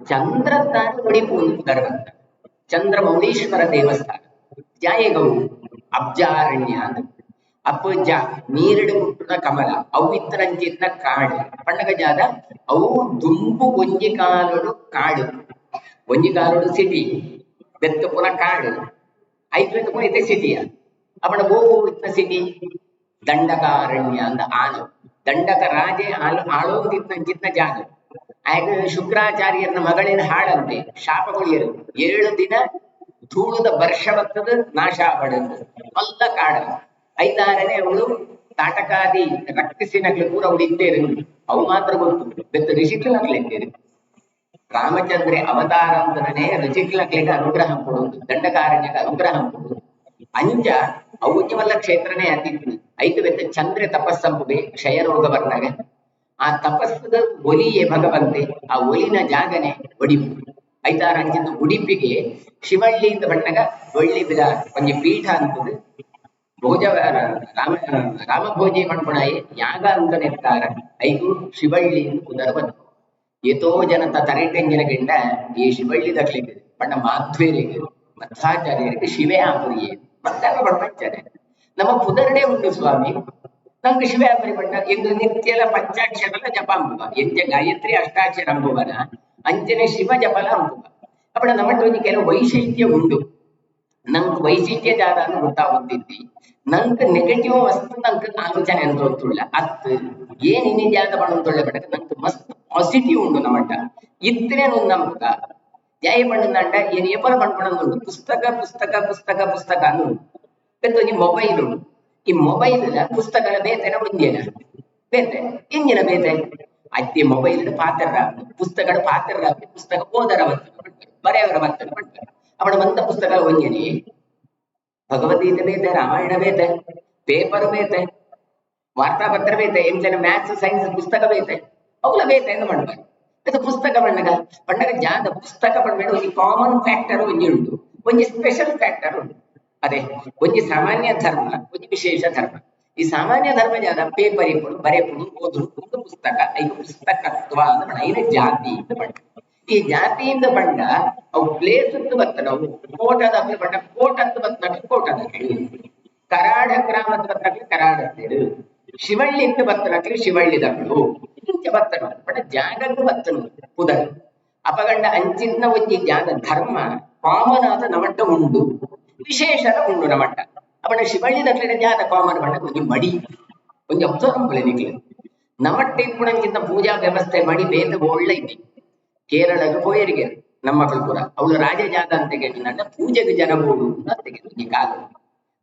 ಚಂದ್ರತಾನು ಒಡಿಪೂಂದು ಧರ್ಮಂತ ಚಂದ್ರಮೌಳೀಶ್ವರ ದೇವಸ್ಥಾನ ಜಾಯಗೌಡು ಅಬ್ಜಾರಣ್ಯ ಅಂತ ಅಪ್ಪಜ್ಜ ನೀರಿಡು ಮುಟ್ಟುನ ಕಮಲ ಅವು ಇತ್ತರಂಚಿನ ಕಾಡು ಪಂಡಗ ಜಾದ ಅವು ದುಂಬು ಒಂಜಿ ಕಾಲೋಡು ಕಾಡು ಒಂಜಿ ಕಾಲೋಡು ಸಿಟಿ ಬೆತ್ತ ಪುನ ಕಾಡು ಐದು ಪುನ ಇತ್ತೆ ಸಿಟಿಯ ಅವನ ಗೋವು ಇತ್ತ ಸಿಟಿ ದಂಡಕಾರಣ್ಯ ಅಂತ ಆಲು ದಂಡಕ ರಾಜೆ ಆಳೋದಿತ್ತಂಚಿನ ಜಾಗ ಆಗ ಶುಕ್ರಾಚಾರ್ಯನ ಮಗಳಿನ ಹಾಳಂತೆ ಶಾಪಗೊಳಿಯರು 7 ದಿನ ಧೂಳದ ವರ್ಷ ಬರ್ತದ ನಾಶ ಪಡೆದು ಅಲ್ಲ ಕಾಡ 5-6ನೇ ಅವಳು ತಾಟಕಾದಿ ರಕ್ತಿಸಿನಗಳು ಪೂರ ಉಳಿತೇರು ಅವು ಮಾತ್ರ ಗೊತ್ತು ಬೆತ್ತ ಋಷಿಕಲಾಗ್ಲಿದ್ದೇರು ರಾಮಚಂದ್ರ ಅವತಾರ ಅಂತನೇ ಋಷಿಕಲಕ್ಕೆ ಅನುಗ್ರಹ ಕೊಡುವುದು ದಂಡಕಾರಣ್ಯಕ್ಕೆ ಅನುಗ್ರಹ ಕೊಡುವುದು ಅಂಜ ಔಜ್ಯವಲ್ಲ ಕ್ಷೇತ್ರನೇ ಅತಿಥಿ ಐದು ಬೆತ್ತ ಚಂದ್ರ ತಪಸ್ಸಂಪುಗೆ ಕ್ಷಯರೋಗ ಬರ್ನಾಗ ಆ ತಪಸ್ಸದ ಒಲಿಯೇ ಭಗವಂತೆ ಆ ಒಲಿನ ಜಾಗನೆ ಒಡಿಪು 5-6 ಉಡುಪಿಗೆ ಶಿವಳ್ಳಿಯಿಂದ ಬಣ್ಣಗ ಒಳ್ಳಿ ಬಿದ ಒಂಜಿ ಪೀಠ ಅಂತದ್ದು ಭೋಜ ರಾಮಭೋಜಿ ಮಾಡ್ಕೊಳಾಯಿ ಯಾಗ ಅಂತ ನಿರ್ತಾರ 5 ಶಿವಳ್ಳಿ ಉದರ ಬಂತು ಏತೋ ಜನತ ತರೆಟೆಂಜಿನ ಗಿಂಡ ಈ ಶಿವಳ್ಳಿ ದಕ್ಲಿಕ್ಕೆ ಬಣ್ಣ ಮಾಧ್ವೇರಿಗೆ ಮಧ್ವಾಚಾರ್ಯರಿಗೆ ಶಿವೇ ಆಪುರಿಯೇ ಮತ್ತೆಲ್ಲ ಬಣ್ಣ ನಮ್ಮ ಪುದರ್ಡೆ ಉಂಟು ಸ್ವಾಮಿ ನಮ್ಗೆ ಶಿವಯಾಪರಿ ಬಣ್ಣ ಎಂದು ನಿತ್ಯಲ ಪಂಚಾಕ್ಷರಲ ಜಪ ಅಂಬುವ ಎಂಜ ಗಾಯತ್ರಿ ಅಷ್ಟಾಕ್ಷರ ಅಂಬುವನ ಅಂಜನೆ ಶಿವ ಜಪಲ ಅಂಬುವ ಅಪ್ಪಣ ನಮ್ಮಟ್ಟು ಕೆಲವು ವೈಶಿಷ್ಟ್ಯ ಉಂಟು ನಂಗೆ ವೈಶಿಷ್ಟ್ಯ ಜಾದ ಗೊತ್ತಾಗುತ್ತಿದ್ದಿ ನಂಗೆ ನೆಗೆಟಿವ್ ವಸ್ತು ನಂಗೆ ಆಲೋಚನೆ ಅಂತ ಗೊತ್ತುಳ್ಳ ಅತ್ ಏನ್ ಇನಿ ಜಾದ ಬಣ್ಣೊಳ್ಳೆ ಬಟ್ಟಕ್ಕೆ ನಂಗೆ ಮಸ್ತ್ ಪಾಸಿಟಿವ್ ಉಂಟು ನಮ್ಮಟ್ಟ ಇತ್ತೇನು ನಮ್ಗ ಜಯ ಬಣ್ಣದಂಡ ಏನ್ ಎಪರ ಬಣ್ಣ ಪುಸ್ತಕ ಪುಸ್ತಕ ಪುಸ್ತಕ ಪುಸ್ತಕ ಅನ್ನು ಈ ಮೊಬೈಲ್ ಉಂಟು ಈ ಮೊಬೈಲ್ ಪುಸ್ತಕದ ಬೇತೆನ ಒಂದೇನ ಬೇತೆ ಎಂಜಿನ ಬೇತೆ ಅತ್ತೆ ಮೊಬೈಲ್ ಪಾತ್ರ ಪುಸ್ತಕದ ಪಾತ್ರ ಪುಸ್ತಕ ಓದರ ಬರ್ತದೆ ಬರೆಯವರ ಬರ್ತದೆ ಮಾಡ್ತಾರೆ ಅವಳ ಬಂದ ಪುಸ್ತಕ ಒಂಜನೆ ಭಗವದ್ಗೀತೆ ಬೇತೆ ರಾಮಾಯಣ ಬೇತೆ ಪೇಪರ್ ಬೇತೆ ವಾರ್ತಾಪತ್ರ ಬೇತೆ ಎಂಜನ ಮ್ಯಾಥ್ಸ್ ಸೈನ್ಸ್ ಪುಸ್ತಕ ಬೇತೆ ಅವುಲ ಬೇತೆ ಎಂದು ಮಾಡ್ತಾರೆ ಅದು ಪುಸ್ತಕ ಬಣ್ಣಗ ಜಾದ ಪುಸ್ತಕ ಬಣ್ಣ ಒಂದು ಕಾಮನ್ ಫ್ಯಾಕ್ಟರ್ ಒಂಜಿ ಉಂಟು ಒಂಜಿ ಸ್ಪೆಷಲ್ ಫ್ಯಾಕ್ಟರ್ ಉಂಟು ಅದೇ ಒಂಜಿ ಸಾಮಾನ್ಯ ಧರ್ಮ ಒಂಜಿ ವಿಶೇಷ ಧರ್ಮ ಈ ಸಾಮಾನ್ಯ ಧರ್ಮ ಜಾದ ಪೇಪರ್ ಇಪ್ಪಡು ಬರೆಪುಡು ಓದುಡು ಒಂದು ಪುಸ್ತಕ ಐದು ಪುಸ್ತಕತ್ವ ಅಂತ ಬಣ್ಣ ಐದು ಜಾತಿ ಅಂತ ಬಣ್ಣ ಈ ಜಾತಿಯಿಂದ ಬಂಡ ಅವು ಪ್ಲೇಸ್ ಅಂತ ಬರ್ತದೆ ಅವು ಕೋಟದ ಬಣ್ಣ ಕೋಟ ಅಂತ ಬರ್ತದೆ ಕೋಟದ ಕರಾಡ ಗ್ರಾಮದ ಬರ್ತಕ್ಕೆ ಕರಾಡ ಅಂತೇಳಿ ಶಿವಳ್ಳಿ ಅಂತ ಬರ್ತನಕ್ಕೆ ಶಿವಳ್ಳಿ ದಗಳು ಇಂಚ ಬರ್ತಡ ಬಟ್ ಜಾಗಕ್ಕೆ ಬರ್ತನು ಪುದರ್ ಅಪಗಂಡ ಅಂಚಿನ ಒಂಜಿ ಜಾಗ ಧರ್ಮ ಕಾಮನ್ ಆದ ನಮಟ್ಟ ಉಂಡು ವಿಶೇಷದ ಉಂಡು ನಮಟ್ಟ ಅವನ ಶಿವಳ್ಳಿ ದಗಳ ಜಾಗ ಕಾಮನ್ ಬಣ್ಣ ಒಂಜಿ ಮಡಿ ಒಂಜಿ ಅಬ್ಸರ್ವ್ ನಿಕ್ಲೆ ನಮಟ್ಟ ಇಪ್ಪುಣಂಚಿನ ಪೂಜಾ ವ್ಯವಸ್ಥೆ ಮಡಿ ಬೇದ ಒಳ್ಳೆ ಇದ್ದಿ ಕೇರಳದ ಪೋಯರಿಗೆ ನಮ್ಮ ಮಕ್ಕಳು ಪೂರ ಅವಳು ರಾಜ ಜಾತ ಅಂತ ಕೇಳಿದ ಪೂಜೆಗೆ ಜನ ಬೋಡು ಅಂತ ಈ ಕಾಲ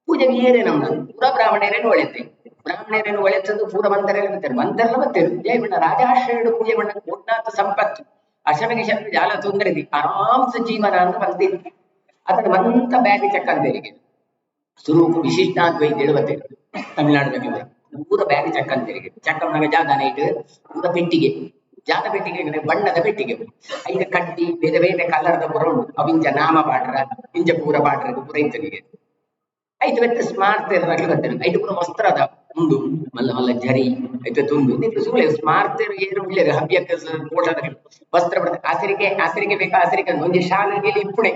ಪೂಜೆಗೆ ಏನೇ ನಮ್ಮ ಪೂರ ಬ್ರಾಹ್ಮಣರೇನು ಒಳೆತೆ ಬ್ರಾಹ್ಮಣರೇನು ಒಳೆತದ್ದು ಪೂರ ಮಂತರೆಲ್ಲ ಬರ್ತಾರೆ ಮಂತರೆಲ್ಲ ಬರ್ತಾರೆ ಜಯ ಬಣ್ಣ ರಾಜಾಶ್ರಯಡು ಪೂಜೆ ಬಣ್ಣ ಕೊಟ್ಟಾತ ಸಂಪತ್ತು ಅಶನಿಗೆ ಶಕ್ತಿ ಜಾಲ ತೊಂದರೆ ಆರಾಮ್ಸ ಜೀವನ ಅಂತ ಬರ್ತೀನಿ ಅದನ್ನು ಮಂತ ಬ್ಯಾಗ್ ಚಕ್ಕಂತೇರಿಗೆ ಸ್ವರೂಪ ವಿಶಿಷ್ಟಾದ್ವೈತ ಹೇಳುವತ್ತೇವೆ ತಮಿಳುನಾಡಿನಲ್ಲಿ ಪೂರ ಬ್ಯಾಗ್ ಚಕ್ಕಂತೇರಿಗೆ ಚಕ್ಕಂದಾಗ ಜಾಗ ನೈಟ್ ಪೂರ ಪೆಟ್ಟಿಗೆ ಜಾತ ಪೆಟ್ಟಿಗೆ ಬಣ್ಣದ ಪೆಟ್ಟಿಗೆ ಐದು ಕಟ್ಟಿ ಬೇರೆ ಬೇರೆ ಕಲರ್ದ ಪುರ ಉಂಟು ಅವಿಂಚ ನಾಮ ಪಾಟ್ರ ಇಂಚ ಪೂರ ಪಾಟ್ರ ಪೂರ ಇಂಚನಿಗೆ ಐದು ವ್ಯತ್ಯಾಸ ಸ್ಮಾರ್ತೆರ್ನಾಗ್ಲಿ ಬರ್ತೇನೆ ಐದು ಪೂರ ವಸ್ತ್ರ ಅದ ಉಂಡು ಮಲ್ಲ ಮಲ್ಲ ಜರಿ ಐತೆ ತುಂಡು ನಿಂತು ಸುಳ್ಳೆ ಸ್ಮಾರ್ತೆರ್ ಏನು ಒಳ್ಳೆಯದು ಹವ್ಯಕ್ಕೆ ಫೋಟೋದ ವಸ್ತ್ರ ಬರ್ತದೆ ಆಸರಿಗೆ ಬೇಕಾ ಆಸರಿಗೆ ಒಂಜಿ ಶಾಲೆಗೆ ಇಪ್ಪುಣೆ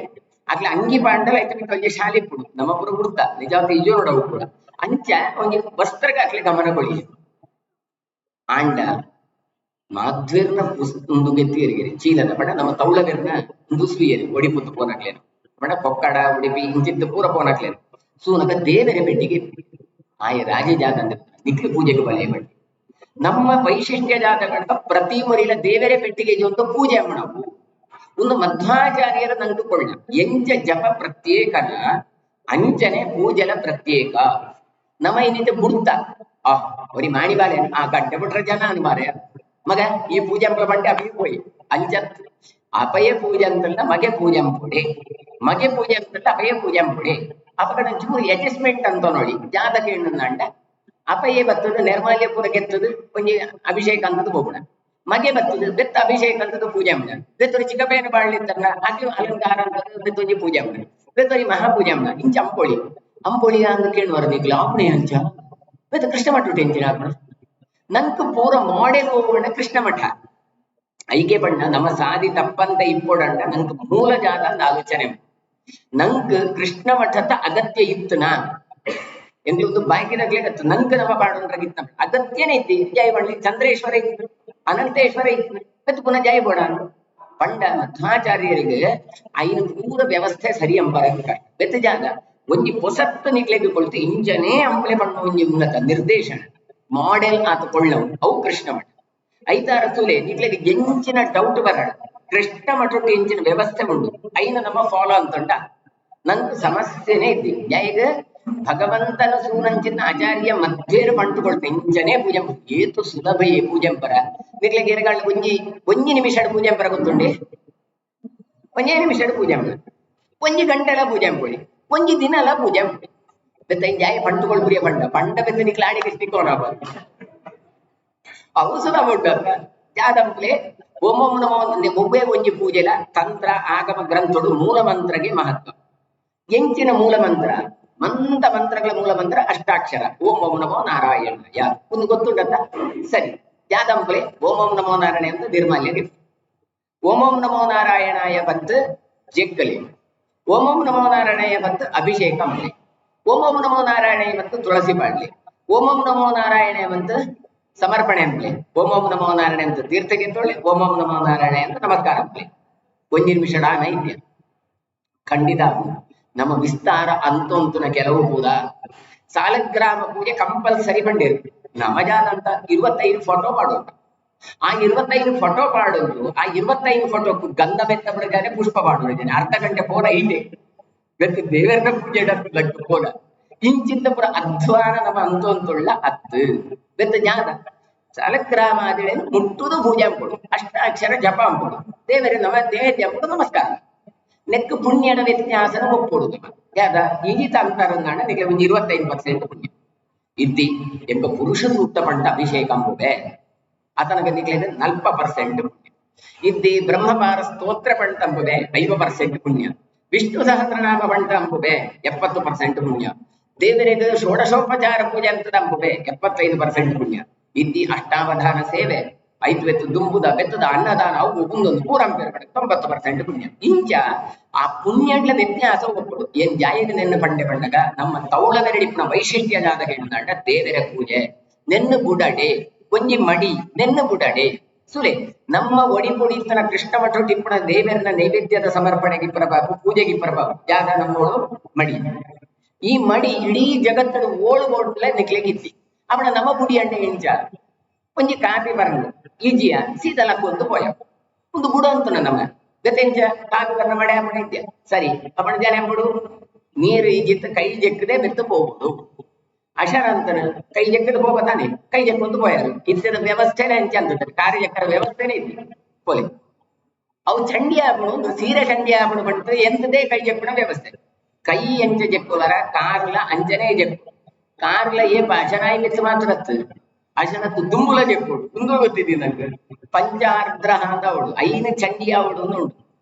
ಆಗ್ಲಿ ಅಂಗಿ ಪಾಂಡಲ ಐತೆ ಒಂಜಿ ಶಾಲೆ ಇಪ್ಪುಡು ನಮ್ಮ ಪುರ ಗುರ್ತ ನಿಜವಾದ ಇಜೋ ನೋಡವು ಕೂಡ ಅಂಚ ಒಂಜಿ ವಸ್ತ್ರಕ್ಕೆ ಹಾಕ್ಲಿ ಗಮನ ಕೊಡಿ ಆಂಡ ಮಾಧ್ವೇರ್ನ ಒಂದು ಗೆತ್ತಿಯರಿಗೆ ಚೀಲದ ಬಡ ನಮ್ಮ ತೌಳವೇರ್ನ ದುಸ್ವಿಯರಿ ಒಡಿಪುತ್ತು ಪೋನಾಕ್ಲೇನು ಬಡ ಕೊಕ್ಕಡ ಉಡುಪಿ ಇಂಚಿತ್ತು ಪೂರ ಪೋನಾಕ್ಲೇನು ಸೂನಕ ದೇವರ ಪೆಟ್ಟಿಗೆ ಆಯ ರಾಜ ಜಾತ ಅಂದ್ರೆ ನಿಕ್ಲಿ ಪೂಜೆಗೆ ಬಲೆಯ ಬಡ್ಡಿ ನಮ್ಮ ವೈಶಿಷ್ಟ್ಯ ಜಾತಗಳಂತ ಪ್ರತಿ ಮುರಿಲ ದೇವರ ಪೆಟ್ಟಿಗೆ ಒಂದು ಪೂಜೆ ಮಾಡವು ಒಂದು ಮಧ್ವಾಚಾರ್ಯರ ನಂದುಕೊಳ್ಳ ಎಂಜ ಜಪ ಪ್ರತ್ಯೇಕನ ಅಂಚನೆ ಪೂಜೆಲ ಪ್ರತ್ಯೇಕ ನಮ್ಮ ಏನಿದೆ ಬುಡ್ತ ಅವರಿ ಮಾಡಿ ಬಾರೆ ಆ ಗಡ್ಡೆ ಬಿಟ್ರೆ ಜನ ಅನ್ಮಾರೆ ಮಗ ಈ ಪೂಜೆ ಬಂಡೆ ಅಪ್ಪಿ ಹೋಯ್ ಅಂಚತ್ ಅಪಯ ಪೂಜೆ ಅಂತಲ್ಲ ಮಗೆ ಪೂಜೆ ಅಂಪುಡೆ ಮಗೆ ಪೂಜೆ ಅಂತಲ್ಲ ಅಪಯ ಪೂಜೆ ಅಂಪುಡೆ ಅಪಗಡ ಚೂರು ಅಡ್ಜಸ್ಟ್ಮೆಂಟ್ ಅಂತ ನೋಡಿ ಜಾತಕ ಹೆಣ್ಣು ಅಂಡ ಅಪಯೇ ಬರ್ತದ ನಿರ್ಮಾಲ್ಯ ಪೂರ ಗೆತ್ತದು ಒಂಜಿ ಅಭಿಷೇಕ ಅಂತದ್ದು ಹೋಗೋಣ ಮಗೆ ಬರ್ತದೆ ಬೆತ್ತ ಅಭಿಷೇಕ ಅಂತದ್ದು ಪೂಜೆ ಮಾಡ ಬೆತ್ತೊಂದು ಚಿಕ್ಕಪ್ಪನ ಬಾಳ್ಲಿತ್ತಲ್ಲ ಹಾಗೆ ಅಲಂಕಾರ ಅಂತದ್ದು ಬೆತ್ತೊಂಜಿ ಪೂಜೆ ಮಾಡ ಬೆತ್ತೊಂಜಿ ಮಹಾಪೂಜೆ ಮಾಡ ಇಂಚ ಅಂಪೊಳಿ ಅಂತ ಕೇಳುವರು ನೀವು ಲಾಪಣೆ ಅಂಚ ಬೆತ್ತ ಕೃಷ್ಣ ಮಠ ಟೆಂಚಿನ ನಂಗೆ ಪೂರ ಮಾಡೆಲ್ ಹೋಗೋಣ ಕೃಷ್ಣ ಮಠ ಐಕೆ ಪಂಡ ನಮ್ಮ ಸಾದಿ ತಪ್ಪಂತ ಇಪ್ಪೋಡಂಡ ನಂಗೆ ಮೂಲ ಜಾತ ಅಂದ ಆಲೋಚನೆ ನಂಗೆ ಕೃಷ್ಣ ಮಠದ ಅಗತ್ಯ ಇತ್ತನಾ ಎಂದು ಒಂದು ಬಾಯ್ಕಿನಾಗ್ಲಿಕ್ಕೆ ನಂಗೆ ನಮ್ಮ ಪಾಡೋನ್ರಾಗಿತ್ತ ಅಗತ್ಯನೇ ಇತ್ತು ಜಯ ಬಣ್ಣ ಚಂದ್ರೇಶ್ವರ ಇತ್ತು ಅನಂತೇಶ್ವರ ಇತ್ತು ಮತ್ತು ಪುನಃ ಜಯ ಬೋಡ ಪಂಡ ಮಧ್ವಾಚಾರ್ಯರಿಗೆ ಐನು ಪೂರ ವ್ಯವಸ್ಥೆ ಸರಿ ಅಂಬರ ಬೆತ್ತ ಜಾಗ ಒಂಜಿ ಪೊಸತ್ತು ನಿಕ್ಲೆಗೆ ಕೊಳ್ತು ಇಂಜನೇ ಅಂಪ್ಲೆ ಪಣ್ಣ ಒಂಜಿ ಉನ್ನತ ನಿರ್ದೇಶನ ಮಾಡೆಲ್ ಆತ ಕೊಳ್ಳವು ಅವು ಕೃಷ್ಣ ಮಠ ಐತಾರ ತುಲೆ ನಿಕ್ಲೆಗೆ ಎಂಚಿನ ಡೌಟ್ ಬರಡ ಕೃಷ್ಣ ಮಠಕ್ಕೆ ಎಂಚಿನ ವ್ಯವಸ್ಥೆ ಉಂಟು ಐನ ನಮ್ಮ ಫಾಲೋ ಅಂತುಂಟ ನಂಗೆ ಸಮಸ್ಯೆನೇ ಇದ್ದಿ ಈಗ ಭಗವಂತನ ಸೂನಂಚಿನ ಆಚಾರ್ಯ ಮಧ್ಯೇರು ಪಂಟುಕೊಳ್ತೆ ಇಂಚನೆ ಪೂಜೆ ಏತು ಸುಲಭಯೇ ಪೂಜೆಂಪರ ನಿಕ್ಲೆಗೆ ಎರಗಾಳ ಒಂಜಿ ನಿಮಿಷ ಪೂಜೆಂಪರ ಗೊತ್ತುಂಡೆ ಒಂಜೇ ನಿಮಿಷ ಪೂಜೆ ಒಂಜಿ ಗಂಟೆಲ ಪೂಜೆ ಅಂಪೊಳಿ ಒಂಜಿ ದಿನ ಅಲ್ಲ ಪೂಜೆ ಅಂಪೊಳಿ ಬೆತ್ತ ಜಾಯ ಪಂಟುಗಳು ಪುರಿಯ ಪಂಡ ಬೆತ್ತ ನಿಕ್ಲ ಆಡಿಗೆ ಸ್ಟಿಕ್ಕೋಣ ಅವು ಸುಲಭ ಉಂಟು ಜಾದಂಪ್ಲೆ ಓಂ ಓಂ ನಮೋ ಒಬ್ಬೇ ಒಂಜಿ ಪೂಜೆಲ ತಂತ್ರ ಆಗಮ ಗ್ರಂಥಗಳು ಮೂಲ ಮಂತ್ರಗೆ ಮಹತ್ವ ಎಂಚಿನ ಮೂಲ ಮಂತ್ರ ಮಂತ್ರಗಳ ಮೂಲ ಮಂತ್ರ ಅಷ್ಟಾಕ್ಷರ ಓಂ ಓಂ ನಮೋ ನಾರಾಯಣಾಯ ಒಂದು ಗೊತ್ತುಂಟಂತ ಸರಿ ಜಾದಂಪ್ಲೆ ಓಂ ಓಂ ನಮೋ ನಾರಾಯಣ ಅಂತ ನಿರ್ಮಾಲ್ಯ ಓಂ ಓಂ ನಮೋ ನಾರಾಯಣಾಯ ಬಂತು ಜಗ್ಗಲಿ ಓಂ ಓಂ ನಮೋ ನಾರಾಯಣಾಯ ಬಂತು ಅಭಿಷೇಕ ಮಾಡಲಿ ಓಂ ಓಂ ನಮೋ ನಾರಾಯಣ ಬಂತು ತುಳಸಿ ಪಾಡ್ಲಿ ಓಂ ಓಂ ನಮೋ ನಾರಾಯಣ ಬಂತು ಸಮರ್ಪಣೆ ಅಂಪ್ಲೆ ಓಂ ಓಂ ನಮೋ ನಾರಾಯಣ ಅಂತ ತೀರ್ಥಕ್ಕೆ ತೊಳ್ಳಿ ಓಂ ಓಂ ನಮೋ ನಾರಾಯಣ ಅಂತ ನಮಸ್ಕಾರ ಅಂಪ್ಲೆ ಒಂಜಿ ನಿಮಿಷ ನೈದ್ಯ ಖಂಡಿತ ನಮ್ಮ ವಿಸ್ತಾರ ಅಂತೊಂತುನ ಕೆಲವು ಕೂಡ ಸಾಲಗ್ರಾಮ ಪೂಜೆ ಕಂಪಲ್ಸರಿ ಬಂದಿರು ನಮ್ಮ ಜಾದಂತ 25 ಫೋಟೋ ಮಾಡೋದು ಆ 25 ಫೋಟೋ ಪಾಡೋದು ಆ 25 ಫೋಟೋಕ್ಕೂ ಗಂಧ ಬೆತ್ತ ಬಿಡಗಾನೆ ಪುಷ್ಪ ಪಾಡೋದಿದ್ದೇನೆ ಅರ್ಧ ಗಂಟೆ ಪೋರ ಐತೆ ಗತಿ ದೇವರ ಪೂಜೆ ಲಗ್ಗ ಪೋರ ಇಂಚಿಂತ ಪುರ ಅಧ್ವಾನ ನಮ್ಮ ಅಂತೊಂತುಳ್ಳ ಅತ್ತು ಬೆತ್ತ ಜ್ಞಾನ ಸಾಲಗ್ರಾಮ ಆದ್ರೆ ಮುಟ್ಟುದು ಪೂಜೆ ಅಂಪುಡು ಅಷ್ಟಾಕ್ಷರ ಜಪ ಅಂಪುಡು ದೇವರೇ ನಮ್ಮ ದೇವತೆ ಅಂಪುಡು ನಮಸ್ಕಾರ ನೆಕ್ ಪುಣ್ಯದ ವ್ಯತ್ಯಾಸನ ಒಪ್ಪುಡುದು ಯಾದ ಈಗಿತ ಅಂತಾರಂಗಾಣ ನಿಮಗೆ ಒಂದು 25% ಪುಣ್ಯ ಇದ್ದಿ ಎಂಬ ಪುರುಷ ಸೂಕ್ತ ಪಂಡ ಅಭಿಷೇಕ ಅಂಬುವೆ ಆತನಗೆ ನಿಗ್ಲಿದೆ 40% ಪುಣ್ಯ ಇದ್ದಿ ಬ್ರಹ್ಮಪಾರ ಸ್ತೋತ್ರ ಪಂಡ ಅಂಬುವೆ 5% ಪುಣ್ಯ ವಿಷ್ಣು ಸಹಸ್ರನಾಮ ಪಂಡ ಅಂಬುವೆ 70% ಪುಣ್ಯ ದೇವರಿಗೆ ಷೋಡಶೋಪಚಾರ ಪೂಜೆ ಅಂತದ ಅಂಬುವೆ 75% ಪುಣ್ಯ ಇದ್ದಿ ಅಷ್ಟಾವಧಾನ ಸೇವೆ 5 ಬೆತ್ತು ದುಂಬುದ ಬೆತ್ತದ ಅನ್ನದಾನ ಅವು ಒಂದೊಂದು 90% ಪುಣ್ಯ ಇಂಚ ಆ ಪುಣ್ಯಗಳ ವ್ಯತ್ಯಾಸ ಒಪ್ಪುಡು ಏನ್ ಜಾಯಿಗೆ ನೆನ್ನ ಪಂಡೆ ಪಂಡಗ ನಮ್ಮ ತೌಳವೆರಡಿಪ್ನ ವೈಶಿಷ್ಟ್ಯ ಜಾದ ಹೇಳಿದಾಂಡ ದೇವರ ಪೂಜೆ ನೆನ್ನು ಬುಡಡೆ ಒಂಜಿ ಮಡಿ ನೆನ್ನು ಬುಡಡೆ ಸುಲೆ ನಮ್ಮ ಒಡಿ ಪುಡಿತನ ಕೃಷ್ಣ ಮಠ ಟಿಪ್ಪಣ ದೇವರನ ನೈವೇದ್ಯದ ಸಮರ್ಪಣೆಗೆ ಪ್ರಭಾವ ಪೂಜೆಗೆ ಪ್ರಭಾವ ಜಾಗ ನಮ್ಮೋಳು ಮಡಿ ಈ ಮಡಿ ಇಡೀ ಜಗತ್ತದ ಓಳುಗೋಡ್ಲೆ ನಿಕ್ಲೆಗಿತ್ತಿ ಅವಳ ನಮ್ಮ ಬುಡಿ ಅಂಡೆ ಎಂಚ ಒಂಜಿ ಕಾಪಿ ಬರಲು ಈಜಿಯ ಸೀದಲಕ್ಕೊಂದು ಪೋಯ ಒಂದು ಬುಡ ಅಂತ ನಮ್ಮ ಗತೆಂಚ ಕಾಪಿ ಬರನ ಮಡೆ ಇದ್ಯ ಸರಿ ಅವನ ಜನ ಎಂಬುಡು ನೀರು ಈಜಿತ್ತ ಕೈ ಜಕ್ಕದೆ ಬೆತ್ತು ಹೋಗುದು ಅಶರಂತನ ಕೈ ಜಕ್ಕದ ಹೋಗತಾನೆ ಕೈ ಜಕ್ಕೊಂದು ಪೋಯರು ಇದ್ದದ ವ್ಯವಸ್ಥೆನೇ ಎಂಚ ಅಂತ ಕಾರ್ಯಚಕ್ರ ವ್ಯವಸ್ಥೆನೇ ಇದ್ದಿ ಪೋಲಿ ಅವು ಚಂಡಿ ಆಪಣು ಒಂದು ಸೀರೆ ಚಂಡಿ ಆಪಣು ಬಂತು ಎಂತದೇ ಕೈ ಜಕ್ಕಣ ವ್ಯವಸ್ಥೆ ಕೈ ಎಂಚ ಜಕ್ಕುವರ ಕಾರ್ಲ ಅಂಜನೇ ಜಕ್ಕು ಕಾರ್ಲ ಅಶನಾಯಿ ಮಿತ್ತು ಮಾತ್ರ ಅಶನತ್ತು ದುಂಬುಲ ಜಕ್ಕುಡು ತುಂಬ ಗೊತ್ತಿದ್ದಿ ನಂಗೆ ಪಂಚಾರ್ದ್ರ ಅಂತ ಅವಳು ಐನ ಚಂಡಿ ಅವಳು ಉಂಟು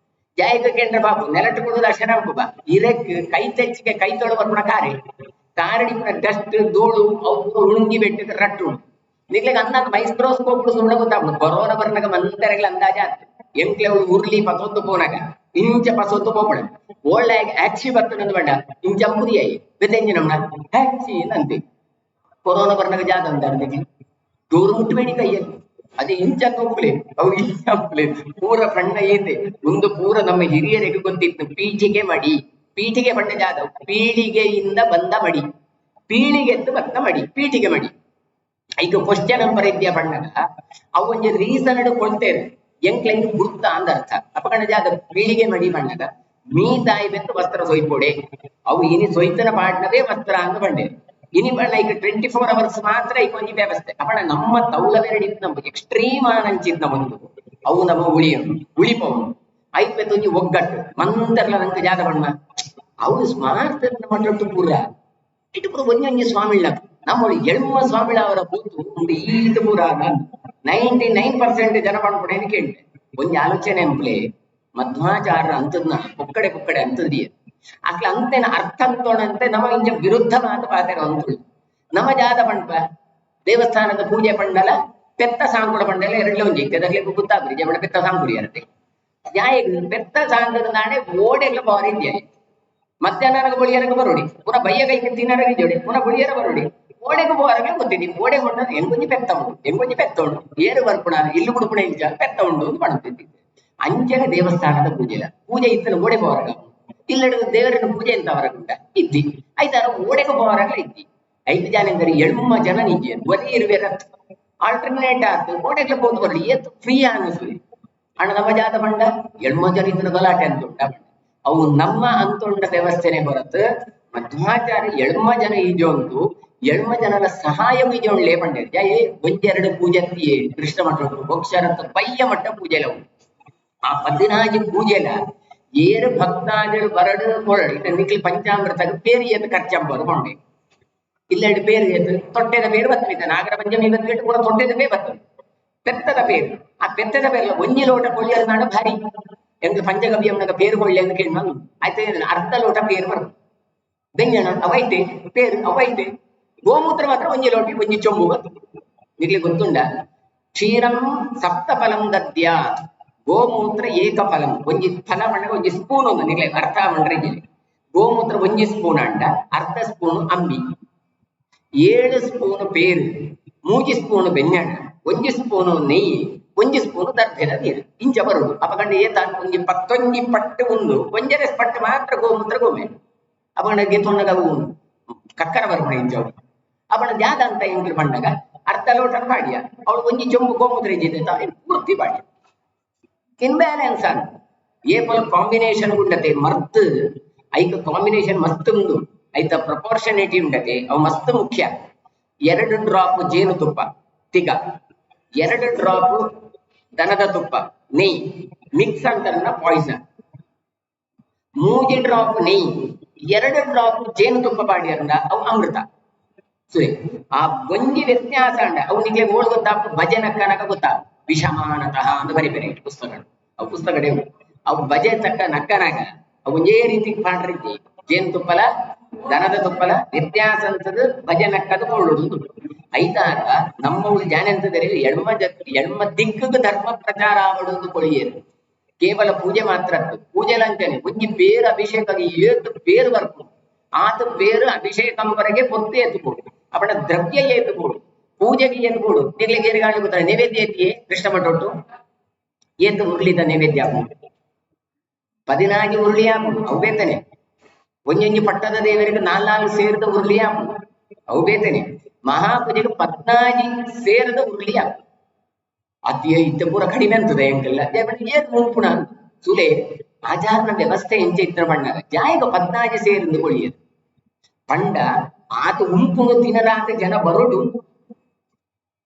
ಜಾಯಕ ಕೇಂದ್ರ ಬಾಬು ನೆಲಟ್ಟು ಕೊಡುದು ಅಶನ ಬಾ ಇರಕ್ಕೆ ಕೈ ತೆಚ್ಚಿಗೆ ಕೈ ತೊಳು ಬರ್ಪಣ ಕಾರಡಿ ಡಸ್ಟ್ ಧೂಳು ಅವು ಉಣುಂಗಿ ಬೆಟ್ಟಿದ ರಟ್ಟು ನಿಗ್ಲಿಗೆ ಅಂದಾಗ ಮೈಕ್ರೋಸ್ಕೋಪ್ ಸುಣ್ಣ ಗೊತ್ತಾಗ್ಬೋದು ಕೊರೋನಾ ಬರ್ನಾಗ ಮಂದರೆಗಳ ಅಂದಾಜ ಆಯ್ತು ಎಂಕ್ಲೆ ಅವಳು ಉರ್ಲಿ ಪಸೊತ್ತು ಪೋನಾಗ ಇಂಚ ಪಸೊತ್ತು ಪೋಪಡ ಒಳ್ಳೆ ಆಕ್ಸಿ ಬರ್ತದೆ ಬಂಡ ಇಂಚ ಮುರಿಯಾಯಿ ಬೆತೆಂಜಿ ನಮ್ಮನ ಆಕ್ಸಿ ಅಂತೆ ಕೊರೋನಾ ಬರ್ನಾಗ ಜಾತ ಅಂತಾರೆ ದೂರ ಮುಟ್ಟಬೇಡಿ ಕೈಯಲ್ಲಿ ಅದೇ ಇಂಚ ಒಪ್ಪಲೆ ಅವು ಇಂಚ ಒಪ್ಪಲೆ ಪೂರ ಸಣ್ಣ ಏತೆ ಒಂದು ಪೂರ ನಮ್ಮ ಹಿರಿಯರಿಗೆ ಗೊತ್ತಿತ್ತು ಪೀಠಿಗೆ ಮಡಿ ಪೀಠಿಗೆ ಬಂಡ ಜಾದ ಪೀಳಿಗೆಯಿಂದ ಬಂದ ಮಡಿ ಪೀಳಿಗೆದ್ದು ಬಂದ ಮಡಿ ಪೀಠಿಗೆ ಮಡಿ ಈಗ ಕ್ವಶ್ಚನ್ ನಂಬರ್ ಇದೆಯಾ ಬಣ್ಣಗ ಅವು ಒಂದು ರೀಸನ್ ಕೊಡ್ತೇವೆ ಎಂಕ್ಲೆಂಗ್ ಗುರ್ತ ಅಂದ ಅರ್ಥ ಅಪಕಣ ಜಾದ ಪೀಳಿಗೆ ಮಡಿ ಬಣ್ಣಗ ಮೀ ತಾಯಿ ಬೆತ್ತು ವಸ್ತ್ರ ಸೊಯ್ಕೊಡೆ ಅವು ಇನಿ ಸೊಯ್ತನ ಪಾಡ್ನವೇ ವಸ್ತ್ರ ಅಂದ ಬಂಡೆ ಇನಿ ಬಣ್ಣ ಈಗ 24 hours ಮಾತ್ರ ಈಗ ಒಂಜಿ ವ್ಯವಸ್ಥೆ ಅಪಣ ನಮ್ಮ ತೌಲವೆರಡಿ ನಮ್ಮ ಎಕ್ಸ್ಟ್ರೀಮ್ ಆನಂಚಿದ್ನ ಒಂದು ಅವು ನಮ್ಮ ಉಳಿಪವು ಐದು ಬೆತ್ತು ಒಂಜಿ ಒಗ್ಗಟ್ಟು ಮಂದರ್ಲ ನಂಗೆ ಜಾದ ಬಣ್ಣ ಅವು ಸ್ಮಾರ್ಟ್ ಮಟ್ಟಟ್ಟು ಪೂರ ಇಟ್ಟು ಪೂರ ಒಂಜೊಂಜಿ ಸ್ವಾಮಿಳ ನಮ್ಮ ಎಳ್ಮ ಸ್ವಾಮಿಳ ಅವರ ಕೂತು ಒಂದು ಈದ ಪೂರ 99% ಜನ ಪಡ್ಕೊಡೇನು ಕೇಳ್ತೆ ಒಂಜಿ ಆಲೋಚನೆ ಎಂಪ್ಲೆ ಮಧ್ವಾಚಾರ ಅಂತದ್ನ ಒಕ್ಕಡೆ ಅಂತದ್ದಿಯ ಅಕ್ಲ ಅಂತೇನ ಅರ್ಥ ಅಂತೋಣಂತೆ ನಮ್ಮ ಇಂಜ ವಿರುದ್ಧ ಮಾತು ಪಾತ್ರ ಅಂತುಳು ನಮ್ಮ ಜಾದ ಪಂಪ ದೇವಸ್ಥಾನದ ಪೂಜೆ ಪಂಡಲ ಪೆತ್ತ ಸಾಂಕುಡ ಪಂಡೆಲ್ಲ ಎರಡ್ಲೆ ಒಂಜಿ ಇತ್ತದಕ್ಕೆ ಗೊತ್ತಾಗ್ರಿ ಜಮಣ ಪೆತ್ತ ಸಾಂಕುಡಿ ಅಂತೆ ಯಾಯ ಪೆತ್ತ ಸಾಂಕುಡ ನಾಳೆ ಓಡೆಲ್ಲ ಬಾರಿ ಇದ್ಯಾಯ ಮಧ್ಯಾಹ್ನ ಬುಳಿಯರಗ ಬರೋಡಿ ಪುನಃ ಬಯ್ಯ ಕೈಗೆ ತಿನ್ನರಗಿ ಜೋಡಿ ಪುನಃ ಬುಳಿಯರ ಬರೋಡಿ ಓಡೆಗೆ ಹೋರಾಗ ಗೊತ್ತಿದ್ದಿ ಓಡೆ ಕೊಂಡ ಎಂಗೊಂಜಿ ಪೆತ್ತ ಉಂಟು ಎಂಗೊಂಜಿ ಪೆತ್ತ ಉಂಟು ಏರು ಬರ್ಪುಣ ಇಲ್ಲಿ ಬುಡುಪುಣ ಇಂಚ ಪೆತ್ತ ಉಂಟು ಅಂತ ಮಾಡುತ್ತಿದ್ದಿ ಅಂಚನ ದೇವಸ್ಥಾನದ ಪೂಜೆ ಇಲ್ಲ ಪೂಜೆ ಇತ್ತನ ಓಡೆ ಹೋರಾಗ ಇಲ್ಲಡ ದೇವರನ್ನ ಪೂಜೆ ಅಂತ ಹೊರಗುಂಟ ಇದ್ದಿ ಆಯ್ತಾರ ಓಡೆಗೆ ಹೋರಾಗ ಇದ್ದಿ 5 ಜನ ಎಂದರೆ ಎಳ್ಮ ಜನ ನಿಂಗೆ ಒಲಿ ಇರುವೆರ ಆಲ್ಟರ್ನೇಟ್ ಆತು ಓಡೆಗೆ ಹೋದ್ ಬರ್ಲಿ ಏತು ಫ್ರೀ ಅನ್ನಿಸ್ಲಿ ಅಣ್ಣ ನಮ್ಮ ಜಾತ ಬಂಡ ಎಳ್ಮ ಜನ ಇದ್ರ ಗಲಾಟೆ ಅಂತ ಉಂಟ ಅವು ನಮ್ಮ ಅಂತೊಂಡ ವ್ಯವಸ್ಥೆನೆ ಹೊರತು ಮಧ್ವಾಚಾರ್ಯ ಎಳ್ಮ ಜನ ಈಜೊಂದು ಎಳ್ಮ ಜನರ ಸಹಾಯ ಈಜೊಂಡ್ಲೇ ಪಂಡ ಏ ಒಂದೆರಡು ಪೂಜೆಯೇ ಕೃಷ್ಣ ಮಠ ಬೋಕ್ಷರತ್ತ ಪಯ್ಯ ಮಟ್ಟ ಪೂಜೆಲ ಉಂಟು ಆ 14 ಪೂಜೆಲ ಏರು ಭಕ್ತಾದಿಗಳು ಬರಡು ಕೊರಡು ನಿಖಿಲ್ ಪಂಚಾಮೃತ ಪೇರು ಎತ್ತು ಖರ್ಚಂಬರು ಕೊಂಡೆ ಇಲ್ಲೆರಡು ಪೇರು ಎತ್ತು ತೊಟ್ಟೆದ ಪೇರು ಬರ್ತದೆ ನಾಗರ ಪಂಚಮಿ ಬಂದ್ಬಿಟ್ಟು ಕೂಡ ತೊಟ್ಟೆದ ಪೇ ಬರ್ತದೆ ಪೆತ್ತದ ಪೇರು ಆ ಪೆತ್ತದ ಪೇರು ಒಂಜಿ ಲೋಟ ಕೊಳಿಯರ ನಾಡು ಭಾರಿ ಎಂದು ಪಂಚಗವ್ಯಂನ ಪೇರು ಕೊಳ್ಳಿ ಅಂತ ಕೇಳಿ ನಾನು ಆಯ್ತು ಅರ್ಧ ಲೋಟ ಪೇರು ಬರ್ತದೆ ಬೆಂಜಣ ಅವೈತೆ ಪೇರು ಅವೈತೆ ಗೋಮೂತ್ರ ಮಾತ್ರ ಒಂಜಿ ಲೋಟಿ ಒಂಜಿ ಚೊಂಬು ಬರ್ತದೆ ನಿಗ್ಲಿ ಗೊತ್ತುಂಡ ಕ್ಷೀರಂ ಸಪ್ತ ಫಲಂ ದದ್ಯ ಗೋಮೂತ್ರ ಏಕ ಫಲಂ ಒಂಜಿ ಫಲ ಮಣ್ಣ ಒಂಜಿ ಸ್ಪೂನ್ ಒಂದು ನಿಗ್ಲೆ ಅರ್ಥ ಮಂಡ್ರೆ ಗೋಮೂತ್ರ ಒಂಜಿ ಸ್ಪೂನ್ ಅಂಡ ಅರ್ಧ ಸ್ಪೂನ್ ಅಂಬಿ 7 ಸ್ಪೂನ್ ಪೇರು 3 ಸ್ಪೂನ್ ಬೆಣ್ಣೆಣ್ಣ 1 ಸ್ಪೂನ್ ನೆಯ್ಯಿ 1 ಸ್ಪೂನ್ ದರ್ಭೆದ ನೀರು ಇಂಚ ಬರುದು ಅಪಗಂಡ ಏತ ಒಂಜಿ 11 ಪಟ್ಟು ಒಂದು ಒಂಜರೆ ಪಟ್ಟು ಮಾತ್ರ ಗೋಮೂತ್ರ ಗೋಮೆ ಅಪಗಂಡಗೆ ತೊಂಡಗವು ಕಕ್ಕರ ಬರ್ಪಣ ಇಂಚವು ಅವನ ಜಾದ ಅಂತ ಎಂಗ್ಳು ಬಂದಾಗ ಅರ್ಧ ಲೋಟ ಬಾಡಿಯ ಅವಳು ಒಂಜಿ ಚೊಂಬು ಗೋಮೂತ್ರ ಇದ್ದಿದ್ದೆ ಪೂರ್ತಿ ಬಾಡಿ ಇನ್ಬ್ಯಾಲೆನ್ಸ್ ಅಂತ ಏಪಲ್ ಕಾಂಬಿನೇಷನ್ ಉಂಡತೆ ಮರ್ತ್ ಐಕ ಕಾಂಬಿನೇಷನ್ ಮಸ್ತ್ ಉಂಡು ಐತ ಪ್ರಪೋರ್ಷನೇಟಿ ಉಂಡತೆ ಅವು ಮಸ್ತ್ ಮುಖ್ಯ 2 ಡ್ರಾಪ್ ಜೇನುತುಪ್ಪ ತಿಗ 2 ಡ್ರಾಪ್ ದನದ ತುಪ್ಪ ನೆಯ್ ಮಿಕ್ಸ್ ಅಂತ ಪಾಯ್ಸನ್ 3 ಡ್ರಾಪ್ ನೆಯ್ 2 ಡ್ರಾಪ್ ಜೇನುತುಪ್ಪ ಬಾಡಿ ಅಂದ ಅವು ಅಮೃತ ಸುರಿ ಆ ಒಂಜಿ ವ್ಯತ್ಯಾಸ ಅಂಡ ಅವು ನಿಗ್ಲೆ ಓಡ್ ಗೊತ್ತಾಪ ಭಜನ ಕನಕ ಗೊತ್ತಾ ವಿಷಮಾನತಃ ಅಂತ ಬರಿಬೇರೆ ಪುಸ್ತಕಗಳು ಅವು ಪುಸ್ತಕಗಳೇ ಅವು ಭಜೆ ತಕ್ಕ ನಕ್ಕನಾಗ ಅವು ಒಂದೇ ರೀತಿ ಪಾಡ್ರೀತಿ ಜೇನುತುಪ್ಪಲ ದನದ ತುಪ್ಪಲ ವ್ಯತ್ಯಾಸ ಅಂತದ್ದು ಭಜೆ ನಕ್ಕದು ಕೊಳ್ಳುದು ಐತಾರ ನಮ್ಮವು ಜಾನೆಂತದರೆ ಎಳ್ಮ ದಿಕ್ಕಗ ಧರ್ಮ ಪ್ರಚಾರ ಆವಡುವುದು ಕೊಳಿಯರು ಕೇವಲ ಪೂಜೆ ಮಾತ್ರ ಪೂಜೆ ಅಂತಾನೆ ಒಂಜಿ ಪೇರು ಅಭಿಷೇಕ ಏತು ಪೇರು ಬರ್ಕು ಆತ ಪೇರು ಅಭಿಷೇಕಂವರೆಗೆ ಪೊತ್ತೆ ಎತ್ತುಕೊಡು ಅವನ ದ್ರವ್ಯ ಎತ್ತುಕೊಡು ಪೂಜೆಗೆ ಎತ್ತುಕೊಡು ನಿಗ್ಲಿಗೆ ಏರಿಗಾಳಿ ಗೊತ್ತಾರೆ ನೈವೇದ್ಯ ಎತ್ತಿಯೇ ಕೃಷ್ಣ ಮಠ ಒಟ್ಟು ಏತು ಉರುಳಿದ ನೈವೇದ್ಯ ಹಾಕುದು 14 ಉರುಳಿ ಹಾಕುದು ಅವು ಬೇತನೆ ಒಂಜೊಂಜಿ ಪಟ್ಟದ ದೇವರಿಗೆ 4 ಸೇರಿದ ಉರುಳಿ ಹಾಕುದು ಅವು ಬೇತನೆ ಮಹಾಪೂಜೆಗೆ 14 ಸೇರಿದ ಉರುಳಿ ಹಾಕುದು ಅತಿಯ ಇತ್ತ ಪೂರ ಕಡಿಮೆ ಅಂತದೆ ಎಂಟೆಲ್ಲ ಏನ್ ಮುಂಪುಣ ಸುಲೆ ಆಚಾರನ ವ್ಯವಸ್ಥೆ ಎಂಚ ಇತ್ರ ಬಣ್ಣದ ಜಾಯಗ 14 ಸೇರಿದ ಕೊಳಿಯದು ಪಂಡ ಆತ ಉಂಪುನು ತಿನ್ನರಾತ ಜನ ಬರೋಡು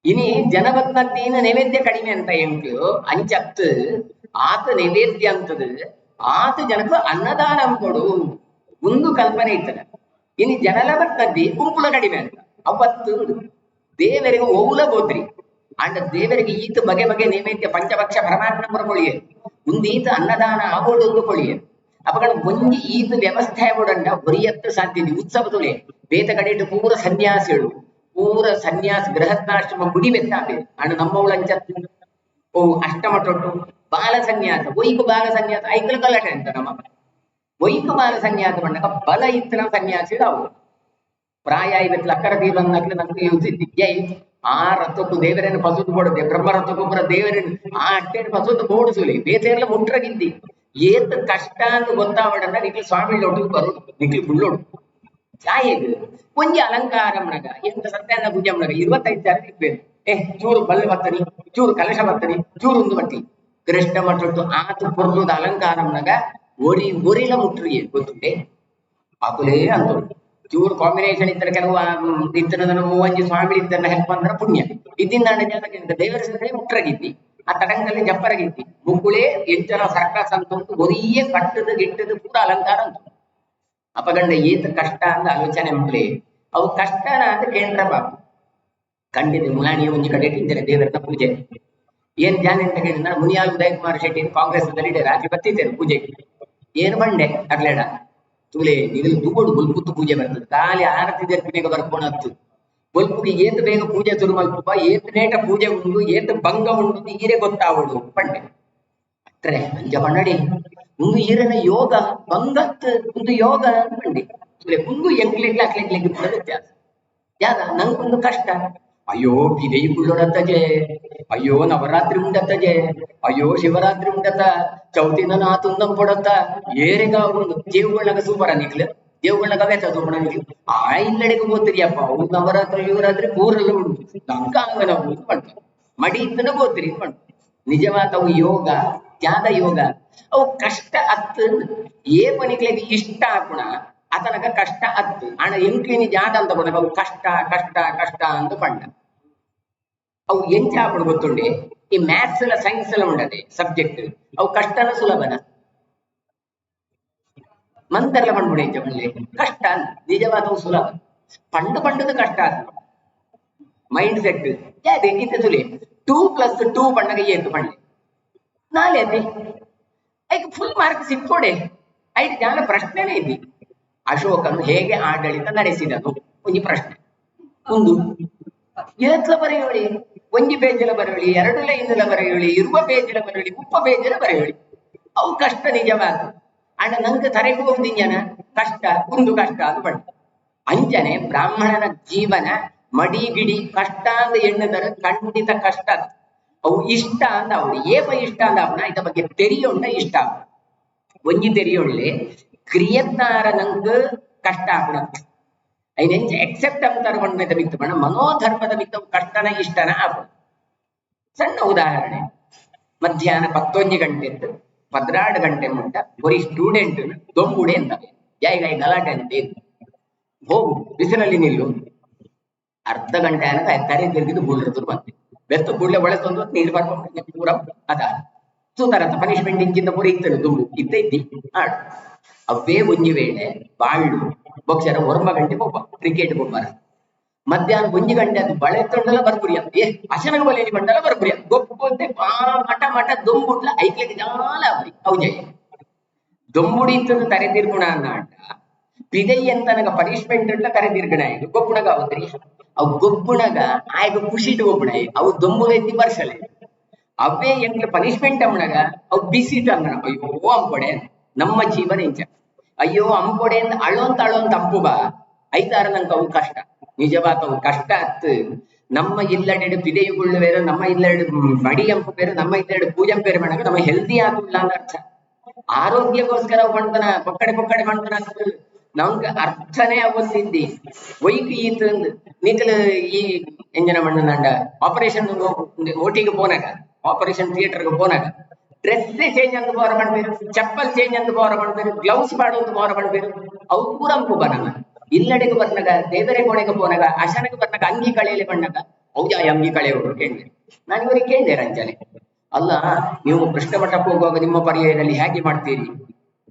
ಇನಿ ಜನ ಬತ್ನೀನ ನೈವೇದ್ಯ ಕಡಿಮೆ ಅಂತ ಎಂಟು ಅಂಚತ್ತು ಆತ ನೈವೇದ್ಯ ಅಂತದ ಆತ ಜನಕ್ಕೆ ಅನ್ನದಾನ ಕೊಡು ಒಂದು ಕಲ್ಪನೆ ಇರ್ತದೆ ಇನಿ ಜನಲ ಬತ್ನದ್ದಿ ಗುಂಪುಲ ಕಡಿಮೆ ಅಂತ ಅವತ್ತು ದೇವರಿಗೆ ಓಲ ಗೋತ್ರಿ ಅಂಡ ದೇವರಿಗೆ ಈತ ಬಗೆ ಬಗೆ ನೈವೇದ್ಯ ಪಂಚಭಕ್ಷ ಪರಮಾತ್ಮ ಕೊಳಿಯೇ ಒಂದೀತ ಅನ್ನದಾನ ಆಗೋಡು ಕೊಳಿಯೇ ಅಪಗಳ ಒಂಜಿ ಈತ ವ್ಯವಸ್ಥೆ ಆಗೋಡಂಡ ಒರಿಯತ್ತು ಸಾಧ್ಯತೆ ಉತ್ಸವ ತುಳೆ ಬೇತ ಕಡೆ ಪೂರ ಸನ್ಯಾಸಿಗಳು ಪೂರ ಸನ್ಯಾಸ ಗೃಹಸ್ಥಾಶ್ರಮ ಗುಡಿ ಬೆತ್ತಾಪೆ ಅಂಡ ನಮ್ಮವಳಂಚ ಓ ಅಷ್ಟಮಟೊಟ್ಟು ಬಾಲ ಸನ್ಯಾಸ ಒಯ್ಕು ಬಾಲ ಸನ್ಯಾಸ ಐಕಲ ಗಲಾಟೆ ಅಂತ ನಮ್ಮ ಒಯ್ಕು ಬಾಲ ಸನ್ಯಾಸ ಬಂದಾಗ ಬಲ ಇತ್ತನ ಸನ್ಯಾಸಿಗಳು ಅವು ಪ್ರಾಯ ಇವತ್ತು ಅಕ್ಕರ ದೀಪನ್ನಕ್ಕೆ ನಮ್ಗೆ ಯುದ್ಧಿದ್ದೆ ಆ ರಥಕ್ಕೂ ದೇವರನ್ನು ಪಸುದು ಕೊಡದೆ ಬ್ರಹ್ಮ ರಥಕ್ಕೊಬ್ಬರ ದೇವರನ್ನು ಆ ಅಟ್ಟೆಯನ್ನು ಪಸುದು ಓಡಿಸಲಿ ಬೇತೆಲ್ಲ ಮುಟ್ರಗಿದ್ದಿ ಏತ್ ಕಷ್ಟ ಅಂತ ಗೊತ್ತಾವಡನ್ನ ನಿಖಿಲ್ ಸ್ವಾಮಿ ಒಟ್ಟಿಗೆ ಬರೋದು ನಿಖಿಲ್ ಬುಳ್ಳೋಡು ಚಾಯೆದು ಒಂಜಿ ಅಲಂಕಾರ ಮನಗ ಎಂತ ಸತ್ಯಾನ ಪೂಜೆ ಮನಗ 25 ಜನ ಇರ್ಬೇಕು ಚೂರು ಬಲ್ಲೆ ಬರ್ತನಿ ಚೂರು ಕಲಶ ಬರ್ತನಿ ಚೂರು ಒಂದು ಬಟ್ಟಿ ಕೃಷ್ಣ ಮಟ್ಟೊಟ್ಟು ಆತು ಪೊರ್ಲುದ ಅಲಂಕಾರ ಮನಗ ಒರಿಲ ಮುಟ್ರಿ ಗೊತ್ತುಂಟೆ ಆಕುಲೇ ಅಂತ ಚೂರು ಕಾಂಬಿನೇಷನ್ ಇದ್ದರೆ ಕೆಲವು ಇದ್ದನ ಮೂವಂಜಿ ಸ್ವಾಮಿ ಇದ್ದನ್ನ ಹೆಲ್ಪ್ ಅಂದ್ರೆ ಪುಣ್ಯ ಇದ್ದಿಂದ ಜನಕ್ಕೆ ದೇವರ ಸನ್ನಿಧಿ ಮುಟ್ರಗಿದ್ದಿ ಆ ತಡಂಗಲ್ಲಿ ಜಪ್ಪರಗಿದ್ದಿ ಮುಕ್ಕುಳೇ ಎಂಟರ ಸರ್ಕಸ್ ಅಂತ ಒರಿಯೇ ಕಟ್ಟದ ಗಿಟ್ಟದ ಪೂರ ಅಲಂಕಾರ ಅಂತ ಅಪಗಂಡ ಏತ ಕಷ್ಟ ಅಂತ ಆಲೋಚನೆ ಮಕ್ಕಳೇ ಅವು ಕಷ್ಟನ ಅಂತ ಕೇಂದ್ರ ಬಾಬು ಖಂಡಿತ ಮುಲಾಣಿಯ ಒಂಜಿ ಕಡೆ ಇಟ್ಟಿದ್ದಾರೆ ದೇವರ ಪೂಜೆ ಏನ್ ಜಾನ ಅಂತ ಕೇಳಿದ್ರೆ ಮುನಿಯಾಲ್ ಉದಯ್ ಕುಮಾರ್ ಶೆಟ್ಟಿ ಕಾಂಗ್ರೆಸ್ ಲೀಡರ್ ರಾತ್ರಿ ಬತ್ತಿದ್ದೇನೆ ಪೂಜೆಗೆ ಏನು ಬಂಡೆ ಅರ್ಲೇಡ ತುಲೆ ಇದು ತೂಗೋಡು ಗುಲ್ಪುತ್ತು ಪೂಜೆ ಬರ್ತದೆ ಖಾಲಿ ಆರತಿ ದರ್ಪಿನೆಗೆ ಬರ್ಕೊಂಡತ್ತು ಬೊಲ್ಪುಗೆ ಏತ್ ಬೇಗ ಪೂಜೆ ಶುರು ಮಲ್ಪುವ ಏತ್ ನೇಟ ಪೂಜೆ ಉಂಡು ಏತ್ ಭಂಗ ಉಂಡು ಈರೆ ಗೊತ್ತಾವಡು ಪಂಡೆ ಅತ್ರೆ ಅಂಜ ಪನ್ನಡಿ ಒಂದು ಈರನ ಯೋಗ ಭಂಗತ್ ಒಂದು ಯೋಗ ಪಂಡಿ ಒಂದು ಎಂಕ್ಲೆಗ್ಲ ಅಕ್ಲೆಗ್ಲೆಗ್ ವ್ಯತ್ಯಾಸ ಯಾದ ನಂಗೊಂದು ಕಷ್ಟ ಅಯ್ಯೋ ಬಿದೈ ಕುಳ್ಳೊಡತ್ತಜೆ ಅಯ್ಯೋ ನವರಾತ್ರಿ ಉಂಡತ್ತಜೆ ಅಯ್ಯೋ ಶಿವರಾತ್ರಿ ಉಂಡತ್ತ ಚೌತಿನ ನಾ ತುಂದಂ ಪೊಡತ್ತ ಏರೆಗ ಒಂದು ದೇವುಗಳಾಗ ಸೂಪರ ನಿಕ್ಲು ದೇವುಗಳಾಗ ವ್ಯಥ ಸೂಪರ ನಿಕ್ಲು ಆ ಇಲ್ಲಡೆಗೆ ಗೊತ್ತಿರಿಯಪ್ಪ ಅವ್ರು ನವರಾತ್ರಿ ಶಿವರಾತ್ರಿ ಪೂರೆಲ್ಲ ಉಂಟು ನಂಗ ಅಂಗನ ಪಂಡು ಮಡಿ ಇತ್ತನ ಗೊತ್ತಿರಿ ಪಂಡು ನಿಜವಾದ ಅವು ಯೋಗ ತ್ಯಾಗ ಯೋಗ ಅವು ಕಷ್ಟ ಅತ್ತು ಏ ಪನಿಕ್ಲೆಗೆ ಇಷ್ಟ ಆಗುಣ ಅತನಕ ಕಷ್ಟ ಅತ್ತು ಹಣ ಎಂಕ್ಲಿನಿ ಜಾದ ಅಂತ ಕೊಡಕ ಅವು ಕಷ್ಟ ಕಷ್ಟ ಕಷ್ಟ ಅಂತ ಪಂಡ ಅವು ಎಂಚ ಹಾಕೊಂಡು ಗೊತ್ತುಂಡೆ ಈ ಮ್ಯಾಥ್ಸ್ ಎಲ್ಲ ಸೈನ್ಸ್ ಎಲ್ಲ ಉಂಡದೆ ಸಬ್ಜೆಕ್ಟ್ ಅವು ಕಷ್ಟನ ಸುಲಭನ ಮಂತೆಲ್ಲ ಪಂಡ್ಬಿಡ ಎಂಚ ಬಳ್ಳಿ ಕಷ್ಟ ನಿಜವಾದವು ಸುಲಭ ಪಂಡು ಪಂಡದ ಕಷ್ಟ ಆತ ಮೈಂಡ್ ಸೆಟ್ ಯಾವ್ದು ಇತ್ತೆ ಸುಲಿ 2+2 ಪಂಡಗ ಏತು ಪಂಡೆ ನಾಳೆ ಅದೇ ಐಕ್ ಫುಲ್ ಮಾರ್ಕ್ ಸಿಕ್ಕೊಡೆ ಐದು ಜನ ಪ್ರಶ್ನೆನೇ ಇದ್ದಿ ಅಶೋಕನು ಹೇಗೆ ಆಡಳಿತ ನಡೆಸಿದನು ಒಂದು ಪ್ರಶ್ನೆ ಒಂದು ಏತ್ಲ ಬರೆಯೋಳಿ ಒಂಜಿ ಪೇಜಲ ಬರೆಯೋಳಿ 2 ಲೈನ್ಲ ಬರೆಯೋಳಿ ಇರುವ ಪೇಜಲ ಬರೆಯೋಳಿ 30 ಪೇಜಲ ಬರೆಯೋಳಿ ಅವು ಕಷ್ಟ ನಿಜವಾದ ಅಣ್ಣ ನಂಗೆ ತರೆಗೂ ಒಂದು ಜನ ಕಷ್ಟ ಒಂದು ಕಷ್ಟ ಅದು ಬಣ್ಣ ಅಂಜನೆ ಬ್ರಾಹ್ಮಣನ ಜೀವನ ಮಡಿಗಿಡಿ ಕಷ್ಟ ಅಂದ ಎಣ್ಣದರ ಖಂಡಿತ ಕಷ್ಟ ಅವು ಇಷ್ಟ ಅಂದ ಅವಳು ಏಪ ಇಷ್ಟ ಅಂದ ಅವನ ಇದ ಬಗ್ಗೆ ತೆರಿಯೊಂಡ ಇಷ್ಟ ಒಂಜಿ ತೆರಿಯೊಳ್ಳೆ ಕ್ರಿಯತ್ತಾರ ನಂಗ ಕಷ್ಟ ಆಪಣ ಐನೆಂಚ ಎಕ್ಸೆಪ್ಟ್ ಅಂತಾರ ಒಂದ ಬಿತ್ತು ಬಣ್ಣ ಮನೋಧರ್ಮದ ಬಿತ್ತವು ಕಷ್ಟನ ಇಷ್ಟನ ಆಪಣ ಸಣ್ಣ ಉದಾಹರಣೆ ಮಧ್ಯಾಹ್ನ 11 ಗಂಟೆ 16 ಗಂಟೆ ಮುಂಟ ಬರೀ ಸ್ಟೂಡೆಂಟ್ ದೊಂಬುಡೆ ಅಂತ ಯಾಯಿಗಾಯಿ ಗಲಾಟೆ ಅಂತ ಹೋಗು ಬಿಸಿಲಲ್ಲಿ ನಿಲ್ಲು ಅರ್ಧ ಗಂಟೆ ಅನ್ನಕ ತರೆ ತಿರುಗಿದು ಬುಳ್ರದ್ರು ಬಂತೆ ಬೆತ್ತು ಕೂಡಲೇ ಒಳ ತಂದು ನೀರು ಬರ್ಕೊಂಡು ಪೂರ ಅದ ಸುಂದರಂತ ಪನಿಷ್ಮೆಂಟ್ ಇಂಚಿಂದ ಪೂರ ಇತ್ತನು ದುಂಬು ಇದ್ದಿ ಆಡು ಅವೇ ಒಂಜಿ ವೇಳೆ ಬಾಳ್ಳು ಬೊಕ್ಷರ ಒರ್ಮ ಗಂಟೆ ಒಬ್ಬ ಕ್ರಿಕೆಟ್ ಗೊಬ್ಬರ ಮಧ್ಯಾಹ್ನ 1 ಗಂಟೆ ಅದು ಬಳೆ ತೊಂಡಲ್ಲ ಬರ್ಪುರಿಯ ಅಶನಗ ಬಲೇನಿ ಬಂಡಲ್ಲ ಬರ್ಪುರಿಯ ಗೊಬ್ಬೊಂದೆ ಮಠ ಮಠ ದೊಂಬುಡ್ಲ ಐಕ್ಲೆಗೆ ಜಾಲ ಅವ್ರಿ ಅವಜಯ ದೊಂಬುಡಿ ಇತ್ತದು ತರೆ ತಿರ್ಗುಣ ಅನ್ನಾಟ ಪಿದೈ ಅಂತ ನನಗ ಪನಿಷ್ಮೆಂಟ್ ಉಂಟ ತರೆ ತಿರ್ಗಣ ಇದು ಗೊಬ್ಬುಣಗ ಅವತ್ರಿ ಅವು ಗೊಬ್ಬುಣಗ ಆಯ್ಗ ಖುಷಿಟ್ಟು ಗೊಬ್ಬುಣ ಅವು ದೊಂಬುಡ ಎತ್ತಿ ಬರ್ಸಲೆ ಅವೇ ಎಂಟ್ಲ ಪನಿಷ್ಮೆಂಟ್ ಅಮ್ಮಣಗ ಅವು ಬಿಸಿಟ್ಟು ಅಂಗಣ ಅಯ್ಯೋ ಅಂಪೊಡೆ ನಮ್ಮ ಜೀವನ ಇಂಚ ಅಯ್ಯೋ ಅಂಪೊಡೆ ಅಂತ ಅಳೋಂತ ಅಂಪು ಬಾ ಐತಾರ ನಂಗೆ ಅವು ಕಷ್ಟ ನಿಜವಾದ ಅವು ಕಷ್ಟ ಅತ್ತು ನಮ್ಮ ಇಲ್ಲಡೆಡು ಪಿದೆಯುಗಳು ಬೇರೆ ನಮ್ಮ ಇಲ್ಲೆರಡು ಮಡಿ ಅಂಪು ಬೇರೆ ನಮ್ಮ ಇಲ್ಲೆರಡು ಪೂಜಂ ಬೇರೆ ಮಾಡಾಗ ನಮ್ಮ ಹೆಲ್ದಿ ಆಗುಲ್ಲ ಅಂತ ಅರ್ಥ ಆರೋಗ್ಯಕ್ಕೋಸ್ಕರ ಮಾಡ್ತಾನ ಪೊಕ್ಕಡೆ ಮಾಡ್ತಾನ ನಮ್ಗ ಅರ್ಥನೇ ಅವತ್ತಿದ್ದಿ ವೈಕ್ ಈತಂದು ನಿಖಲ್ ಈ ಎಂಜನ ಮಣ್ಣನಾಂಡ ಆಪರೇಷನ್ ಓಟಿಗೆ ಪೋನಾಗ ಆಪರೇಷನ್ ಥಿಯೇಟರ್ಗೆ ಪೋನಾಗ ಡ್ರೆಸ್ಸೇ ಚೇಂಜ್ ಅಂತ ಬೋರ ಮಾಡ್ಬೇರು ಚಪ್ಪಲ್ ಚೇಂಜ್ ಅಂತ ಬೋರ ಮಾಡ್ಬೇರು ಗ್ಲೌಸ್ ಮಾಡೋದು ಬೋರ ಮಾಡ್ಬೇರು ಅವು ಪೂರ ಅಂಪು ಬನಾಗ ಇಲ್ಲಡೆಗೆ ಬಂದಾಗ ದೇವರೇ ಕೋಣೆಗೆ ಪೋನಾಗ ಅಶನಗೆ ಬಂದಾಗ ಅಂಗಿ ಕಳೆಯಲಿ ಬಂದಾಗ ಹೌದಾ ಅಂಗಿ ಕಳೆಯೋರು ಕೇಳಿದೆ ನಾನು ಇವರಿಗೆ ಕೇಳಿದೆ ರಂಜನೆ ಅಲ್ಲ ನೀವು ಕೃಷ್ಣ ಮಠಕ್ಕೆ ಹೋಗುವಾಗ ನಿಮ್ಮ ಪರ್ಯಾಯದಲ್ಲಿ ಹೇಗೆ ಮಾಡ್ತೀರಿ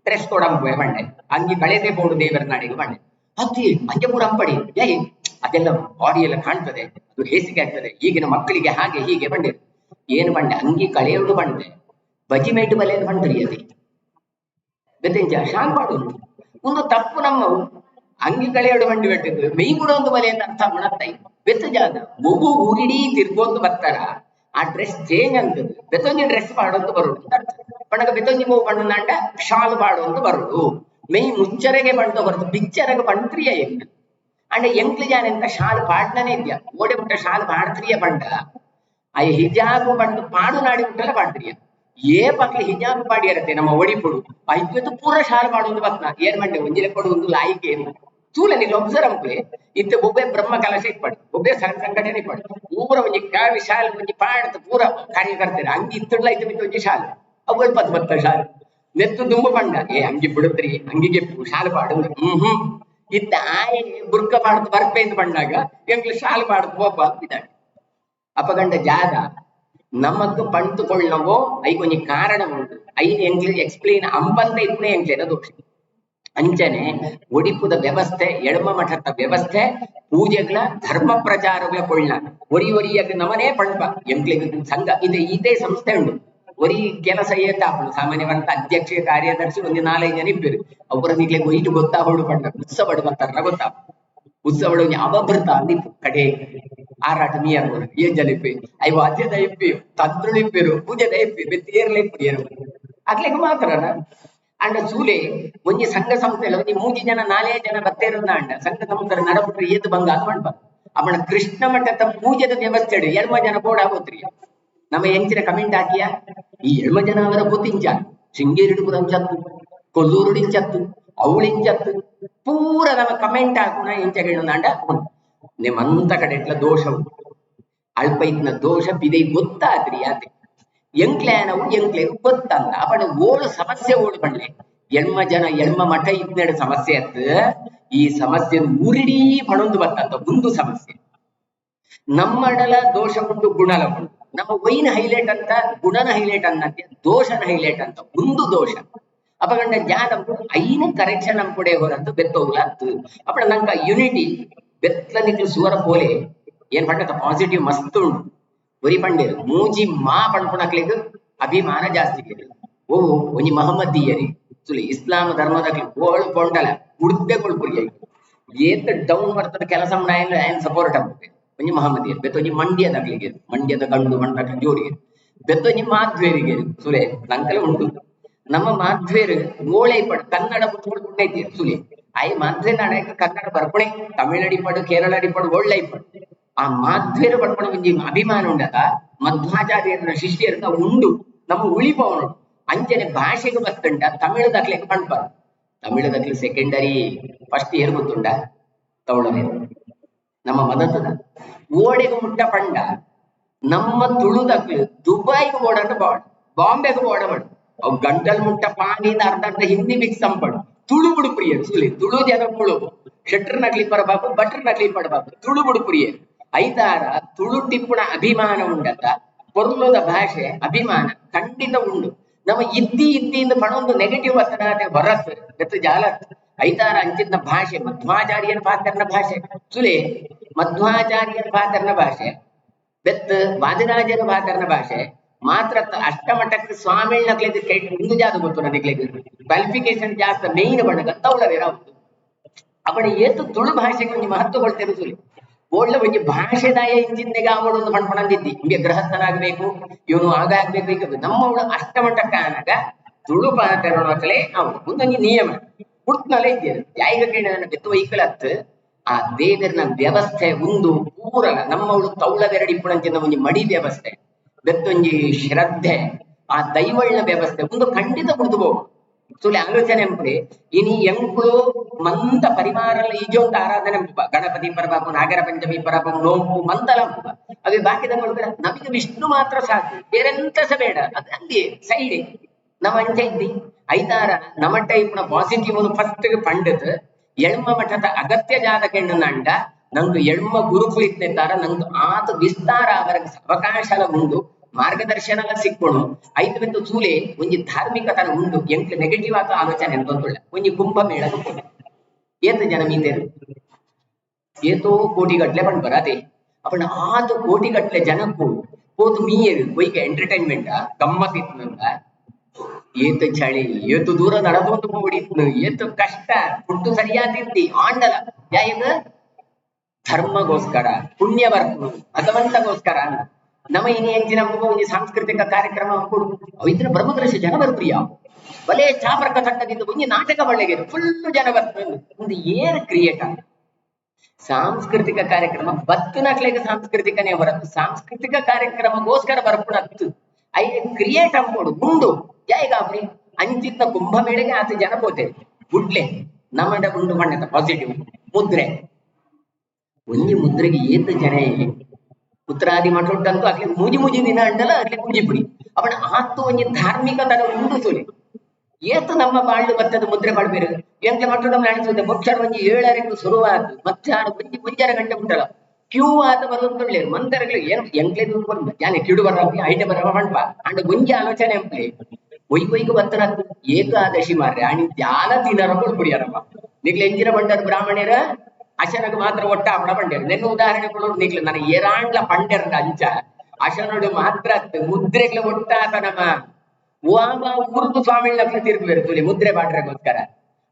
ಡ್ರೆಸ್ ಕೊಡಂಬೆ ಬಂಡೆ ಅಂಗಿ ಕಳೆದೇ ಬೋಡು ದೇವರ ನಾಡಿಗೆ ಬಂಡೆ ಅತ್ತಿ ಅಂಗೆ ಪೂರ ಅಂಪಡಿ ಏ ಅದೆಲ್ಲ ಬಾಡಿ ಎಲ್ಲ ಕಾಣ್ತದೆ ಅದು ಹೇಸಿಗೆ ಆಗ್ತದೆ ಈಗಿನ ಮಕ್ಕಳಿಗೆ ಹಾಗೆ ಹೀಗೆ ಬಂಡೆ ಏನು ಬಂಡೆ ಅಂಗಿ ಕಳೆಯೋದು ಬಂಡೆ ಬಜಿ ಮೇಟು ಬಲೆಯನ್ನು ಬಂದ್ರಿ ಅದೇ ಬೆತ್ತಂಜ ಶಾನ್ ಮಾಡುದು ಒಂದು ತಪ್ಪು ನಮ್ಮವು ಅಂಗಿ ಕಳೆಯೋಡು ಬಂಡಿ ಬೆಟ್ಟಿದ್ದು ಮೈ ಕೂಡ ಒಂದು ಬಲೆಯನ್ನು ಅರ್ಥ ಮಾಡತ್ತೈ ಬೆತ್ತ ಜಾಗ ಒಬ್ಬು ಊರಿಡೀ ತಿರ್ಗೋದು ಬರ್ತಾರ ಆ ಡ್ರೆಸ್ ಚೇಂಜ್ ಅಂತದ್ದು ಬೆತ್ತೊಂಜಿ ಡ್ರೆಸ್ ಮಾಡೋದು ಬರುದು ಅಂತ ಅರ್ಥ ಬಣ್ಣಗ ಬೆತ್ತೊಂಜಿ ಮೂವು ಬಣ್ಣನಾಂಡ ಶಾಲ್ ಬಾಡುವಂತ ಬರುದು ಮೈ ಮುಚ್ಚರೆಗೆ ಬಂಡು ಬರುದು ಬಿಚ್ಚರೆಗೆ ಬಂಡ್ರಿಯ ಎಂಗ್ ಅಂಡ ಎಂಕ್ಲು ಜಾನ ಎಂತ ಶಾಲ್ ಪಾಡ್ನನೇ ಇದ್ಯಾ ಓಡೆ ಬಿಟ್ಟ ಶಾಲ್ ಪಾಡ್ತ್ರಿಯ ಬಂಡ ಆ ಹಿಜಾಬ್ ಬಂಡು ಪಾಡು ನಾಡಿ ಬಿಟ್ಟಲ್ಲ ಪಾಡ್ತ್ರಿಯ ಏ ಪಕ್ಲಿ ಹಿಜಾಬ್ ಪಾಡಿ ಇರತ್ತೆ ನಮ್ಮ ಒಡಿಪುಡು ಐದು ಪೂರ ಶಾಲ್ ಪಾಡುವುದು ಬತ್ನ ಏನ್ ಮಂಡೆ ಒಂಜಿಲೆ ಕೊಡು ಒಂದು ಲಾಯಿಕೆ ಚೂಲ ನೀನು ಒಬ್ಸರ್ ಅಂಪ್ಲೆ ಇತ್ತೆ ಒಬ್ಬೇ ಬ್ರಹ್ಮ ಕಲಶ ಇಟ್ಪಡು ಒಬ್ಬೇ ಸಂಘಟನೆ ಇಟ್ಪಡು ಪೂರ ಒಂಜಿ ಕಾವಿ ಶಾಲ್ ಒಂಜಿ ಪಾಡ್ತ ಪೂರ ಕಾರ್ಯಕರ್ತಾರೆ ಅಂಗಿ ಇತ್ತಡ್ಲ ಇತ್ತು ಬಿತ್ತು ಒಂಜಿ ಶಾಲ್ ಅವು ಬತ್ತ ಶಾಲ್ ನೆತ್ತು ದುಂಬು ಬಂಡ ಏ ಅಂಗಿ ಬಿಡುತ್ರಿ ಅಂಗಿಗೆ ಶಾಲ್ ಪಾಡು ಇತ್ತ ಆಯೆ ಬುರ್ಕ ಮಾಡುದು ಬರ್ಪೆ ಅಂತ ಬಂದಾಗ ಎಂಗ್ಲು ಶಾಲ್ ಮಾಡುದು ಒಬ್ಬ ಅಂತಿದ್ದಾಳೆ ಅಪಗಂಡ ಜಾಗ ನಮಕ್ ಪಂತುಕೊಳ್ಳವೋ ಐಕೊಂಜಿ ಕಾರಣ ಉಂಟು ಐದು ಎಂಗ್ಲಿ ಎಕ್ಸ್ಪ್ಲೇನ್ ಅಂಬಂತ ಇಪ್ಪನೇ ಎಂಗ್ಲೇನ ದೋಷ ಅಂಚನೆ ಒಡಿಪುದ ವ್ಯವಸ್ಥೆ ಎಡಮ ಮಠದ ವ್ಯವಸ್ಥೆ ಪೂಜೆಗಳ ಧರ್ಮ ಪ್ರಚಾರಗಳ ಕೊಳ್ಳ ಒರಿಯಾಗ ನಮನೇ ಪಂಪ ಎಂಗ್ಲಿಗೆ ಸಂಘ ಇದೇ ಸಂಸ್ಥೆ ಉಂಟು ಒರಿ ಕೆಲಸ ಏತಾಪು ಸಾಮಾನ್ಯವಂತ ಅಧ್ಯಕ್ಷ ಕಾರ್ಯದರ್ಶಿ ಒಂದು 4-5 ಜನ ಇಬ್ಬರು ಅವರ ನಿಗ್ಲೆ ಇಟ್ಟು ಗೊತ್ತಾ ಹೊಡು ಪಂಡ ಉತ್ಸವ ಬರ್ತಾರಲ್ಲ ಗೊತ್ತಾ ಉತ್ಸವಡು ಯಾವ ಬರ್ತಾಂದಿ ಕಡೆ ಆರಾಟ ಮೀಯರ್ ಏನ್ ಜನ ಇಪ್ಪಿ ಅಯ್ಯ ವಾದ್ಯದ ಇಪ್ಪಿ ತಂತ್ರುಳು ಇಪ್ಪಿರು ಪೂಜೆದ ಇಪ್ಪಿ ಬೆತ್ತೇರ್ಲ ಇಪ್ಪಿರು ಆಗ್ಲಿಕ್ಕೆ ಮಾತ್ರನ ಅಂಡ ಸೂಲೆ ಒಂಜಿ ಸಂಘ ಸಂಸ್ಥೆಲ್ಲ ಒಂಜಿ 3 ಜನ 4 ಜನ ಬತ್ತೇರುಂದ ಅಂಡ ಸಂಘ ಸಂಸ್ಥೆ ನಡಪುಟ್ರೆ ಏತು ಬಂಗ ಅದು ಮಾಡ್ಬ ಅವನ ಕೃಷ್ಣ ಮಠದ ಪೂಜೆದ ವ್ಯವಸ್ಥೆ ಎಳ್ಮ ಜನ ಬೋಡ ಆಗೋತ್ರಿ ನಮ್ಮ ಎಂಚಿನ ಕಮೆಂಟ್ ಹಾಕಿಯ ಈ ಎಳ್ಮ ಜನ ಅವರ ಗೊತ್ತಿಂಚ ಶೃಂಗೇರಿಡುಪುರಂ ಚತ್ತು ಕೊಲ್ಲೂರುಡಿಂಚತ್ತು ಅವಳಿಂಚತ್ತು ಪೂರ ನಮ್ಮ ಕಮೆಂಟ್ ಹಾಕೋಣ ಎಂಚ ನಿಮ್ಮಂತ ಕಡೆ ಇಟ್ಲ ದೋಷ ಅಲ್ಪ ಇತ್ನ ದೋಷ ಪಿದೈ ಗೊತ್ತಾದ್ರಿ ಅದೇ ಎಂಕ್ಲೇನವು ಎಂಕ್ಲೇರು ಗೊತ್ತಂದ ಅವನ ಓಳು ಸಮಸ್ಯೆ ಓಡು ಬಣ್ಣ ಎಣ್ಮ ಜನ ಎಣ್ಮ ಮಠ ಇದ್ನೆಡು ಸಮಸ್ಯೆ ಅತ್ತು ಈ ಸಮಸ್ಯೆ ಉರಿಡೀ ಪಣೊಂದು ಬತ್ತಂತ ಒಂದು ಸಮಸ್ಯೆ ನಮ್ಮಡಲ ದೋಷ ಉಂಟು ಗುಣಲ ಉಂಟು ನಮ್ಮ ವೈನ್ ಹೈಲೈಟ್ ಅಂತ ಗುಣನ ಹೈಲೈಟ್ ಅನ್ನತ್ತೆ ದೋಷನ ಹೈಲೈಟ್ ಅಂತ ಒಂದು ದೋಷ ಅಪಗಂಡ ಜ್ಞಾನ ಐನ ಕರೆಕ್ಷನ್ ಅಂಪುಡೆ ಹೊರತು ಬೆತ್ತೋಗ್ಲ ಅತ್ತು ಅಪಡ ನಂಕ ಯುನಿಟಿ ಬೆತ್ತಲ ನಿಕ್ಲು ಸುವರ ಪೋಲೆ ಏನ್ ಪಂಡ ಪಾಸಿಟಿವ್ ಮಸ್ತ್ ಉಂಟು ಬರಿ ಪಂಡೇರು ಮೂಜಿ ಮಾ ಪಂಡ್ಪುಣಕ್ಲಿಗ್ ಅಭಿಮಾನ ಜಾಸ್ತಿ ಓ ಒಂಜಿ ಮಹಮ್ಮದೀಯರಿ ಸುಲಿ ಇಸ್ಲಾಂ ಧರ್ಮದ ಓಳು ಪೊಂಡಲ ಉಡ್ದೆ ಕೊಳ್ಪುರಿ ಏತ್ ಡೌನ್ ಬರ್ತದ ಕೆಲಸ ಆಯನ್ ಸಪೋರ್ಟ್ ಆಗ್ತದೆ ಒಂಜಿ ಮಹಮ್ಮದೀಯರು ಬೆತ್ತೊಂಜಿ ಮಂಡ್ಯದಾಗ್ಲಿಗೆ ಮಂಡ್ಯದ ಗಂಡು ಮಂಡಕ ಜೋಡಿಗೆ ಬೆತ್ತೊಂಜಿ ಮಾಧ್ವೇರಿಗೆ ಸುಲೆ ನಂಕಲ ಉಂಟು ನಮ್ಮ ಮಾಧ್ವೇರು ಓಳೆ ಪಡ್ ಕನ್ನಡ ಪುಸ್ತಕ ಉಂಡೈತಿ ಸುಲಿ ಆಯ್ ಮಾಧ್ವೆ ನಾಡಕ ಕನ್ನಡ ಬರ್ಪಣೆ ತಮಿಳಡಿ ಪಡು ಕೇರಳಡಿ ಪಡು ಒಳ್ಳೆ ಪಡು ಆ ಮಾಧ್ವೇರು ಪಡ್ಪಣ ಒಂಜಿ ಅಭಿಮಾನ ಉಂಡದ ಮಧ್ವಾಚಾರ್ಯರ ಶಿಷ್ಯರ್ಗ ಉಂಡು ನಮ್ಮ ಉಳಿಪವನು ಅಂಚನೆ ಭಾಷೆಗೆ ಬತ್ತುಂಡ ತಮಿಳದಾಗ್ಲಿಕ್ಕೆ ಪಣ್ಪಾರ ತಮಿಳದಾಗ್ಲಿ ಸೆಕೆಂಡರಿ ಫಸ್ಟ್ ಇಯರ್ ಗೊತ್ತುಂಡ ತವಳನೆ ನಮ್ಮ ಮದತದ ಓಡೆಗೆ ಮುಟ್ಟ ಪಂಡ ನಮ್ಮ ತುಳುದಾಗ್ಲಿ ದುಬೈಗೆ ಓಡಾಟ ಬಾಡ್ ಬಾಂಬೆಗೆ ಓಡಬಾಡು ಅವ್ ಗಂಟಲ್ ಮುಟ್ಟ ಪಾನಿಯಿಂದ ಅರ್ಧ ಹಿಂದಿ ಮಿಕ್ಸ್ ಅಂಪಡು ತುಳು ಬುಡು ಪ್ರಿಯರು ಸುಲಿ ತುಳು ಜನ ತುಳು ಶೆಟ್ರ್ ನಗ್ಲಿ ಪರಬಾಬು ಬಟ್ರ್ ನಗ್ಲಿ ಪಡಬಾಬು ತುಳು ಬುಡು ಪ್ರಿಯರು ಐದಾರ ತುಳು ಟಿಪ್ಪುಣ ಅಭಿಮಾನ ಉಂಡತ ಪೊರ್ಲುದ ಭಾಷೆ ಅಭಿಮಾನ ಖಂಡಿತ ಉಂಡು ನಮ್ಮ ಇದ್ದಿಯಿಂದ ಪಣೊಂದು ನೆಗೆಟಿವ್ ಅತ್ತನಾದೆ ಹೊರತ್ ಬೆತ್ತ ಜಾಲತ್ ಐತಾರ ಅಂಚಿನ ಭಾಷೆ ಮಧ್ವಾಚಾರ್ಯನ ಪಾತ್ರನ ಭಾಷೆ ಸುಲೆ ಮಧ್ವಾಚಾರ್ಯನ ಪಾತ್ರನ ಭಾಷೆ ಬೆತ್ತ ವಾದಿರಾಜನ ಪಾತ್ರನ ಭಾಷೆ ಮಾತ್ರ ಅಷ್ಟಮಟ್ಟಕ್ಕೆ ಸ್ವಾಮಿ ನಕ್ಲಿದ್ದು ಕೈ ಒಂದು ಜಾಗ ಗೊತ್ತು ನನಗೆ ಕ್ವಾಲಿಫಿಕೇಶನ್ ಜಾಸ್ತಿ ಮೇಯ್ನ್ ಬಣ್ಣಗ ತೌಳವೇ ರಾವು ಅವಳ ಏತು ತುಳು ಭಾಷೆಗೆ ಒಂದು ಮಹತ್ವಗೊಳ್ತೇನೆ ಸುಲಿ ಒಳ್ಳೆ ಒಂದು ಭಾಷೆದಾಯ ಇಂಜಿನ್ನೆಗೆ ಅವಳೊಂದು ಪಣ್ಪಣಂದಿದ್ದಿ ಹಿಂಗೆ ಗೃಹಸ್ಥನಾಗಬೇಕು ಇವನು ಆಗಾಗ್ಬೇಕು ಈಗ ನಮ್ಮವಳು ಅಷ್ಟಮಟ್ಟಕ್ಕ ಅನಾಗ ತುಳು ಪಾತ್ರನೊಳಕಲೆ ಅವಳು ಮುಂದೊಂದು ನಿಯಮ ಹುಡ್ನಲ್ಲೇ ಇದ್ದೇನೆ ಯಾಯಿಗ ಕೇಳಿ ನನ್ನ ಬೆತ್ತು ವೈಕಲತ್ ಆ ದೇವರನ ವ್ಯವಸ್ಥೆ ಒಂದು ಪೂರಲ ನಮ್ಮವಳು ತೌಳವೆರಡಿಪ್ಪುಣಂಚಿನ ಒಂದು ಮಡಿ ವ್ಯವಸ್ಥೆ ಬೆತ್ತೊಂಜಿ ಶ್ರದ್ಧೆ ಆ ದೈವಳ್ಳ ವ್ಯವಸ್ಥೆ ಒಂದು ಖಂಡಿತ ಕುಡಿದು ಸುಲಿ ಆಲೋಚನೆ ಎಂಪುಡೆ ಇನಿ ಎಂಕುಳು ಮಂತ ಪರಿವಾರಲ್ಲ ಈಜೊಂದು ಆರಾಧನೆ ಎಂಪ ಗಣಪತಿ ಪರಬಾಪು ನಾಗರ ಪಂಚಮಿ ಪರಬು ನೋಂಪು ಮಂತಲ ಅವೇ ಬಾಕಿದ ನಮಗೆ ವಿಷ್ಣು ಮಾತ್ರ ಸಾಕು ಬೇರೆಂತಸ ಬೇಡ ಅದು ಅಲ್ಲಿ ಸೈಡೆ ನಮ್ಮ ಅಂಚೆ ಇದ್ದಿ ಐತಾರ ನಮ್ಮ ಟೈಪ್ನ ಪಾಸಿಟಿವ್ ಫಸ್ಟ್ ಪಂಡತ್ ಎಳ್ಮ ಮಠದ ಅಗತ್ಯ ಜಾತಕೆಂಡು ನಂಡ ನಂದು ಎಳ್ಮ ಗುರುಕುಲ ಇತ್ತಿದ್ದಾರ ನಂದು ಆತ ವಿಸ್ತಾರ ಅವರ ಅವಕಾಶಲ ಉಂಡು ಮಾರ್ಗದರ್ಶನ ಸಿಕ್ಕೊಂಡು ಐದು ಬಿಂದು ಸೂಲೆ ಒಂಜಿ ಧಾರ್ಮಿಕತನ ಉಂಡು ಎಂಕ್ ನೆಗೆಟಿವ್ ಆದ ಆಲೋಚನೆ ಎಂತೊಂದುಳ್ಳ ಒಂಜಿ ಕುಂಭಮೇಳ ಏತು ಜನ ಮೀತೇರು ಏತೋ ಕೋಟಿಗಟ್ಲೆ ಪಂಡ್ಬರ ಅದೇ ಅಪ್ಪಣ ಆತು ಕೋಟಿಗಟ್ಲೆ ಜನಕ್ಕೂ ಹೋತು ಮೀಯರು ಒಯ್ಗೆ ಎಂಟರ್ಟೈನ್ಮೆಂಟ್ ಗಮ್ಮತ್ ಇತ್ತಂದ ಏತು ಚಳಿ ಏತು ದೂರ ನಡಬೋದು ಓಡಿತ್ನು ಏತು ಕಷ್ಟ ಫುಡ್ಡು ಸರಿಯಾದಿದ್ದಿ ಆಂಡಲ ಯಾಯದ ಧರ್ಮಗೋಸ್ಕರ ಪುಣ್ಯ ಬರ್ತು ಭಗವಂತಗೋಸ್ಕರ ನಮ್ಮ ಇನಿ ಎಂಚಿನ ಒಂದು ಸಾಂಸ್ಕೃತಿಕ ಕಾರ್ಯಕ್ರಮ ಕೊಡು ಇದ್ರ ಬ್ರಹ್ಮದರ್ಶ ಜನ ಬರ್ಪ್ರಿಯ ಬಲೆ ಚಾಪರ್ಕ ತಟ್ಟದಿದ್ದು ಒಂಜಿ ನಾಟಕ ಒಳ್ಳೆಗೆ ಫುಲ್ ಜನ ಬರ್ತಾರೆ ಒಂದು ಏರ್ ಕ್ರಿಯೇಟ್ ಆಗ ಸಾಂಸ್ಕೃತಿಕ ಕಾರ್ಯಕ್ರಮ ಬತ್ತುನಕ್ಲೆಗೆ ಸಾಂಸ್ಕೃತಿಕನೇ ಹೊರತು ಸಾಂಸ್ಕೃತಿಕ ಕಾರ್ಯಕ್ರಮಗೋಸ್ಕರ ಬರ್ಪುಣತ್ತು ಐದು ಕ್ರಿಯೇಟ್ ಅಂಬೋಡು ಉಂಡು ಯಾಯಿಗಾಬ್ರಿ ಅಂಚಿನ ಕುಂಭಮೇಳೆಗೆ ಆತ ಜನ ಪೋತೇವೆ ಗುಡ್ಲೆ ನಮ್ಮಡ ಉಂಡು ಮಣ್ಣದ ಪಾಸಿಟಿವ್ ಮುದ್ರೆ ಒಂಜಿ ಮುದ್ರೆಗೆ ಏತು ಜನ ಉತ್ತರಾದಿ ಮಠ ಉಂಟಂತೂ ಆಗ್ಲಿ ಮುಜಿ ದಿನ ಅಂಡಲ್ಲ ಆಗ್ಲಿ ಮುಜಿಪುಡಿ ಅವನ ಆತು ಒಂಜಿ ಧಾರ್ಮಿಕ ತರ ಉಂಡು ಸೋಲಿ ಏತು ನಮ್ಮ ಬಾಳ್ದು ಬತ್ತದ ಮುದ್ರೆ ಮಾಡ್ಬೇರು ಎಂಟ್ಲೆ ಮಠದ ಅನಿಸುತ್ತೆ ಮುಖ್ಯ ಒಂಜಿ 7 ಶುರುವಾದ ಮಧ್ಯಾಹ್ನ ಮುಂಜಾನೆ ಗಂಟೆ ಉಂಟಲ್ಲ ಕ್ಯೂ ಆತ ಬರೋದು ಮಂದಿರಗಳು ಏನು ಎಂಟ್ಲೆ ಜಾನೆ ಕಿಡು ಬರ ಐಟೆ ಬರ ಮಣ್ಪ ಅಂಡ್ ಗುಂಜಿ ಆಲೋಚನೆ ಎಂಪ್ಲೆ ಒಯ್ಗೊಯ್ಗು ಬತ್ತನ ಏಕಾದಶಿ ಮಾರ್ರೆ ಅಣಿ ಧ್ಯಾನ ತಿನ್ನರಗಳು ಕುಡಿಯಾರಪ್ಪ ನಿಗ್ಲೆ ಎಂಜಿನ ಬಂಡರು ಬ್ರಾಹ್ಮಣ್ಯರ ಅಶನಗ ಮಾತ್ರ ಒಟ್ಟ ಅವಳ ಪಂಡ್ಯರು ನೆನ್ನ ಉದಾಹರಣೆ ಕೊಡೋರು ನಿಗ್ಲು ನನ್ನ ಏರಾಂಡ್ಲ ಪಂಡ್ಯರ್ದ ಅಂಚ ಅಶನೋಡು ಮಾತ್ರ ಮುದ್ರೆಗ್ಲ ಒಟ್ಟಾತ ನಮ್ಮ ಓ ಉರ್ದು ಸ್ವಾಮಿಗಳ ತಿರುಗಬೇರು ತುಲಿ ಮುದ್ರೆ ಬಾಡ್ರಗೋಸ್ಕರ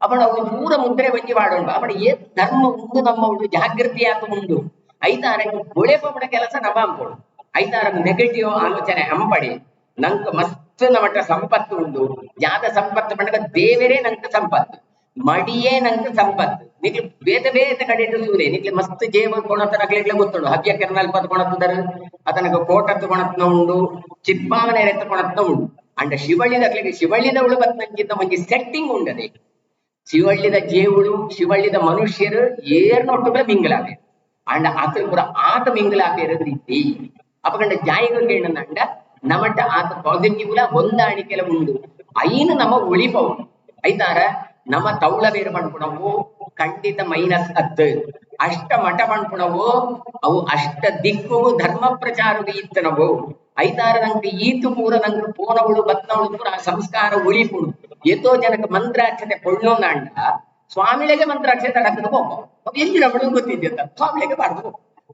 ಅಪಣ ಅವಳು ಪೂರ ಮುದ್ರೆ ಬಂಜಿ ವಾಡೋಣ ಅಪಣ ಏತ್ ಧರ್ಮ ಉಂಡು ನಮ್ಮ ಉಂಡು ಜಾಗೃತಿ ಆತ ಉಂಡು ಐತಾರ ಒಳೆಪಡ ಕೆಲಸ ನಮ್ಮ ಅಂಪೋಡು ಐತಾರ ನೆಗೆಟಿವ್ ಆಲೋಚನೆ ಅಂಪಡಿ ನಂಗೆ ಮಸ್ತ್ ನಮಟ ಸಂಪತ್ತು ಉಂಡು ಯಾದ ಸಂಪತ್ತು ಪಂಡಗ ದೇವರೇ ನಂಗೆ ಸಂಪತ್ತು ಮಡಿಯೇ ನಂಗೆ ಸಂಪತ್ತು ನಿಕ್ಲಿ ಬೇತೆ ಬೇತೆ ಕಡೆ ಸೂರೆ ನಿಕ್ಲಿ ಮಸ್ತ್ ಜೇವ ಕೊಣತ ನಕ್ಲಿಗ್ಲೆ ಗೊತ್ತುಂಡು ಹವ್ಯ ಕೆರ್ನಲ್ ಪದ ಕೊಣತ್ತದರ ಅದನಗ ಕೋಟತ್ತು ಕೊಣತ್ನ ಉಂಡು ಚಿತ್ಪಾವನೆ ಎತ್ತ ಕೊಣತ್ನ ಉಂಡು ಅಂಡ ಶಿವಳ್ಳಿದ ಶಿವಳ್ಳಿದವಳು ಬತ್ತಂಕಿಂತ ಮಂಜಿ ಸೆಟ್ಟಿಂಗ್ ಉಂಡದೆ ಶಿವಳ್ಳಿದ ಜೇವುಳು ಶಿವಳ್ಳಿದ ಮನುಷ್ಯರು ಏರ್ನೊಟ್ಟುಗಳ ಮಿಂಗಲಾವೆ ಅಂಡ ಅಕಲ್ ಪುರ ಆತ ಮಿಂಗಲಾಪೇರ ರೀತಿ ಅಪಕಂಡ ಜಾಯಿಗಳು ಕೇಳಂಡ ನಮಟ ಆತ ಪಾಸಿಟಿವ್ಲ ಹೊಂದಾಣಿಕೆಲ ಉಂಡು ಐನು ನಮ್ಮ ಉಳಿಪವು ಐತಾರ ನಮ್ಮ ತೌಳ ಬೇರೆ ಪಣ್ಪುಣವು ಖಂಡಿತ ಮೈನಸ್ 10 ಅಷ್ಟ ಮಠ ಪಣ್ಪುಣವು ಅವು ಅಷ್ಟ ದಿಕ್ಕು ಧರ್ಮ ಪ್ರಚಾರದ ಇತ್ತನವು ಐತಾರ ನಂಗೆ ಈತು ಪೂರ ನಂಗೆ ಪೋನವಳು ಬತ್ನವಳು ಪೂರ ಸಂಸ್ಕಾರ ಉಳಿಪುಡು ಎತ್ತೋ ಜನಕ್ಕೆ ಮಂತ್ರಾಕ್ಷತೆ ಕೊಳ್ಳೋಂದಾಂಡ ಸ್ವಾಮಿಗಳಿಗೆ ಮಂತ್ರಾಕ್ಷತೆ ಹಾಕಿದ ಹೋಗ ಎಲ್ಲಿ ನಮ್ಮಳು ಗೊತ್ತಿದ್ಯಂತ ಸ್ವಾಮಿಗಳಿಗೆ ಬಾರ್ದು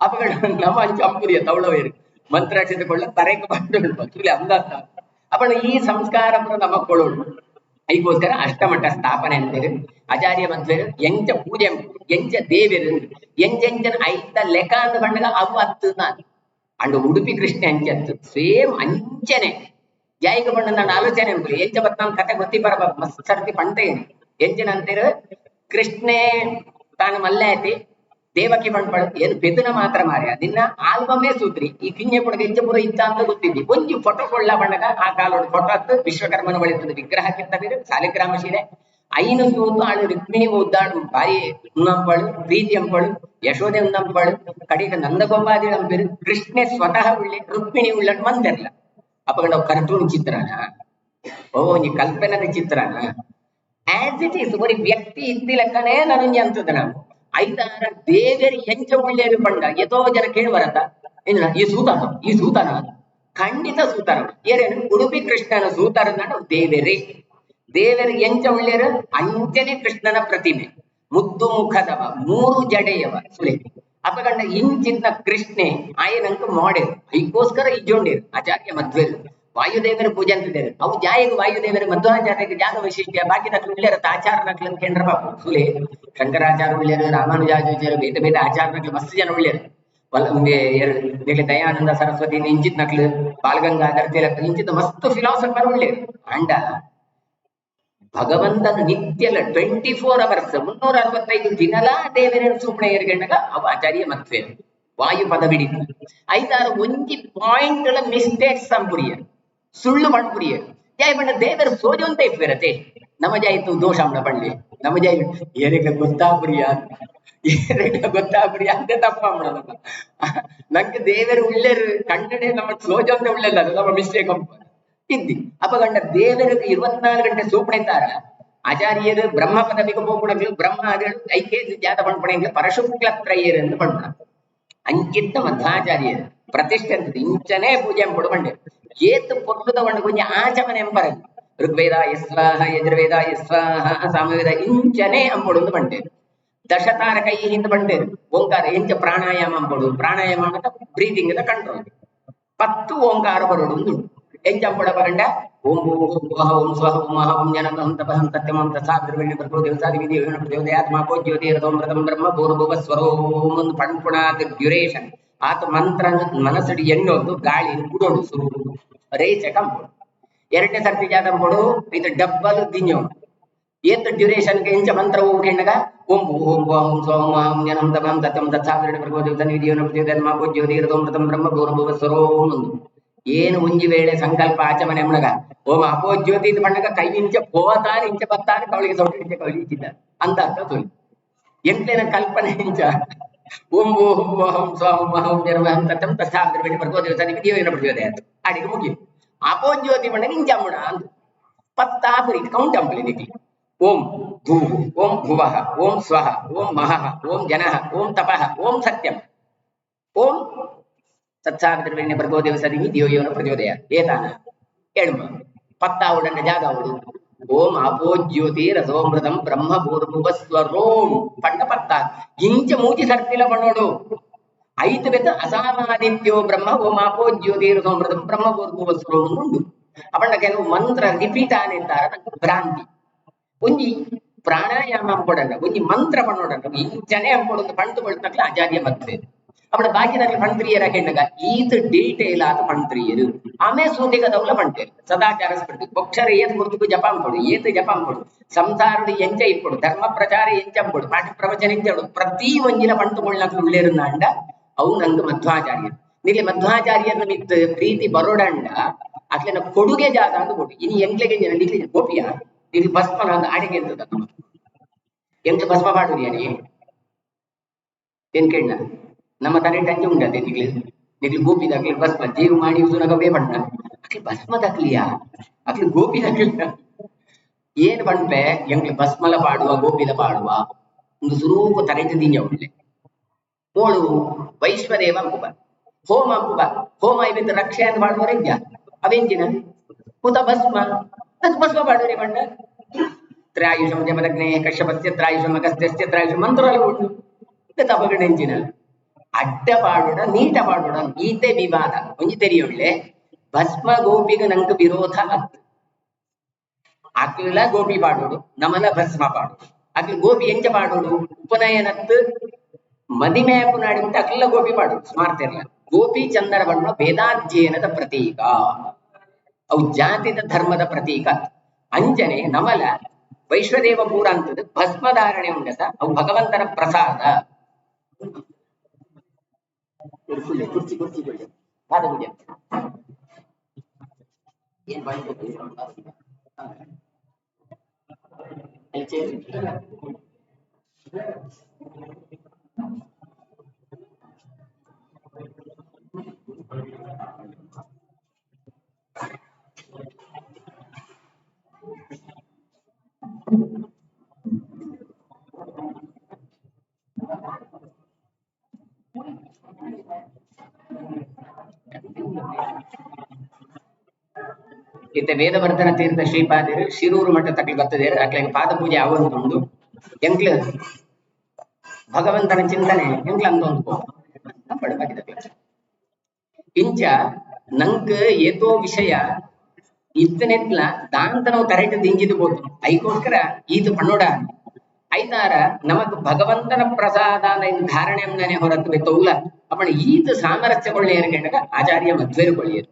ಅಪಗಡ ನಮ್ಮ ಅಂಪುರಿಯ ತೌಳವೇರು ಮಂತ್ರಾಕ್ಷತೆ ಕೊಳ್ಳ ತರೆಗೆ ಬಂದು ಅಂದಾತ ಅಪಣ ಈ ಸಂಸ್ಕಾರ ಪೂರ ನಮ್ಮ ಕೊಳ್ಳೋಳು ಅದಕ್ಕೋಸ್ಕರ ಅಷ್ಟಮಠ ಸ್ಥಾಪನೆ ಅಂತೇಳಿ ಆಚಾರ್ಯ ಮಧ್ವರು ಎಂಚ ಪೂಜೆ ಎಂಚ ದೇವರು ಎಂಚೆಂಚನ ಐತ ಲೆಕ್ಕ ಅಂದ ಬಂಡಗ ಅವು ಹತ್ತು ನಾನು ಅಂಡ್ ಉಡುಪಿ ಕೃಷ್ಣ ಅಂಚತ್ತು ಸೇಮ್ ಅಂಚನೆ ಜಾಯಿಗ ಬಂಡ ನನ್ನ ಆಲೋಚನೆ ಅನ್ಕೊಳ್ಳಿ ಎಂಚ ಬತ್ತ ಕತೆ ಗೊತ್ತಿ ಬರಬ ಮಸ್ತ್ ಸರ್ತಿ ಪಂಟೇನೆ ಎಂಚನ ಅಂತೀರ ಕೃಷ್ಣೇ ತಾನು ಮಲ್ಲಾಯತಿ ದೇವಕಿ ಪಣ್ಪಳು ಏನು ಬೆದನ ಮಾತ್ರ ಮಾರ್ಯ ನಿನ್ನ ಆಲ್ಬಮೇ ಸೂತ್ರಿ ಈ ಕಿಂಜೆ ಕೂಡ ಎಂಚ ಪುರ ಇತ್ತ ಅಂತ ಗೊತ್ತಿದ್ದಿ ಒಂಜಿ ಫೋಟೋ ಕೊಳ್ಳ ಬಣ್ಣಗ ಆ ಕಾಲೋಡು ಫೋಟೋ ಹತ್ತು ವಿಶ್ವಕರ್ಮನ ಬಳಿತದ ವಿಗ್ರಹ ಕಿತ್ತವಿರು ಸಾಲಿಗ್ರಾಮ ಶಿಲೆ ಐನು ಸೂತು ಆಳು ರುಕ್ಮಿಣಿ ಉದ್ದಾಡು ಬಾರಿ ಉನ್ನಂಪಳು ಪ್ರೀತಿ ಅಂಪಳು ಯಶೋದೆ ಉನ್ನಂಪಳು ಕಡೆಗೆ ನಂದಗೋಪಾದಿ ಅಂಪಿರು ಕೃಷ್ಣೆ ಸ್ವತಃ ಉಳ್ಳಿ ರುಕ್ಮಿಣಿ ಉಳ್ಳಟ್ ಮಂದಿರಲ್ಲ ಅಪಗಡ ಕಾರ್ಟೂನ್ ಚಿತ್ರನ ನೀ ಕಲ್ಪನದ ಚಿತ್ರನ ಆಸ್ ಇಟ್ ಈಸ್ ಬರೀ ವ್ಯಕ್ತಿ ಇದ್ದಿ ಲೆಕ್ಕನೇ ನನಂಜಿ ಅಂತದ ನಾವು ಐತಾರ ದೇವರಿ ಎಂಚ ಒಳ್ಳೆಯದು ಬಂಡ ಎದೋ ಜನ ಕೇಳುವರತ್ತ ಏನ ಈ ಸೂತನ ಖಂಡಿತ ಸೂತರ ಏನೇನು ಉಡುಪಿ ಕೃಷ್ಣನ ಸೂತರ ದೇವರೇ ದೇವರಿಗೆ ಎಂಚ ಒಳ್ಳೆಯರು ಅಂಚನೆ ಕೃಷ್ಣನ ಪ್ರತಿಮೆ ಮುದ್ದು ಮುಖದವ 3 ಜಡೆಯವ ಸುಲೆ ಅಪಗಂಡ ಇಂಚಿನ ಕೃಷ್ಣೆ ಆಯನಂಕ ಮಾಡೆರು ಅದಕ್ಕೋಸ್ಕರ ಇಜ್ಜೊಂಡೇರು ಆಚಾರ್ಯ ಮಧ್ವರು ವಾಯುದೇವರ ಪೂಜೆ ಅಂತಿದ್ದಾರೆ ಅವು ಜಾಯಿಗೆ ವಾಯುದೇವರ ಮಧ್ವಾಚಾರ್ಯಕ್ಕೆ ಜಾಗ ವೈಶಿಷ್ಟ್ಯ ಬಾಕಿ ನಕ್ಲು ಉಳ್ಳ್ಯಾರ ಆಚಾರ ನಕ್ಲು ಕೇಂದ್ರ ಬಾಬು ಸುಲೆ ಶಂಕರಾಚಾರ ಉಳ್ಳ್ಯಾರು ರಾಮಾನುಜಾಚಾರ್ಯರು ಬೇತೆ ಬೇತೆ ಆಚಾರ ನಕ್ಲು ಮಸ್ತ್ ಜನ ಉಳ್ಳ್ಯಾರು ದಯಾನಂದ ಸರಸ್ವತಿ ಇಂಚಿತ್ ನಕ್ಲು ಬಾಲಗಂಗಾಧರ ತಿಲಕ್ ಇಂಚಿತ್ ಮಸ್ತ್ ಫಿಲಾಸಫರ್ ಉಳ್ಳ್ಯಾರು ಅಂಡ ಭಗವಂತನ ನಿತ್ಯಲ 24 hours 365 ದಿನಲ ದೇವರ ಸೂಪಣ ಏರ್ಗಂಡಗ ಅವ ಆಚಾರ್ಯ ಮಧ್ವೆ ವಾಯು ಪದ ಬಿಡಿತು ಐದಾರು ಒಂಜಿ ಪಾಯಿಂಟ್ ಮಿಸ್ಟೇಕ್ಸ್ ಸಂಪುರಿಯ ಸುಳ್ಳು ಮಣ್ಪುರಿಯ ಜಾಯ್ ಬಣ್ಣ ದೇವರ ಸೋಜು ಅಂತ ಇಪ್ಪರತೆ ನಮ್ಮ ಜಾಯಿತು ದೋಷ ಅಮ್ಮನ ಬಳ್ಳಿ ನಮ್ಮ ಜಾಯ್ ಏರಿಗ ಗೊತ್ತಾಪುರಿಯ ಅಂತ ತಪ್ಪ ನಂಗೆ ದೇವರು ಉಳ್ಳೇರು ಕಣ್ಣನೆ ನಮ್ಮ ಸೋಜು ಅಂತ ಉಳ್ಳೆಲ್ಲ ನಮ್ಮ ಮಿಸ್ಟೇಕ್ ಇದ್ದಿ ಅಪಗಂಡ ದೇವರಿಗೆ 24 ಗಂಟೆ ಸೂಪಣ ಇದ್ದಾರ ಆಚಾರ್ಯರು ಬ್ರಹ್ಮ ಪದವಿಗೆ ಹೋಗ್ಬಿಡಲು ಬ್ರಹ್ಮ ಐಕೆ ಜಾತ ಪಣ್ಪಣೆ ಪರಶುಕ್ಲ ತ್ರಯರು ಎಂದು ಪಣ್ಣ ಅಂಕಿತ ಮಧ್ವಾಚಾರ್ಯರು ಪ್ರತಿಷ್ಠೆ ಅಂತ ಇಂಚನೆ ಪೂಜೆ ಪಡ್ಕೊಂಡೆ ಏತು ಪೊಟ್ಟದ ಒಂದು ಕೊಂಚ ಆಚಮನೆ ಎಂಬರ ಋಗ್ವೇದ ಸ್ವಾಹ ಯಜುರ್ವೇದ ಸ್ವಾಹ ಸಾಮವೇದ ಇಂಚನೆ ಅಂಪೊಡು ಬಂಡೆ ದಶತಾರ ಕೈ ಹಿಂದೆ ಬಂಡೇರು ಓಂಕಾರ ಎಂಚ ಪ್ರಾಣಾಯಾಮ ಅಂಪೊಡು ಪ್ರಾಣಾಯಾಮ ಅಂತ ಬ್ರೀದಿಂಗ್ ಕಂಟ್ರೋಲ್ 10 ಓಂಕಾರ ಬರೋಡು ಉಂಟು ಎಂಚಂಪಡ ಬರಂಡ ಓಂ ಓಂ ಸ್ವಹ ಓಂ ಮಹ ಓಂ ಜನಕಂ ತಪಹಂ ಸತ್ಯಮಂ ತಥಾದ್ರವೇಣ ಪ್ರಭೋ ದೇವಸಾದಿ ವಿಧಿ ದೇವದೇಯಾತ್ಮ ಕೋ ಜ್ಯೋತಿರತೋಮೃತಂ ಬ್ರಹ್ಮ ಭೂರ್ಭುವ ಸ್ವರೋಂ ಒಂದು ಪಣ್ಪುಣಾದ ಡ್ಯೂರೇಷನ್ ಆತ ಮಂತ್ರ ಮನಸ್ಸಡಿ ಎಣ್ಣೊಂದು ಗಾಳಿ ಕುಡೋಡು ಸುರು ರೇಚ ಕಂಪು 2ನೇ ಸರ್ತಿ ಜಾತಂಪೊಡು ಇದು ಡಬ್ಬಲ್ ದಿഞ്ഞോ ಏತ್ ಡ್ಯೂರೇಷನ್ಗೆ ಎಂಚ ಮಂತ್ರ ಹೋಗ್ಕೊಂಡಾಗ ಓಂ ಓಂ ಓಂ ಸ್ವಹ ಓಂ ಮಹ ಓಂ ಜನಕಂ ತಪಹಂ ಸತ್ಯಮಂ ತಥಾದ್ರವೇಣ ಪ್ರಭೋ ದೇವಸಾದಿ ವಿಧಿ ದೇವದೇಯಾತ್ಮ ಕೋ ಜ್ಯೋತಿರತೋಮೃತಂ ಬ್ರಹ್ಮ ಭೂರ್ಭುವ ಸ್ವರೋಂ ಒಂದು ಏನು ಒಂಜಿ ವೇಳೆ ಸಂಕಲ್ಪ ಆಚಮನೆ ಮುಳಗ ಓಂ ಅಪೋ ಜ್ಯೋತಿ ಬಣ್ಣಗ ಕೈ ಇಂಚ ಪೋತಾನ ಇಂಚ ಬತ್ತಾನೆ ಕವಳಿಗೆ ಸೌಟಿ ಇಂಚ ಕವಳಿ ಇಚ್ಚಿದ್ದ ಅಂತ ಅರ್ಥ ತೊಳಿ ಎಂಟ್ಲೇನ ಕಲ್ಪನೆ ಇಂಚ ಓಂ ಓಂ ಓಂ ಸ್ವಾಂ ಮಹಂ ಜನಮಹಂ ತತ್ತಂ ತಥಾದ್ರವೇಣ ಪ್ರಭೋ ದೇವಸಾದಿ ವಿಧಿ ದೇವದೇಯಾತ್ಮ ಅಡಿಗೆ ಮುಗಿ ಅಪೋ ಜ್ಯೋತಿ ಬಣ್ಣಗ ಇಂಚ ಮುಡ ಅಂತ ಪತ್ತಾಪುರಿ ಕೌಂಟ್ ಅಂಪಲಿ ದಿತಿ ಓಂ ಭೂ ಓಂ ಭುವಃ ಓಂ ಸ್ವಃ ಓಂ ಮಹಃ ಓಂ ಜನಃ ಓಂ ತಪಃ ಓಂ ಸತ್ಯಂ ಓಂ ತತ್ಸಾವಿತ್ರವೇಣ್ಯ ಪ್ರಭೋ ದೇವಸಾದಿ ವಿಧಿಯೋನ ಪ್ರಚೋದಯ ಏತಾನ ಎಳ್ಮ ಪತ್ತಾವುಡನ್ನ ಜಾಗವುಡು ಓಂ ಅಪೋ ಜ್ಯೋತಿ ರಸೋಮೃತಂ ಬ್ರಹ್ಮ ಭೂರ್ಭುವ ಸ್ವರೋಂ ಪಂಡ ಪತ್ತ ಇಂಚ ಮೂತಿ ಸರ್ತಿಲ ಪಣ್ಣೋಡು ಐದು ಬೆತ್ತ ಅಸಾಮಾದಿತ್ಯೋ ಬ್ರಹ್ಮ ಓಂ ಅಪೋ ಜ್ಯೋತಿ ರಸೋಮೃತಂ ಬ್ರಹ್ಮ ಭೂರ್ಭುವ ಸ್ವರೋಂ ಉಂಡು ಅಪಂಡ ಕೆಲವು ಮಂತ್ರ ರಿಪೀಟ್ ಆನೆಂತಾರ ನಂಗೆ ಭ್ರಾಂತಿ ಒಂಜಿ ಪ್ರಾಣಾಯಾಮ ಅಂಪೊಡಲ್ಲ ಒಂಜಿ ಮಂತ್ರ ಪನ್ನೋಡಲ್ಲ ಇಂಚನೆ ಅಂಪೊಡು ಪಂಡು ಕೊಳ್ತಕ್ಲ ಆಚಾರ್ಯ ಮತ್ತೆ ಅವಳ ಬಾಕಿದಾಗಲ ಪಂತ್ರಿಯರ ಕೆಂಡಗ ಈತ್ ಡೀಟೇಲ್ ಆದ ಪಂತ್ರಿಯರು ಆಮೇ ಸೂದಿಗದವಲ ಪಂಟೇರು ಸದಾಚಾರ ಸ್ಮೃತಿ ಅಕ್ಷರ ಏತ್ ಗುರುತು ಜಪ ಅಂಪೊಡು ಏತ್ ಜಪ ಅಂಪೊಡು ಸಂಸಾರದ ಎಂಚ ಇಪ್ಪೊಡು ಧರ್ಮ ಪ್ರಚಾರ ಎಂಚ ಅಂಪೊಡು ಪಾಠ ಪ್ರವಚನ ಎಂಚಡು ಪ್ರತಿ ಒಂಜಿನ ಪಂಟುಗೊಳ್ಳಕ್ಕೆ ಉಳ್ಳೇರುಂದಾಂಡ ಅವು ನಂಗೆ ಮಧ್ವಾಚಾರ್ಯರು ನಿಲ್ಲಿ ಮಧ್ವಾಚಾರ್ಯನ ಮಿತ್ ಪ್ರೀತಿ ಬರೋಡಂಡ ಅಕ್ಲೆನ ಕೊಡುಗೆ ಜಾಗ ಅಂತ ಕೊಡು ಇನ್ನು ಎಂಕ್ಲೆಗೆ ನಿಲ್ಲಿ ಗೋಪಿಯ ಇಲ್ಲಿ ಭಸ್ಮನ ಒಂದು ಅಡಿಗೆ ಇರ್ತದ ಎಂತ ಭಸ್ಮ ಪಾಡುರಿಯಾನಿ ಏನ್ ಕೇಳ ನಮ್ಮ ತಲೆ ಟಂಚೆ ಉಂಟದೆ ನಿಗ್ಲಿ ಗೋಪಿದಾಗ್ಲಿ ಭಸ್ಮ ಜೀವ ಮಾಡಿ ಸುನಗವೇ ಬಣ್ಣ ಅಕ್ಲಿ ಭಸ್ಮದಾಗ್ಲಿಯಾ ಅಕ್ಲಿ ಗೋಪಿದಾಗ್ಲಿಯ ಏನ್ ಬಣ್ಪೆ ಎಂಕ್ಲಿ ಭಸ್ಮಲ ಪಾಡುವ ಗೋಪಿಲ ಪಾಡುವ ಒಂದು ಸುರೂಪ ತಲೆಂಚ ದಿನ ಉಂಟೆ ಓಳು ವೈಶ್ವದೇವ ಅಂಪುಬ ಹೋಮ ಅಂಪುಬ ಹೋಮ ಇವಿಂದ ರಕ್ಷೆ ಅಂತ ಮಾಡುವವರ ಇದ್ಯಾ ಅವೆಂಚಿನ ಕೂತ ಭಸ್ಮ ಭಸ್ಮ ಪಾಡುವರೆ ಬಣ್ಣ ತ್ರಾಯುಷಂ ಜಮದಗ್ನೇ ಕಶ್ಯಪಸ್ಯ ತ್ರಾಯುಷಂ ಅಗಸ್ತ್ಯಸ್ಯ ತ್ರಾಯುಷಂ ಮಂತ್ರಲ್ಲ ಉಂಟು ತಪಗಡೆಂಚಿನ ಅಡ್ಡ ಪಾಡೋಡ ನೀಟ ಪಾಡೋಡ ಈತೆ ವಿವಾದ ಒಂಜಿ ತೆರಿಯೊಳ್ಳೆ ಭಸ್ಮ ಗೋಪಿಗ ನಂಗೆ ವಿರೋಧ ಅತ್ತು ಅಕ್ಲ ಗೋಪಿ ಪಾಡೋಡು ನಮಲ ಭಸ್ಮ ಪಾಡೋಡು ಅಕ್ಲ ಗೋಪಿ ಎಂಚ ಪಾಡೋಡು ಉಪನಯನತ್ತು ಮದಿಮೇಪು ನಾಡಿಬಿಟ್ಟು ಅಕ್ಲ ಗೋಪಿ ಪಾಡೋಡು ಸ್ಮಾರ್ತಿರ್ಲ ಗೋಪಿ ಚಂದರ ಬಣ್ಣ ವೇದಾಧ್ಯಯನದ ಪ್ರತೀಕ ಅವು ಜಾತಿದ ಧರ್ಮದ ಪ್ರತೀಕ ಅಂಜನೆ ನಮಲ ವೈಶ್ವದೇವ ಪೂರ ಅಂತದ್ದು ಭಸ್ಮಧಾರಣೆ ಉಂಡಸ ಅವು ಭಗವಂತನ ಪ್ರಸಾದ ಕುರ್ಚಿ ಪಾದ ಪೂಜೆ ಏನ್ ಇತ್ತೆ ವೇದವರ್ಧನ ತೀರ್ಥ ಶ್ರೀಪಾದರು ಶಿರೂರು ಮಠ ತಕ್ಲಿ ಬರ್ತದೇರು ಅಕ್ಲಿಗೆ ಪಾದ ಪೂಜೆ ಆವಂತುಂಡು ಎಂಕ್ಲು ಭಗವಂತನ ಚಿಂತನೆ ಎಂಕ್ಲು ಅಂದೊಂದು ಇಂಚ ನಂಕ್ ಏತೋ ವಿಷಯ ಇತ್ತನೆತ್ಲ ದಾಂತ ನಾವು ಕರೆಕ್ಟ್ ದಿಂಜಿದು ಬೋದು ಐಗೋಸ್ಕರ ಈತ ಪಣ್ಣೋಡ ಐತಾರ ನಮಕ್ ಭಗವಂತನ ಪ್ರಸಾದ ಧಾರಣೆ ಅಂದನೆ ಹೊರತು ತೌಲ ಅಪ್ಪಣ ಈತ ಸಾಮರಸ್ಯಗೊಳ್ಳೆ ಏರ್ಕೊಂಡಾಗ ಆಚಾರ್ಯ ಮಧ್ವೇರುಗೊಳ್ಳಿಯರು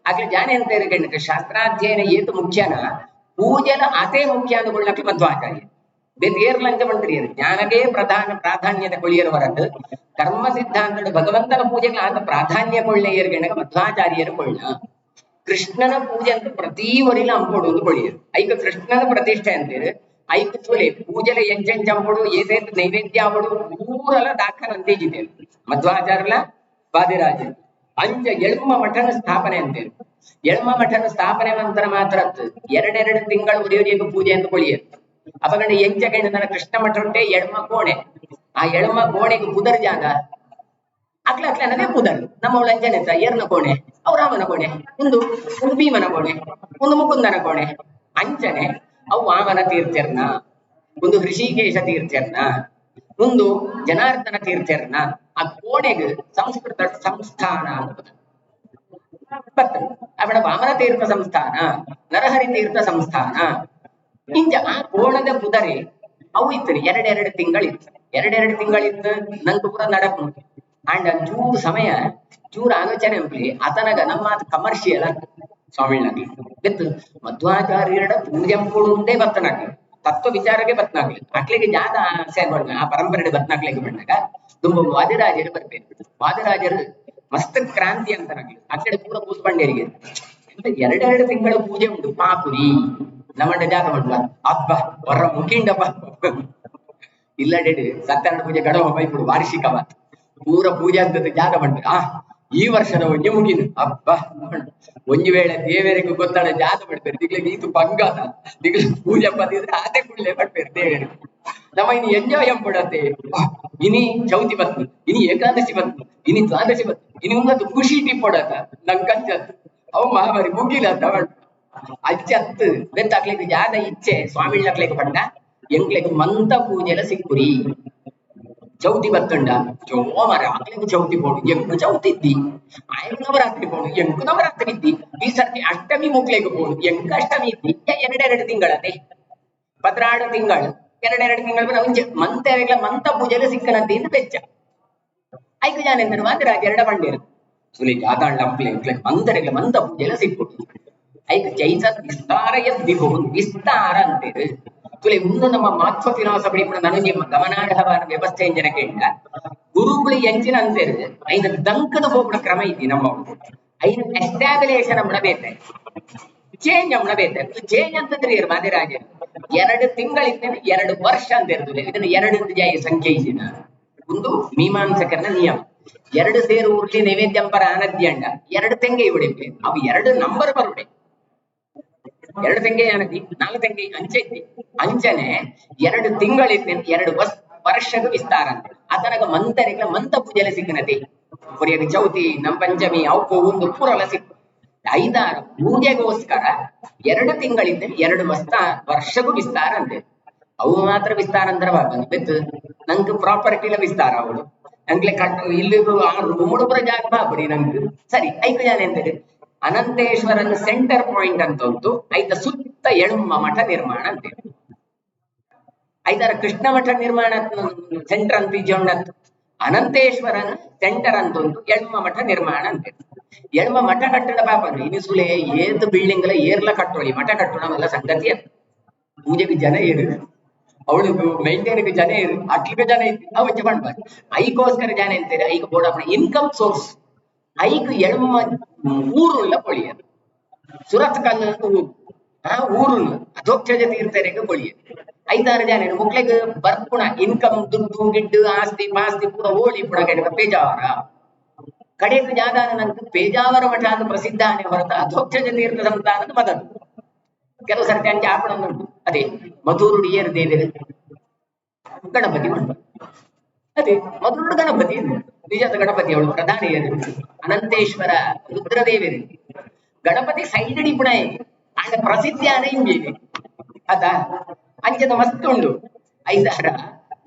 ಆಗ್ಲಿ ಜಾನೆ ಅಂತ ಏರ್ಕೊಂಡಾಗ ಶಾಸ್ತ್ರಾಧ್ಯಯನ ಏತು ಮುಖ್ಯನ ಪೂಜೆನ ಅದೇ ಮುಖ್ಯ ಅಂದುಕೊಳ್ಳಕ್ಕೆ ಮಧ್ವಾಚಾರ್ಯ ಬೇರ್ಲಂಚ ಮಂತ್ರಿಯರು ಜ್ಞಾನವೇ ಪ್ರಾಧಾನ್ಯತೆ ಕೊಳ್ಳಿಯರು ಹೊರತು ಕರ್ಮ ಸಿದ್ಧಾಂತ ಭಗವಂತನ ಪೂಜೆಗೆ ಆತ ಪ್ರಾಧಾನ್ಯ ಕೊಳ್ಳೆ ಏರ್ಕೊಂಡಾಗ ಮಧ್ವಾಚಾರ್ಯರು ಕೊಳ್ಳ ಕೃಷ್ಣನ ಪೂಜೆ ಅಂತ ಪ್ರತಿ ಒರಿಲ ಅಂಪೊಡು ಒಂದು ಕೊಳ್ಳಿಯರು ಐಕ ಕೃಷ್ಣನ ಪ್ರತಿಷ್ಠೆ ಅಂತೀರು ಐಕ ತುಲೆ ಪೂಜೆಲ ಎಂಚೆಂಚ ಅಂಪೊಡು ಏತೇತ್ ನೈವೇದ್ಯ ಆವಡು ಊರಲ ದಾಖಲ ಅಂತೀಜಿದ್ದೇವೆ ಮಧ್ವಾಚಾರ್ಯಲ ವಾದಿರಾಜ ಅಂಚ ಎಳ್ಮ ಮಠನ ಸ್ಥಾಪನೆ ಅಂತೇಳಿ ಎಳ್ಮ ಮಠನ ಸ್ಥಾಪನೆ ನಂತರ ಮಾತ್ರ ಎರಡೆರಡು ತಿಂಗಳು ಉರಿಯೋರಿಯನ್ನು ಪೂಜೆ ಅಂತ ಕೊಳ್ಳಿಯರು ಅಪಗಂಡ ಎಂಚ ಗಂಡ ನನ್ನ ಕೃಷ್ಣ ಮಠ ಉಂಟೆ ಎಳ್ಮ ಕೋಣೆ ಆ ಎಳ್ಮ ಕೋಣೆಗೆ ಪುದರ್ ಜಾಗ ಅಕ್ಲ ಅನ್ನದೇ ಪುದರ್ ನಮ್ಮ ಅಂಜನೆ ಏರ್ನ ಕೋಣೆ ಅವು ರಾಮನ ಕೋಣೆ ಒಂದು ಭೀಮನ ಕೋಣೆ ಒಂದು ಮುಕುಂದನ ಕೋಣೆ ಅಂಚನೆ ಅವು ವಾಮನ ತೀರ್ಥರ್ನ ಒಂದು ಋಷಿಕೇಶ ತೀರ್ಥರ್ನ ಒಂದು ಜನಾರ್ದನ ತೀರ್ಥರ್ನ ಆ ಕೋಣೆಗೆ ಸಂಸ್ಕೃತ ಸಂಸ್ಥಾನ ಬರ್ತದೆ ಅವಳ ವಾಮನ ತೀರ್ಥ ಸಂಸ್ಥಾನ ನರಹರಿ ತೀರ್ಥ ಸಂಸ್ಥಾನ ಇಂಚ ಆ ಕೋಣದ ಪುದರೆ ಅವು ಇತ್ತು ಎರಡೆರಡು ತಿಂಗಳಿತ್ತು ನಂಗೆ ಪೂರ ನಡಕ್ ಅಂಡ್ ಚೂರು ಸಮಯ ಚೂರು ಆಲೋಚನೆ ಉಂಟ್ಲಿ ಆತನಾಗ ನಮ್ಮ ಕಮರ್ಷಿಯಲ್ ಸ್ವಾಮಿನಾಗ್ಲಿ ಗೊತ್ತು ಮಧ್ವಾಚಾರ್ಯರ ಪೂಜೆ ಅಂಪುಳುಂದೇ ಬತ್ತನಾಗ್ಲಿ ತತ್ವ ವಿಚಾರಕ್ಕೆ ಬತ್ನಾಗ್ಲಿ ಅಕ್ಲಿಗೆ ಜಾತ ಆಸೆ ಬಣ್ಣ ಆ ಪರಂಪರೆ ಬತ್ನಾಗ್ಲಿಗೆ ಬಂದಾಗ ತುಂಬ ವಾದಿರಾಜರು ಬರ್ಬೇಕು ವಾದಿರಾಜರು ಮಸ್ತ್ ಕ್ರಾಂತಿ ಅಂತನಾಗ್ಲಿ ಆ ಕಡೆ ಪೂರ ಕೂಸ್ಪಂಡೇರಿಗೆ ಎರಡೆರಡು ತಿಂಗಳ ಪೂಜೆ ಉಂಟು ಪಾಪುರಿ ನಮ್ಮಂಡ ಜಾತ ಮಾಡುವ ಹಬ್ಬ ಹೊರ ಮುಖಿಂಡಪ್ಪ ಇಲ್ಲ ಡೇಡಿ ಸತ್ಯನಾರಾಯಣ ಪೂಜೆ ಗಡವ ಬೈಬಿಡು ವಾರ್ಷಿಕವ ಪೂರ ಪೂಜೆ ಅಂತದ್ದು ಜಾತ ಮಾಡ್ತಾರೆ ಈ ವರ್ಷದ ಒಂಜಿ ಮುಗಿದು ಹಬ್ಬ ಒಂಜಿ ವೇಳೆ ದೇವರಿಗೆ ಗೊತ್ತಾಡ ಜಾತ ಮಾಡ್ತಾರೆ ದಿಗ್ಲಿಗೆ ಈತು ಬಂಗಾರ ದಿಗ್ಲಿ ಪೂಜೆ ಬಂದಿದ್ರೆ ಅದೇ ಕುಳ್ಳೆ ಮಾಡ್ತಾರೆ ದೇವರಿಗೆ ನಮ್ಮ ಇನ್ನು ಎಂಜಾಯ್ ಎಂಬಿಡತ್ತೆ ಇನಿ ಚೌತಿ ಬತ್ತು ಇನಿ ಏಕಾದಶಿ ಬತ್ತು ಇನಿ ದ್ವಾದಶಿ ಬತ್ತು ಇನಿ ಮುಂದತ್ತು ಖುಷಿ ಟಿಪ್ಪೊಡತ್ತ ನಂಗೆ ಕಂಚತ್ತು ಅವು ಮಹಾಮಾರಿ ಮುಗಿಲ ತಗೊಂಡು ಅಚ್ಚತ್ತು ಬೆತ್ತಾಕ್ಲಿಕ್ಕೆ ಜಾದ ಇಚ್ಛೆ ಸ್ವಾಮಿ ಹಾಕ್ಲಿಕ್ಕೆ ಬಂಡ ಎಂಕ್ಲಿಕ್ಕೆ ಮಂತ ಪೂಜೆಲ ಸಿಕ್ಕುರಿ ಚೌತಿ ಬತ್ತಂಡ ಚೋಮರ ಆಗ್ಲಿಕ್ಕೆ ಚೌತಿ ಪೋಡು ಎಂಕು ಚೌತಿ ಇದ್ದಿ ಆಯ್ತು ನವರಾತ್ರಿ ಪೋಡು ಎಂಕು ನವರಾತ್ರಿ ಇದ್ದಿ ಈ ಸರ್ತಿ ಅಷ್ಟಮಿ ಮುಕ್ಲಿಕ್ಕೆ ಪೋಡು ಎಂಕ ಅಷ್ಟಮಿ ಇದ್ದಿ ಎರಡೆರಡು ತಿಂಗಳತೆ 16 ತಿಂಗಳು ಎರಡೆರಡು ತಿಂಗಳು ಒಂಜೆ ಮಂತೆರೆಗ್ಲ ಮಂತ ಪೂಜೆಗೆ ಸಿಕ್ಕನಂತೆ ಇಂದು ಬೆಚ್ಚ ಐದು ಜನ ಎಂದರು ಮಾತ್ರ ಎರಡ ಬಂಡೇರು ಸುಲಿ ಜಾತಾಂಡ ಮಂತರೆಗ್ಲ ಮಂತ ಪೂಜೆಲ್ಲ ಸಿಕ್ಕು ಐದು ಚೈತ ವಿಸ್ತಾರ ಎದ್ದಿಬಹುದು ವಿಸ್ತಾರ ಅಂತೇಳಿ ತುಲೆ ಮುಂದೆ ನಮ್ಮ ಮಾತ್ವ ವಿನಾಶ ಬಡಿಪುಣ ನನಗೆ ಗಮನಾರ್ಹವಾದ ವ್ಯವಸ್ಥೆ ಎಂಜಿನ ಕೇಳ ಗುರುಗಳು ಎಂಚಿನ ಅಂತೇಳಿ ಐದು ದಂಕದ ಹೋಗುವ ಕ್ರಮ ಐತಿ ನಮ್ಮ ಐದು ಎಸ್ಟಾಬ್ಲೇಷನ್ ಮಾಡಬೇಕು ಚೇಂಜ್ ಮಾಡಬೇಕು ಚೇಂಜ್ ಅಂತಂದ್ರೆ ಮಾದಿರಾಜ 2 ತಿಂಗಳಿಂದ 2 ವರ್ಷ ಅಂತ ಇರ್ತದೆ ಇದನ್ನು 2 ಜಾಯ ಸಂಖ್ಯೆ ಇದೆನ ಒಂದು ಮೀಮಾಂಸಕರನ ನಿಯಮ 2 ಸೇರು ಉರ್ಲಿ ನೈವೇದ್ಯಂಪರ ಅನದ್ಯಂಡ 2 ತೆಂಗೆ ಹೊಡಿಬೇಕು ಅವು 2 ನಂಬರ್ ಬರುಡೆ 2 ತೆಂಗೆ ಅನದಿ 4 ತೆಂಗೆ ಅಂಚೆತ್ತಿ ಅಂಚನೆ 2 ತಿಂಗಳಿಂದ 2 ವರ್ಷದ ವಿಸ್ತಾರ ಅಂತ ಅದರಾಗ ಮಂತರಿಗಳ ಮಂತ ಪೂಜೆಲೆ ಸಿಕ್ಕನತಿ ಕೊರಿಯಾಗ ಚೌತಿ ನಮ್ಮ ಪಂಚಮಿ ಅವಕ್ಕೂ ಒಂದು ಪೂರಲ ಸಿಕ್ಕ 5-6 ಪೂಜೆಗೋಸ್ಕರ 2 ತಿಂಗಳಿಂದ 2 ವರ್ಷಗೂ ವಿಸ್ತಾರ ಅಂತೆ ಅವು ಮಾತ್ರ ವಿಸ್ತಾರ ಅಂದ್ರೆ ಬೆತ್ತು ನಂಗೆ ಪ್ರಾಪರ್ಟಿಲ ವಿಸ್ತಾರ ಅವಳು ನಂಗೆ ಇಲ್ಲಿ 6 ಜಾಗ ಬಾಬಡಿ ನಂಗೆ ಸರಿ 5 ಜನ ಎಂದರೆ ಅನಂತೇಶ್ವರನ ಸೆಂಟರ್ ಪಾಯಿಂಟ್ ಅಂತ ಉಂಟು ಐದ ಸುತ್ತ ಎಳುಮ್ಮ ಮಠ ನಿರ್ಮಾಣ ಅಂತ ಐದರ ಕೃಷ್ಣ ಮಠ ನಿರ್ಮಾಣ ಸೆಂಟರ್ ಅಂತ ಜೊಂಡತ್ ಅನಂತೇಶ್ವರನ ಸೆಂಟರ್ ಅಂತ ಉಂಟು ಎಳುಮ್ಮ ಮಠ ನಿರ್ಮಾಣ ಅಂತ ಎಳುಮ್ಮ ಮಠ ಕಟ್ಟಡ ಪಾಪನು ಇನಿಸುಲೆ ಏತ್ ಬಿಲ್ಡಿಂಗ್ ಎಲ್ಲ ಏರ್ಲ ಕಟ್ಟೋಳಿ ಮಠ ಕಟ್ಟೋಣವೆಲ್ಲ ಸಂಗತಿ ಅಂತ ಪೂಜೆಗೆ ಜನ ಏರು ಅವಳು ಮೈಂಟೈನ್ಗೆ ಜನ ಏರು ಅಟ್ಲಿಗೆ ಜನ ಐತಿ ಅವಚ್ಚ ಮಾಡ್ಬಾರ್ದು ಐಗೋಸ್ಕರ ಜನ ಎಂತಾರೆ ಐಗ ಬೋಡಪ್ಪ ಇನ್ಕಮ್ ಸೋರ್ಸ್ ಐಕ್ ಎಳುಮ್ಮ ಊರುಳ್ಳ ಪೊಳಿಯದು ಸುರತ್ ಕಲ್ಲು ಊರು ಆ ಊರುನ್ನು ಅಧೋಕ್ಷಜ ತೀರ್ಥರೆಗೆ ಪೊಳಿಯದು 5-6 ಜನ ಮಕ್ಳಿಗೆ ಬರ್ಪುಣ ಇನ್ಕಮ್ ದುಡ್ಡು ಗಿಡ್ಡು ಆಸ್ತಿ ಪಾಸ್ತಿ ಪೂರ ಓಳಿ ಪುಣ ಕೆಡಕ ಪೇಜಾವರ ಕಡೆಗೆ ಜಾಗ ನಂಗೆ ಪೇಜಾವರ ಮಠ ಅಂತ ಪ್ರಸಿದ್ಧ ಆನೆ ಹೊರತ ಅಧೋಕ್ಷಜ ತೀರ್ಥ ಸಂತಾನದ ಮದದು ಕೆಲವು ಸರ್ತಿ ಅಂಚೆ ಆಪಣ ಉಂಟು ಅದೇ ಮಧುರುಡು ಏರು ದೇವಿದೆ ಗಣಪತಿ ಉಂಟು ಅದೇ ಮಧುರುಡು ಗಣಪತಿ ನಿಜದ ಗಣಪತಿ ಅವಳು ಪ್ರಧಾನಿ ಅನಂತೇಶ್ವರ ರುದ್ರದೇವಿರಿ ಗಣಪತಿ ಸೈಡ್ ಪುಣ ಆಗ ಪ್ರಸಿದ್ಧಿ ಆನೆ ಹಿಂಗಿದೆ ಅದ ಅಂಚದ ಮಸ್ತ್ ಉಂಡು 5-6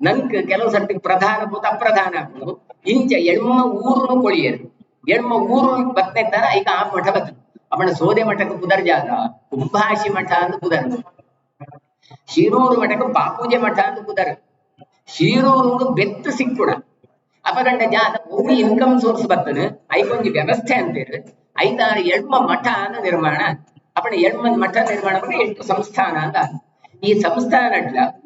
ನಂಕ್ ಕೆಲವು ಸರ್ತಿ ಪ್ರಧಾನ ಭೂತ ಅಪ್ರಧಾನ ಆಗ್ಬೋದು ಇಂಚ ಎಳ್ಮ ಊರು ಕೊಳಿಯರು ಎಳ್ಮ ಊರು ಬತ್ತೆದ್ದಾರ ಈಗ ಆ ಮಠ ಬತ್ತು ಅವನ ಸೋದೆ ಮಠಕ್ಕೆ ಪುದರ್ ಜಾಗ ಕುಂಭಾಷಿ ಮಠ ಅಂತ ಪುದರ್ ಶಿರೂರು ಮಠಕ್ಕೆ ಬಾಪೂಜೆ ಮಠ ಅಂತ ಪುದರ್ ಶಿರೂರು ಬೆತ್ತು ಸಿಕ್ಕುಡ ಅಪಗಂಡ ಜಾತ ಭೂಮಿ ಇನ್ಕಮ್ ಸೋರ್ಸ್ ಬರ್ತದೆ ಐಕೊಂಜಿ ವ್ಯವಸ್ಥೆ ಅಂತೇಳಿ 5-6 ಎಳ್ಮ ಮಠ ಅಂತ ನಿರ್ಮಾಣ ಅಪಣ ಎಳ್ಮ ಮಠ ನಿರ್ಮಾಣ ಎಷ್ಟು ಸಂಸ್ಥಾನ ಅಂತ ಈ ಸಂಸ್ಥಾನ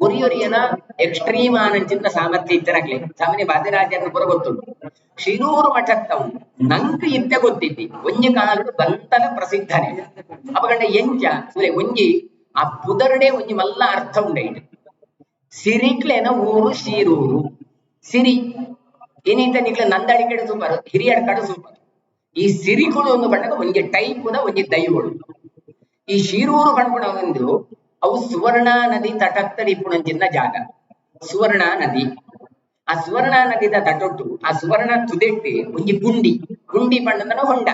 ಒರಿಯೊರಿಯನ ಎಕ್ಸ್ಟ್ರೀಮ್ ಆನಂಚಿನ ಸಾಮರ್ಥ್ಯ ಇತ್ತರಾಗ್ಲಿ ಸಾಮಾನ್ಯ ಬಾದ್ಯರಾಜರನ್ನು ಪುರ ಗೊತ್ತುಂಟು ಶಿರೂರು ಮಠತ್ತವು ನಂಗೆ ಇತ್ತ ಗೊತ್ತಿದ್ದಿ ಒಂಜಿ ಕಾಲುಡು ಬಂತಲ ಪ್ರಸಿದ್ಧನೆ ಅಪಗಂಡ ಎಂಚ ಒಂಜಿ ಆ ಪುದರ್ಡೆ ಒಂಜಿ ಮಲ್ಲ ಅರ್ಥ ಉಂಡೆ ಸಿರಿಕ್ಲೆನ ಊರು ಶಿರೂರು ಸಿರಿ ಏನೀತ ನಿಕ್ಲ ನಂದಡಿ ಕಡೆ ಸೂಪರ್ ಹಿರಿಯರ ಕಡೆ ಸೂಪರ್ ಈ ಸಿರಿಗಳು ಒಂದು ಬಣ್ಣದ ಒಂಜಿ ಟೈಪುದ ಒಂಜಿ ದೈವಗಳು ಈ ಶಿರೂರು ಬಣ್ಣ ಒಂದು ಅವು ಸುವರ್ಣ ನದಿ ತಟತ್ತಡಿ ಪುಣಂಚಿನ ಜಾಗ ಸುವರ್ಣ ನದಿ ಆ ಸುವರ್ಣ ನದಿದ ತಟೊಟ್ಟು ಆ ಸುವರ್ಣ ತುದೆಟ್ಟಿ ಒಂಜಿ ಗುಂಡಿ ಬಣ್ಣದನ ಹೊಂಡ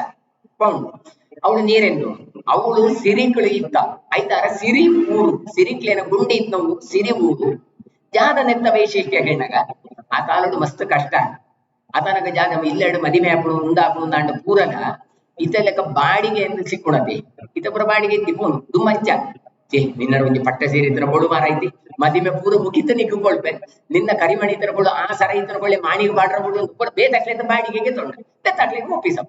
ಪೌಂಡ್ ಅವಳು ನೀರೆಂದು ಅವಳು ಸಿರಿಗಳು ಇತ್ತ 5-6 ಸಿರಿ ಊರು ಸಿರಿಕ್ಲೇನ ಗುಂಡಿ ಇದ್ದ ಊರು ಸಿರಿ ಊರು ಜಾದ ನೆತ್ತ ವೈಶಿಷ್ಟ್ಯ ಹೆಣ್ಣಗ ಆ ಕಾಲಡು ಮಸ್ತ್ ಕಷ್ಟ ಆತನಗ ಜಾಗ ಇಲ್ಲೆರಡು ಮದಿಮೆ ಹಾಪುಣು ಮುಂದಾಪುಣು ಅಂಡ ಪೂರನ ಇತ ಲೆಕ್ಕ ಬಾಡಿಗೆ ಎಂದು ಸಿಕ್ಕುಣತಿ ಇತ ಪುರ ಬಾಡಿಗೆ ಇತ್ತಿಪುಣು ದುಮ್ಮಂಚ ನಿನ್ನ ಒಂಜಿ ಪಟ್ಟ ಸೀರೆ ಇತರ ಬೋಳು ಮಾರ ಐತಿ ಮದಿಮೆ ಪೂರ ಮುಗಿತ ನಿಕ್ಕೊಳ್ಪೆ ನಿನ್ನ ಕರಿಮಣಿ ಇತರ ಬೋಳು ಆ ಸರ ಇತರ ಬೋಳೆ ಮಾಣಿಗೆ ಬಾಡ್ರ ಬೋಳು ಕೂಡ ಬೇತಕ್ಲೆ ಬಾಡಿಗೆಗೆ ತೊಂಡ ಬೇತಕ್ಲೆಗೆ ಒಪ್ಪಿಸ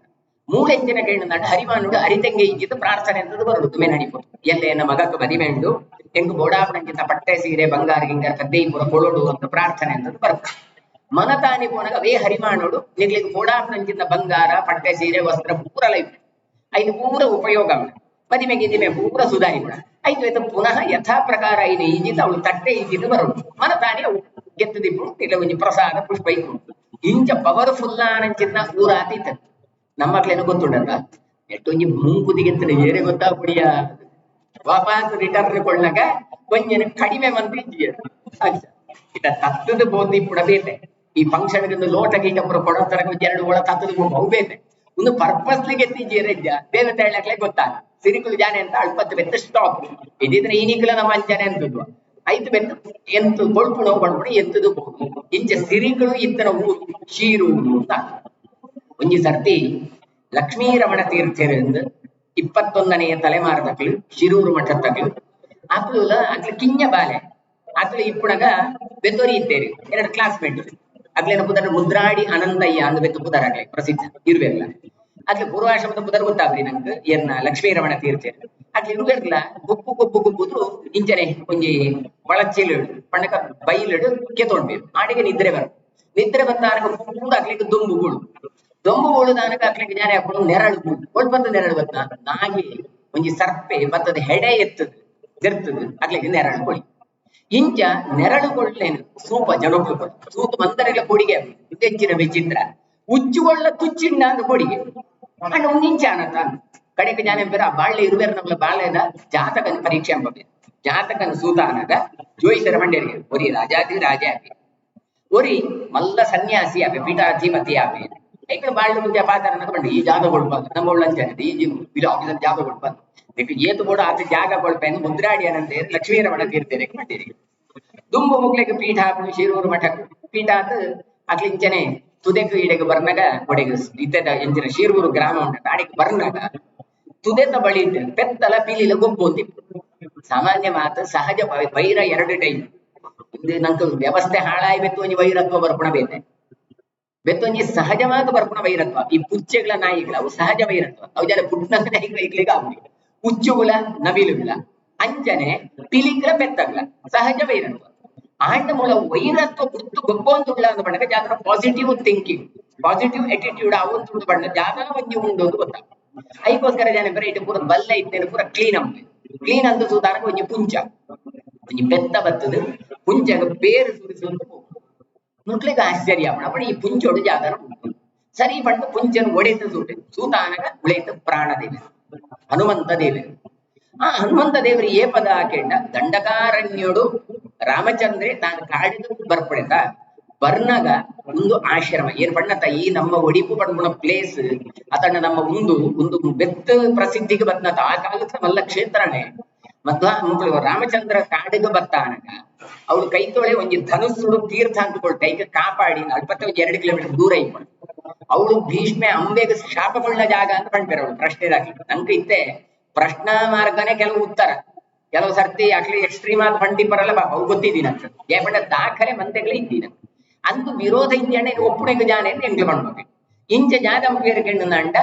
ಮೂಳೆಂಚಿನ ಕೈನ ನಡ ಹರಿಮಾನುಡು ಹರಿತೆಂಗೆ ಇಜ್ಜಿದ್ದು ಪ್ರಾರ್ಥನೆ ಅಂತದ್ದು ಬರುದು ತುಮೆ ನಡಿಪು ಎಲ್ಲ ಎನ್ನ ಮಗಕ್ಕೆ ಮದಿಮೆ ಉಂಡು ಹೆಂಗು ಬೋಡಾಪಣಂಚಿತ ಪಟ್ಟೆ ಸೀರೆ ಬಂಗಾರ ಗಿಂಗಾರ ಕದ್ದೈ ಪುರ ಕೊಳೋಡು ಅಂತ ಪ್ರಾರ್ಥನೆ ಅಂತದ್ದು ಬರುತ್ತೆ ಮನತಾನಿ ಪೋನಾಗ ಅವೇ ಹರಿಮಾನೋಡು ನಿಗ್ಲಿಗೆ ಬೋಡಾಪಣಂಚಿತ ಬಂಗಾರ ಪಟ್ಟೆ ಸೀರೆ ವಸ್ತ್ರ ಪೂರ ಲೈಫ್ ಐದು ಪೂರ ಉಪಯೋಗ ಮದಿಮೆ ಗಿದಿಮೆ ಪೂರ ಸುಧಾರಿ ಕೂಡ ಐದು ಪುನಃ ಯಥಾ ಪ್ರಕಾರ ಐದು ಈಜಿತ ಅವಳು ತಟ್ಟೆ ಈಜಿದ್ದು ಬರೋದು ಮನತಾನಿ ಅವು ಗೆತ್ತದಿಪ್ಪು ಇಲ್ಲ ಒಂಜಿ ಪ್ರಸಾದ ಪುಷ್ಪ ಇತ್ತು ಇಂಚ ಪವರ್ಫುಲ್ ಆನಂಚಿನ ಊರಾತೀತ ನಮ್ಮ ಮಕ್ಳೇನೋ ಗೊತ್ತುಂಡಲ್ಲ ಎಷ್ಟೊಂಜಿ ಮುಂಕುದಿ ಗೆತ್ತನೆ ಏರೆ ಗೊತ್ತಾಗ್ಬಿಡಿಯ ವಾಪಸ್ ರಿಟರ್ನ್ ಕೊಳ್ಳಾಗ ಕೊಂಚ ಕಡಿಮೆ ಮಂದಿ ಇದ ತತ್ತದ ಬೋದಿ ಪುಡ ಬೇತೆ ಈ ಫಂಕ್ಷನ್ ಲೋಟ ಗೀಟ ಪುರ ಕೊಡೋ ತರ 2 ಒಳ ತತ್ತದ ಅವು ಬೇತೆ ಒಂದು ಪರ್ಪಸ್ಲಿ ಗೆತ್ತಿದ್ದೀರಜ್ಜ ಬೇರೆ ತಳ್ಳಕ್ಲೆ ಗೊತ್ತಾಗ ಸಿರಿಕುಲು ಜಾನೆ ಅಂತ ಅಳ್ಪತ್ತು ಬೆತ್ತ ಸ್ಟಾಪ್ ಇದಿದ್ರೆ ಈನಿಕಲ ನಮ್ಮ ಅಂಜನೆ ಅಂತದ್ವ 5 ಬೆತ್ತು ಎಂತು ಕೊಳ್ಪುಣೋ ಬಣ್ಪುಣ ಎಂತದು ಇಂಚ ಸಿರಿಗಳು ಇತರ ಊರು ಶೀರೂರು ಅಂತ ಒಂಜಿ ಸರ್ತಿ ಲಕ್ಷ್ಮೀರಮಣ ತೀರ್ಥರಿಂದ 21ನೇ ತಲೆಮಾರದಕ್ಲು ಶಿರೂರು ಮಠದಕ್ಲು ಅಕ್ಲು ಕಿಂಜ ಬಾಲೆ ಅಕ್ಲೆ ಇಪ್ಪುಣಗ ಬೆತ್ತೋರಿ ಇತ್ತೇರಿ ಎರಡು ಕ್ಲಾಸ್ಮೇಟ್ ಅಕ್ಲೇನ ಪುದರ್ ಮುದ್ರಾಡಿ ಅನಂತಯ್ಯ ಅಂದ್ ಬೆತ್ತು ಪುದರ್ ಆಗ್ಲಿ ಪ್ರಸಿದ್ಧ ಇರುವೆಲ್ಲ ಅಕ್ಲೆ ಪೂರ್ವಾಶ್ರಮದ ಪುದರ್ ಗೊತ್ತಾಗ್ರಿ ನಂಗೆ ಏರ್ನ ಲಕ್ಷ್ಮೀ ರಮಣ ತೀರ್ಥ ಅಕ್ಲೆ ಇರುವೆಲ್ಲ ಗೊಬ್ಬುದು ಇಂಚನೆ ಒಂಜಿ ಒಳಚೀಲಡು ಪಣ್ಣಕ ಬೈಲಡು ಕೆತ್ತೊಂಡ್ಬೇಕು ಆಡಿಗೆ ನಿದ್ರೆ ಬಂದಾನಕ ಪೂರ ಅಕ್ಲಿಗೆ ದೊಂಬುಗಳು ದಾನಕ ಅಕ್ಲಿಗೆ ಜಾನೆ ಹಾಕೊಂಡು ನೆರಳು ಕೊಳ್ಪಂತ ನೆರಳು ಬತ್ತ ನಾಗಿ ಒಂಜಿ ಸರ್ಪೆ ಬತ್ತದ ಹೆಡೆ ಜರ್ತದ ಅಕ್ಲಿಗೆ ನೆರಳು ಕೊಡಿ ಇಂಚ ನೆರಳು ಕೊಡ್ಲೇನು ಸೂಪ ಜನಗಳು ಸೂತು ಮಂದರೆಲ್ಲ ಕೊಡಿಗೆ ಹೆಚ್ಚಿನ ವಿಚಿತ್ರ ಉಚ್ಚುಗೊಳ್ಳ ತುಚ್ಚಿಂಡ ಅಂತ ಕೊಡಿಗೆ ಅಣ್ಣ ಒಂದಿಂಚ ಅನ್ನತ ಕಡೆಗೆ ಜಾನೆ ಬೇರೆ ಆ ಬಾಳ್ಳೆ ಇರುವೇರು ನಮ್ಮಲ್ಲ ಬಾಳೆದ ಜಾತಕನ ಪರೀಕ್ಷೆ ಅಂಬಬೇಕು ಜಾತಕನ ಸೂತ ಅನ್ನದ ಜೋಯಿಸರ ಮಂಡ್ಯರಿಗೆ ಒರಿ ರಾಜಾದಿ ರಾಜ ಒರಿ ಮಲ್ಲ ಸನ್ಯಾಸಿ ಆವೆ ಪೀಠಾಧಿಪತಿ ಆವೆ ಐಕಳ ಬಾಳ್ಳೆ ಮುಂಚೆ ಪಾತ್ರ ಬಂದು ಈ ಜಾಗ ಕೊಡ್ಬಾರ್ದು ನಮ್ಮ ಒಳ್ಳಂಚನದ ಈ ಆಫೀಸರ್ ಜಾಗ ಕೊಡ್ಬಾರ್ದು ಏತು ಕೂಡ ಆತ ಜಾಗ ಕೊಡ್ಪ ಎಂದು ಮುದ್ರಾಡಿ ಅನಂತೆ ಲಕ್ಷ್ಮೀ ರಮಣ ತೀರ್ಥೇನೆ ಮಾಡಿರಿ ದುಂಬು ಮುಗ್ಲೆಗೆ ಪೀಠ ಹಾಕು ಶಿರೂರು ಮಠ ಪೀಠ ಆತ ಅಕ್ಲಿಂಚನೆ ತುದೆಕು ಇಡೆಗೆ ಬರ್ನಾಗ ಒಡೆಗೆ ಇದ್ದದ ಎಂಚಿನ ಶಿರೂರು ಗ್ರಾಮ ಉಂಟ ಆಡಿಗೆ ಬರ್ನಾಗ ತುದೆತ ಬಳಿ ಇಟ್ಟು ಪೆತ್ತಲ ಪೀಲಿಲ ಗೊಬ್ಬು ಅಂತಿ ಸಾಮಾನ್ಯ ಮಾತು ಸಹಜ ವೈರ ಎರಡು ಟೈಮ್ ಇದು ನಂಗೆ ವ್ಯವಸ್ಥೆ ಹಾಳಾಯಿ ಬೆತ್ತು ಒಂಜಿ ವೈರತ್ವ ಬರ್ಪುಣ ಬೇತೆ ಬೆತ್ತೊಂಜಿ ಸಹಜ ಮಾತು ಬರ್ಪುಣ ವೈರತ್ವ ಈ ಪುಚ್ಚೆಗಳ ನಾಯಿಗಳ ಅವು ಸಹಜ ವೈರತ್ವ ಅವು ಜನ ಪುಟ್ಟ ನಾಯಿಗಳಿಗೆ ಆಗುಡಿ ಉಚ್ಚುಗುಲ ನವಿಲುಗಳ ಅಂಚನೆ ಪಿಲಿಗ್ರ ಬೆತ್ತಗಳ ಸಹಜ ವೈರತ್ವ ಆಂಡ ಮೂಲ ವೈರತ್ವ ಗುರ್ತು ಗೊಬ್ಬೊಂದುಳ್ಳ ಅಂದ ಬಣ್ಣಗ ಜಾಗ ಪಾಸಿಟಿವ್ ಥಿಂಕಿಂಗ್ ಪಾಸಿಟಿವ್ ಅಟಿಟ್ಯೂಡ್ ಅವಂತ ಬಣ್ಣ ಜಾಗ ಒಂಜಿ ಉಂಡು ಅಂತ ಗೊತ್ತ ಅದಕ್ಕೋಸ್ಕರ ಜನ ಬರೀ ಇಟ್ಟು ಪೂರ ಬಲ್ಲ ಇದ್ದೇನೆ ಪೂರ ಕ್ಲೀನ್ ಅಂತ ಸುಧಾರಕ ಒಂಜಿ ಪುಂಚ ಒಂಜಿ ಬೆತ್ತ ಬತ್ತದು ಪುಂಚಗ ಬೇರು ಸುರಿಸುವಂತ ನುಟ್ಲಿಗೆ ಆಶ್ಚರ್ಯ ಅವಣ ಈ ಪುಂಚೋಡು ಜಾಗರ ಸರಿ ಪಂಡು ಪುಂಚನು ಒಡೆತ ಸೂತಾನಗ ಉಳಿತ ಪ್ರಾಣದೇವಿ ಹನುಮಂತ ದೇವರು ಆ ಹನುಮಂತ ದೇವರು ಏ ಪದ ಹಾಕೆಂಡ ದಂಡಕಾರಣ್ಯೋಡು ರಾಮಚಂದ್ರೆ ತಾನು ಕಾಡಿದು ಬರ್ಪಡೆತ ಬರ್ನಾಗ ಒಂದು ಆಶ್ರಮ ಏನ್ ಬಣ್ಣತ ಈ ನಮ್ಮ ಒಡಿಪು ಪಡ್ಬುಣ ಪ್ಲೇಸ್ ಅತಣ್ಣ ನಮ್ಮ ಒಂದು ಬೆತ್ತ ಪ್ರಸಿದ್ಧಿಗೆ ಬಂದತ ಆ ಕಾಲಕ್ಕೆ ಮಲ್ಲ ಕ್ಷೇತ್ರನೇ ಮತ್ತು ರಾಮಚಂದ್ರ ಕಾಡಿಗೆ ಬತ್ತಾನಗ ಅವಳು ಕೈ ತೊಳೆ ಒಂಜಿ ಧನುಸ್ಸುಡು ತೀರ್ಥ ಅಂದ್ಕೊಳ್ತಾ ಈಗ ಕಾಪಾಡಿ 42 ಕಿಲೋಮೀಟರ್ ದೂರ ಇಟ್ಕೊಂಡು ಅವಳು ಭೀಷ್ಮೆ ಅಂಬೆಗೆ ಶಾಪಗೊಳ್ಳ ಜಾಗ ಅಂತ ಪಂಡ್ಬೇರ ಅವಳು ಪ್ರಶ್ನೆದಾಗಿ ನಂಗೆ ಇತ್ತೆ ಪ್ರಶ್ನಾ ಮಾರ್ಗನೇ ಕೆಲವು ಉತ್ತರ ಕೆಲವು ಸರ್ತಿ ಅಕ್ಲಿ ಎಕ್ಸ್ಟ್ರೀಮ್ ಆದ ಫಂಡಿ ಬರಲ್ಲ ಬಾಬಾ ಅವು ಗೊತ್ತಿದ್ದೀನ ಏಪಂಡ ದಾಖಲೆ ಮಂತೆಗಳೇ ಇದ್ದೀನ ಅಂದು ವಿರೋಧ ಇಂಜಾನೆ ಒಪ್ಪುಣೆಗೆ ಜಾನೆ ಅಂತ ಎಂಗ್ಲು ಮಾಡ್ಬೇಕು ಇಂಚ ಜಾಗ ಅಂಬೇರ್ಕೆಂಡು ನಂಡ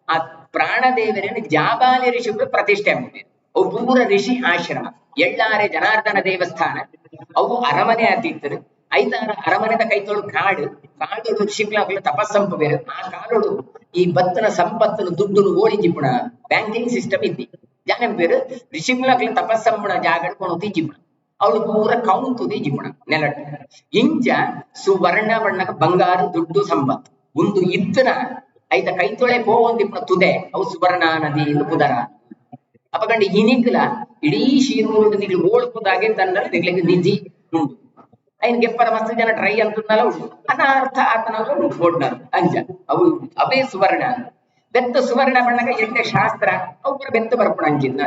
ಆ ಪ್ರಾಣದೇವರನ್ನು ಜಾಬಾಲಿ ಋಷಿಗಳು ಪ್ರತಿಷ್ಠೆ ಅಂಬೇರು ಅವು ಪೂರ ಋಷಿ ಆಶ್ರಮ ಎಳ್ಳಾರೆ ಜನಾರ್ದನ ದೇವಸ್ಥಾನ ಅವು ಅರಮನೆ ಅತಿತ್ತರು ಐತಾರ ಅರಮನೆದ ಕೈತೊಳು ಕಾಡು ಋಷಿಗಳ ತಪಸ್ಸಂಪು ಬೇರೆ ಆ ಕಾಲೋಡು ಈ ಭತ್ತನ ಸಂಪತ್ತನ್ನು ದುಡ್ಡು ಓಡಿಜಿಪುಣ ಬ್ಯಾಂಕಿಂಗ್ ಸಿಸ್ಟಮ್ ಇದ್ದಿ ಜಾನ ಬೇರು ಋಷಿಗಳ ತಪಸ್ಸಂಪುಣ ಜಾಗ ತೀಜಿಪುಣ ಅವಳು ಪೂರ ಕೌಂತುದಿ ಜಿಪುಣ ನೆಲಟ್ಟು ಇಂಚ ಸುವರ್ಣ ಬಣ್ಣಕ ಬಂಗಾರ ದುಡ್ಡು ಸಂಪತ್ತು ಒಂದು ಇತ್ತನ ಐತ ಕೈತೊಳೆ ಪೋವಂದಿಪುಣ ತುದೆ ಅವು ಸುವರ್ಣ ನದಿ ಎಂದು ಪುದರ ಅಪಕಂಡು ಇನಿಗ್ಲ ಇಡೀ ಶೀರ್ಮೂರು ನಿಗ್ಲು ಓಳ್ಪುದಾಗೆ ತನ್ನ ನಿಗ್ಲಿಗೆ ನಿಧಿ ಉಂಟು ಐನ್ ಗೆಪ್ಪರ ಮಸ್ತ್ ಜನ ಟ್ರೈ ಅಂತಲ್ಲ ಉಂಟು ಅನಾರ್ಥ ಆತನಲ್ಲ ಉಂಟು ಬೋಡ್ನ ಅಂಜ ಅವು ಅವೇ ಸುವರ್ಣ ಬೆತ್ತ ಸುವರ್ಣ ಬಣ್ಣಗ ಎಣ್ಣೆ ಶಾಸ್ತ್ರ ಅವು ಬೆತ್ತ ಬರ್ಪುಣ ಅಂಜಿನ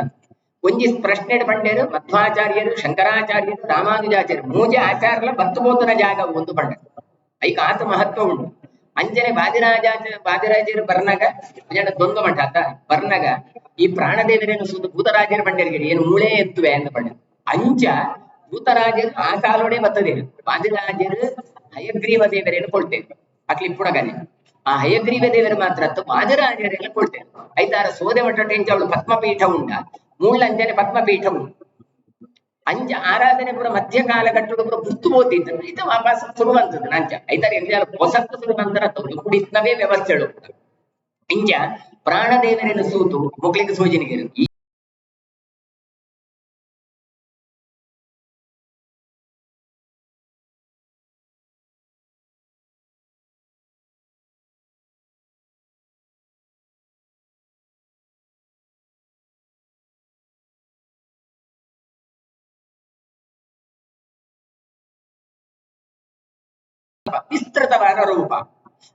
ಒಂಜಿ ಪ್ರಶ್ನೆ ಪಂಡೇರು ಮಧ್ವಾಚಾರ್ಯರು ಶಂಕರಾಚಾರ್ಯರು ರಾಮಾನುಜಾಚಾರ್ಯರು ಮೂಜೆ ಆಚಾರ್ಯಲ ಬತ್ತು ಬೋತನ ಜಾಗ ಒಂದು ಪಂಡ ಐಕ ಆತ ಮಹತ್ವ ಉಂಟು ಅಂಜನೆ ಬಾದಿರಾಜರು ಬರ್ನಾಗ ದೊಂದು ಮಠ ಆತ ಬರ್ನಾಗ ಈ ಪ್ರಾಣದೇವರೇನು ಸುತ್ತ ಭೂತರಾಜರ ಪಂಡರಿಗೆ ಏನು ಮೂಳೆ ಎತ್ತುವೆ ಅಂತ ಪಂಡ ಅಂಚ ಭೂತರಾಜರು ಆ ಕಾಲೋಡೆ ಬತ್ತದೇನು ಬಾದಿರಾಜರು ಹಯಗ್ರೀವ ದೇವರೇನು ಕೊಡ್ತೇವೆ ಅಕ್ಲಿ ಪುಣಗನೆ ಆ ಹಯಗ್ರೀವ ದೇವರು ಮಾತ್ರ ಬಾದಿರಾಜರೆಲ್ಲ ಕೊಡ್ತೇವೆ ಐತಾರ ಸೋದೆ ಮಠ ಟೆಂಚ ಅವಳು ಪದ್ಮಪೀಠ ಉಂಡ ಮೂಲ ಅಂಜನೆ ಪದ್ಮಪೀಠ ಉಂಟು ಅಂಚ ಆರಾಧನೆ ಪುರ ಮಧ್ಯ ಕಾಲಘಟ್ಟಗಳು ಪುರ ಗುರ್ತು ಓದಿದ್ರು ಇದು ವಾಪಸ್ ಶುರುವಂತದ್ದು ನಂಚ ಐತಾರ ಎಂಜ ಹೊಸತ್ತು ಶುರುವಂತರ ಕುಡಿತನವೇ ವ್ಯವಸ್ಥೆಗಳು ಇಂಚ ಪ್ರಾಣದೇವರೇನು ಸೂತು ಮುಗ್ಲಿಗೆ ಸೂಚನೆಗೆ ವಿಸ್ತೃತವಾದ ರೂಪ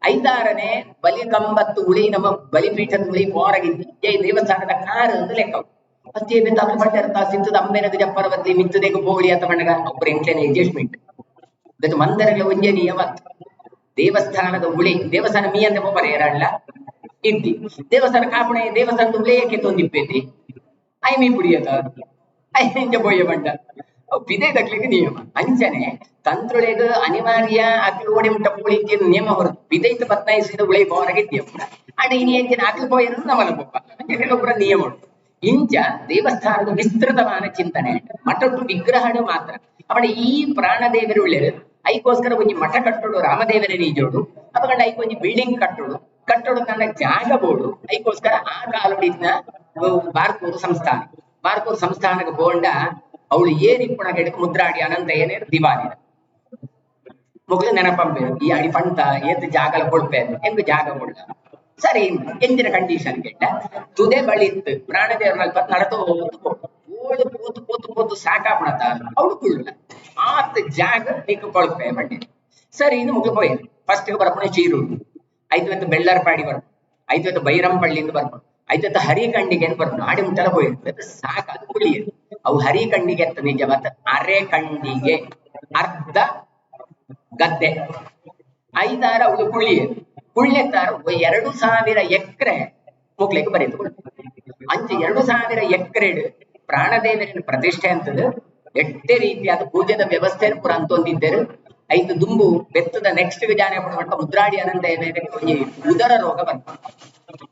ಐದಾರನೇ ಬಲಿಕಂಬತ್ತು ಉಳಿ ನಮ್ಮ ಬಲಿಪೀಠದ ಉಳಿ ಹೊರಗಿದ್ದು ದೇವಸ್ಥಾನದ ಕಾರು ಅಂತ ಲೆಕ್ಕ ಅಷ್ಟೇ ಬೆಂದಾಕ ಪಡ್ತಾ ಸಿಂತದ ಅಂಬೆನಗ ಜಪ್ಪರ ಬದ್ಲಿ ಮಿತ್ತದೇಗ ಬೋಳಿ ಅಂತ ಬಣ್ಣಗ ಒಬ್ಬರು ಎಂಟ್ಲೇನೆ ಅಡ್ಜಸ್ಟ್ಮೆಂಟ್ ಇದು ಮಂದಿರಗಳ ಒಂಜೆ ನಿಯಮ ದೇವಸ್ಥಾನದ ಉಳಿ ದೇವಸ್ಥಾನ ಮೀ ಅಂತ ಒಬ್ಬರ ಎರಡ್ಲ ಇದ್ದಿ ದೇವಸ್ಥಾನ ಕಾಪಣೆ ದೇವಸ್ಥಾನದ ಉಳಿ ಏಕೆ ತೊಂದಿಪ್ಪೇತಿ ಐ ಮೀ ಪುಡಿಯತ ಐ ಇಂಜ ಬೋಯ ಬಂಡ ಅವು ಪಿದೆ ತಕ್ಲಿಕ್ಕೆ ನಿಯಮ ಅಂಚನೆ ತಂತ್ರುಳೆಗ ಅನಿವಾರ್ಯ ಅಕ್ಲು ಓಡಿ ಮುಟ್ಟ ಪೋಳಿಕೆ ನಿಯಮ ಹೊರತು ಪಿದೈತ ಬದಲಾಯಿಸಿದ ಉಳಿ ಹೊರಗಿದ್ಯ ಕೂಡ ಅಡ ಇನಿ ಎಂಚಿನ ಅಕ್ಲು ಪೋಯರು ನಮಲ ಪೊಪ್ಪ ಕೆಲವೊಬ್ಬರ ನಿಯಮ ಉಂಟು ಇಂಚ ದೇವಸ್ಥಾನದ ವಿಸ್ತೃತವಾದ ಚಿಂತನೆ ಮಠಟ್ಟು ವಿಗ್ರಹಗಳು ಮಾತ್ರ ಅವಳ ಈ ಪ್ರಾಣದೇವರು ಉಳ್ಳೆರು ಐಕೋಸ್ಕರ ಒಂಜಿ ಮಠ ಕಟ್ಟೋಡು ರಾಮದೇವರ ನೀಜೋಡು ಅಪಗಂಡ ಐಕ್ ಒಂಜಿ ಬಿಲ್ಡಿಂಗ್ ಕಟ್ಟೋಡು ನನ್ನ ಜಾಗ ಬೋಡು ಐಕೋಸ್ಕರ ಆ ಕಾಲುಡಿನ ಬಾರ್ಕೂರು ಸಂಸ್ಥಾನಕ್ಕೆ ಬೋಂಡ ಅವಳು ಏರಿಪ್ಪುಣ ಗೆಡಕ್ಕೆ ಮುದ್ರಾಡಿ ಅನಂತ ಏನೇರು ದಿವಾಲಿ ಮುಗ್ಲು ನೆನಪಂಬೆ ಈ ಅಡಿ ಪಂಟ ಏತ್ ಜಾಗಲ ಕೊಡ್ಪೆ ಎಂಗ್ ಜಾಗ ಕೊಡ್ಲ ಸರಿ ಎಂದಿನ ಕಂಡೀಷನ್ ಕೆಟ್ಟ ತುದೆ ಬಳಿತ್ತು ಪ್ರಾಣದೇವ್ರ ಮೇಲೆ ನಡತು ಓಡು ಕೂತು ಸಾಕಾಪಣತ ಅವಳು ಕುಳ್ಳ ಆತ್ ಜಾಗ ನಿಕ್ಕು ಕೊಳ್ಪೆ ಬಡ್ಡಿ ಸರಿ ಇನ್ನು ಮುಗ್ಲು ಪೋಯ್ ಫಸ್ಟ್ ಬರ್ಪಣೆ ಚೀರೂರು ಐದು ಬೆಳ್ಳರ್ಪಾಡಿ ಬರ್ಪು ಐದು ಬೈರಂಪಳ್ಳಿಯಿಂದ ಬರ್ಪು ಐದು ಹರಿಕಂಡಿಗೆ ಅಂತ ಬರ್ಪು ಆಡಿ ಮುಟ್ಟಲ ಹೋಯ್ತು ಸಾಕ ಅದು ಕುಳಿಯದು ಅವು ಹರಿಕಂಡಿಗೆ ಅಂತ ನಿಜ ಮತ್ತ ಅರೆ ಕಂಡಿಗೆ ಅರ್ಧ ಗದ್ದೆ ಐದಾರ ಅವಳು ಕುಳ್ಳೆತ್ತಾರ 2000 ಎಕರೆ ಮುಗ್ಲಿಕ್ಕೆ ಬರೀತು ಅಂಚ 2000 ಎಕರೆ ಪ್ರಾಣದೇವರಿನ ಪ್ರತಿಷ್ಠೆ ಅಂತದ್ದು ಎಷ್ಟೇ ರೀತಿಯಾದ ಪೂಜೆದ ವ್ಯವಸ್ಥೆ ಪುರ ಅಂತೊಂದಿದ್ದರು ಐದು ದುಂಬು ಬೆತ್ತದ ನೆಕ್ಸ್ಟ್ ಜಾನೆ ಮಟ್ಟ ಮುದ್ರಾಡಿ ಅನಂತ ಏನೇನು ಉದರ ರೋಗ ಬಂತು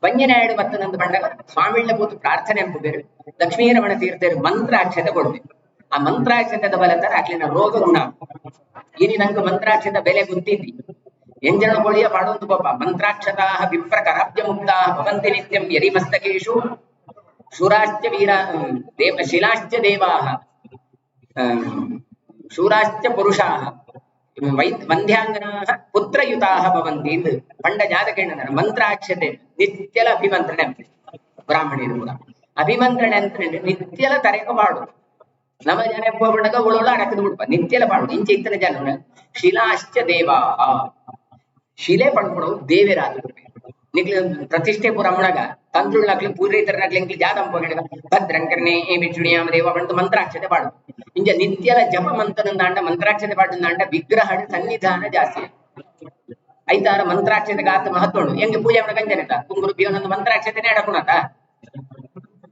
ಬಂಜನಾಯಡು ಮತ್ತು ನಂದು ಬಂದಾಗ ಸ್ವಾಮಿಳ್ಳ ಕೂತು ಪ್ರಾರ್ಥನೆ ಎಂಬುದೇರು ಲಕ್ಷ್ಮೀರಮಣ ತೀರ್ಥರು ಮಂತ್ರಾಕ್ಷತೆ ಕೊಡ್ಬೇಕು ಆ ಮಂತ್ರಾಕ್ಷತೆದ ಬಲತರ ಅಕ್ಲಿನ ರೋಗ ಗುಣ ಇನಿ ನಂಗೆ ಮಂತ್ರಾಕ್ಷತ ಬೆಲೆ ಗೊತ್ತಿದ್ದಿ ಎಂಜನ ಗೋಳಿಯ ಪಾಡೊಂದು ಪಾಪ ಮಂತ್ರಾಕ್ಷತಾ ವಿಪ್ರಕರಾಬ್ಜ ಮುಕ್ತಾ ಭವಂತಿ ನಿತ್ಯಂ ಯರಿ ಮಸ್ತಕೇಶು ಶೂರಾಶ್ಚ ಶಿಲಾಶ್ಚ ದೇವಾಹ ಶೂರಾಶ್ಚ ಪುರುಷಾಹ ವಂದ್ಯಾಂಗನಾಹ ಪುತ್ರಯುತಾಹ ಭವಂತಿ ಎಂದು ಪಂಡ ಜಾತಕೇಣ ಮಂತ್ರಾಕ್ಷತೆ ನಿತ್ಯಲ ಅಭಿಮಂತ್ರಣೆ ಅಂತ ಬ್ರಾಹ್ಮಣರು ಕೂಡ ಅಭಿಮಂತ್ರಣೆ ಅಂತ ನಿತ್ಯಲ ತರೇಕ ಪಾಡು ನಮ್ಮ ಜನ ಬಂದಾಗ ಉಳೋಳ ಅಡಕದು ಬಿಡ್ಪ ನಿತ್ಯಲ ಪಾಡು ಇಂಚ ಇತ್ತನ ಜನ ಶಿಲಾಶ್ಚ ದೇವಾಹ ಶಿಲೆ ಪಡ್ಕೊಡೋದು ದೇವರಾದ ನಿಕ್ಲಿ ಪ್ರತಿಷ್ಠೆ ಪುರ ಅಮ್ಮಣಗ ತಂತ್ರುಳ್ಳಾಗ್ಲಿ ಪೂರೈತರನಾಗ್ಲಿ ಎಂಕ್ಲಿ ಜಾತಂಪ ಭದ್ರಂಕರ್ಣೆ ವಿಷ್ಣುಯಾಮ ದೇವ ಬಂದು ಮಂತ್ರಾಕ್ಷತೆ ಪಾಡು ಇಂಜ ನಿತ್ಯಲ ಜಪ ಮಂತ್ರನಂದಾಂಡ ಮಂತ್ರಾಕ್ಷತೆ ಪಾಡಿಂದಾಂಡ ವಿಗ್ರಹ ಸನ್ನಿಧಾನ ಜಾಸ್ತಿ ಐತಾರ ಮಂತ್ರಾಕ್ಷತೆ ಗಾತ ಮಹತ್ವ ಹೆಂಗೆ ಪೂಜೆ ಮಾಡ ಗಂಜನತ ಕುಂಗುರು ಬಿಯೋನೊಂದು ಮಂತ್ರಾಕ್ಷತೆನೆ ಅಡಕುಣತ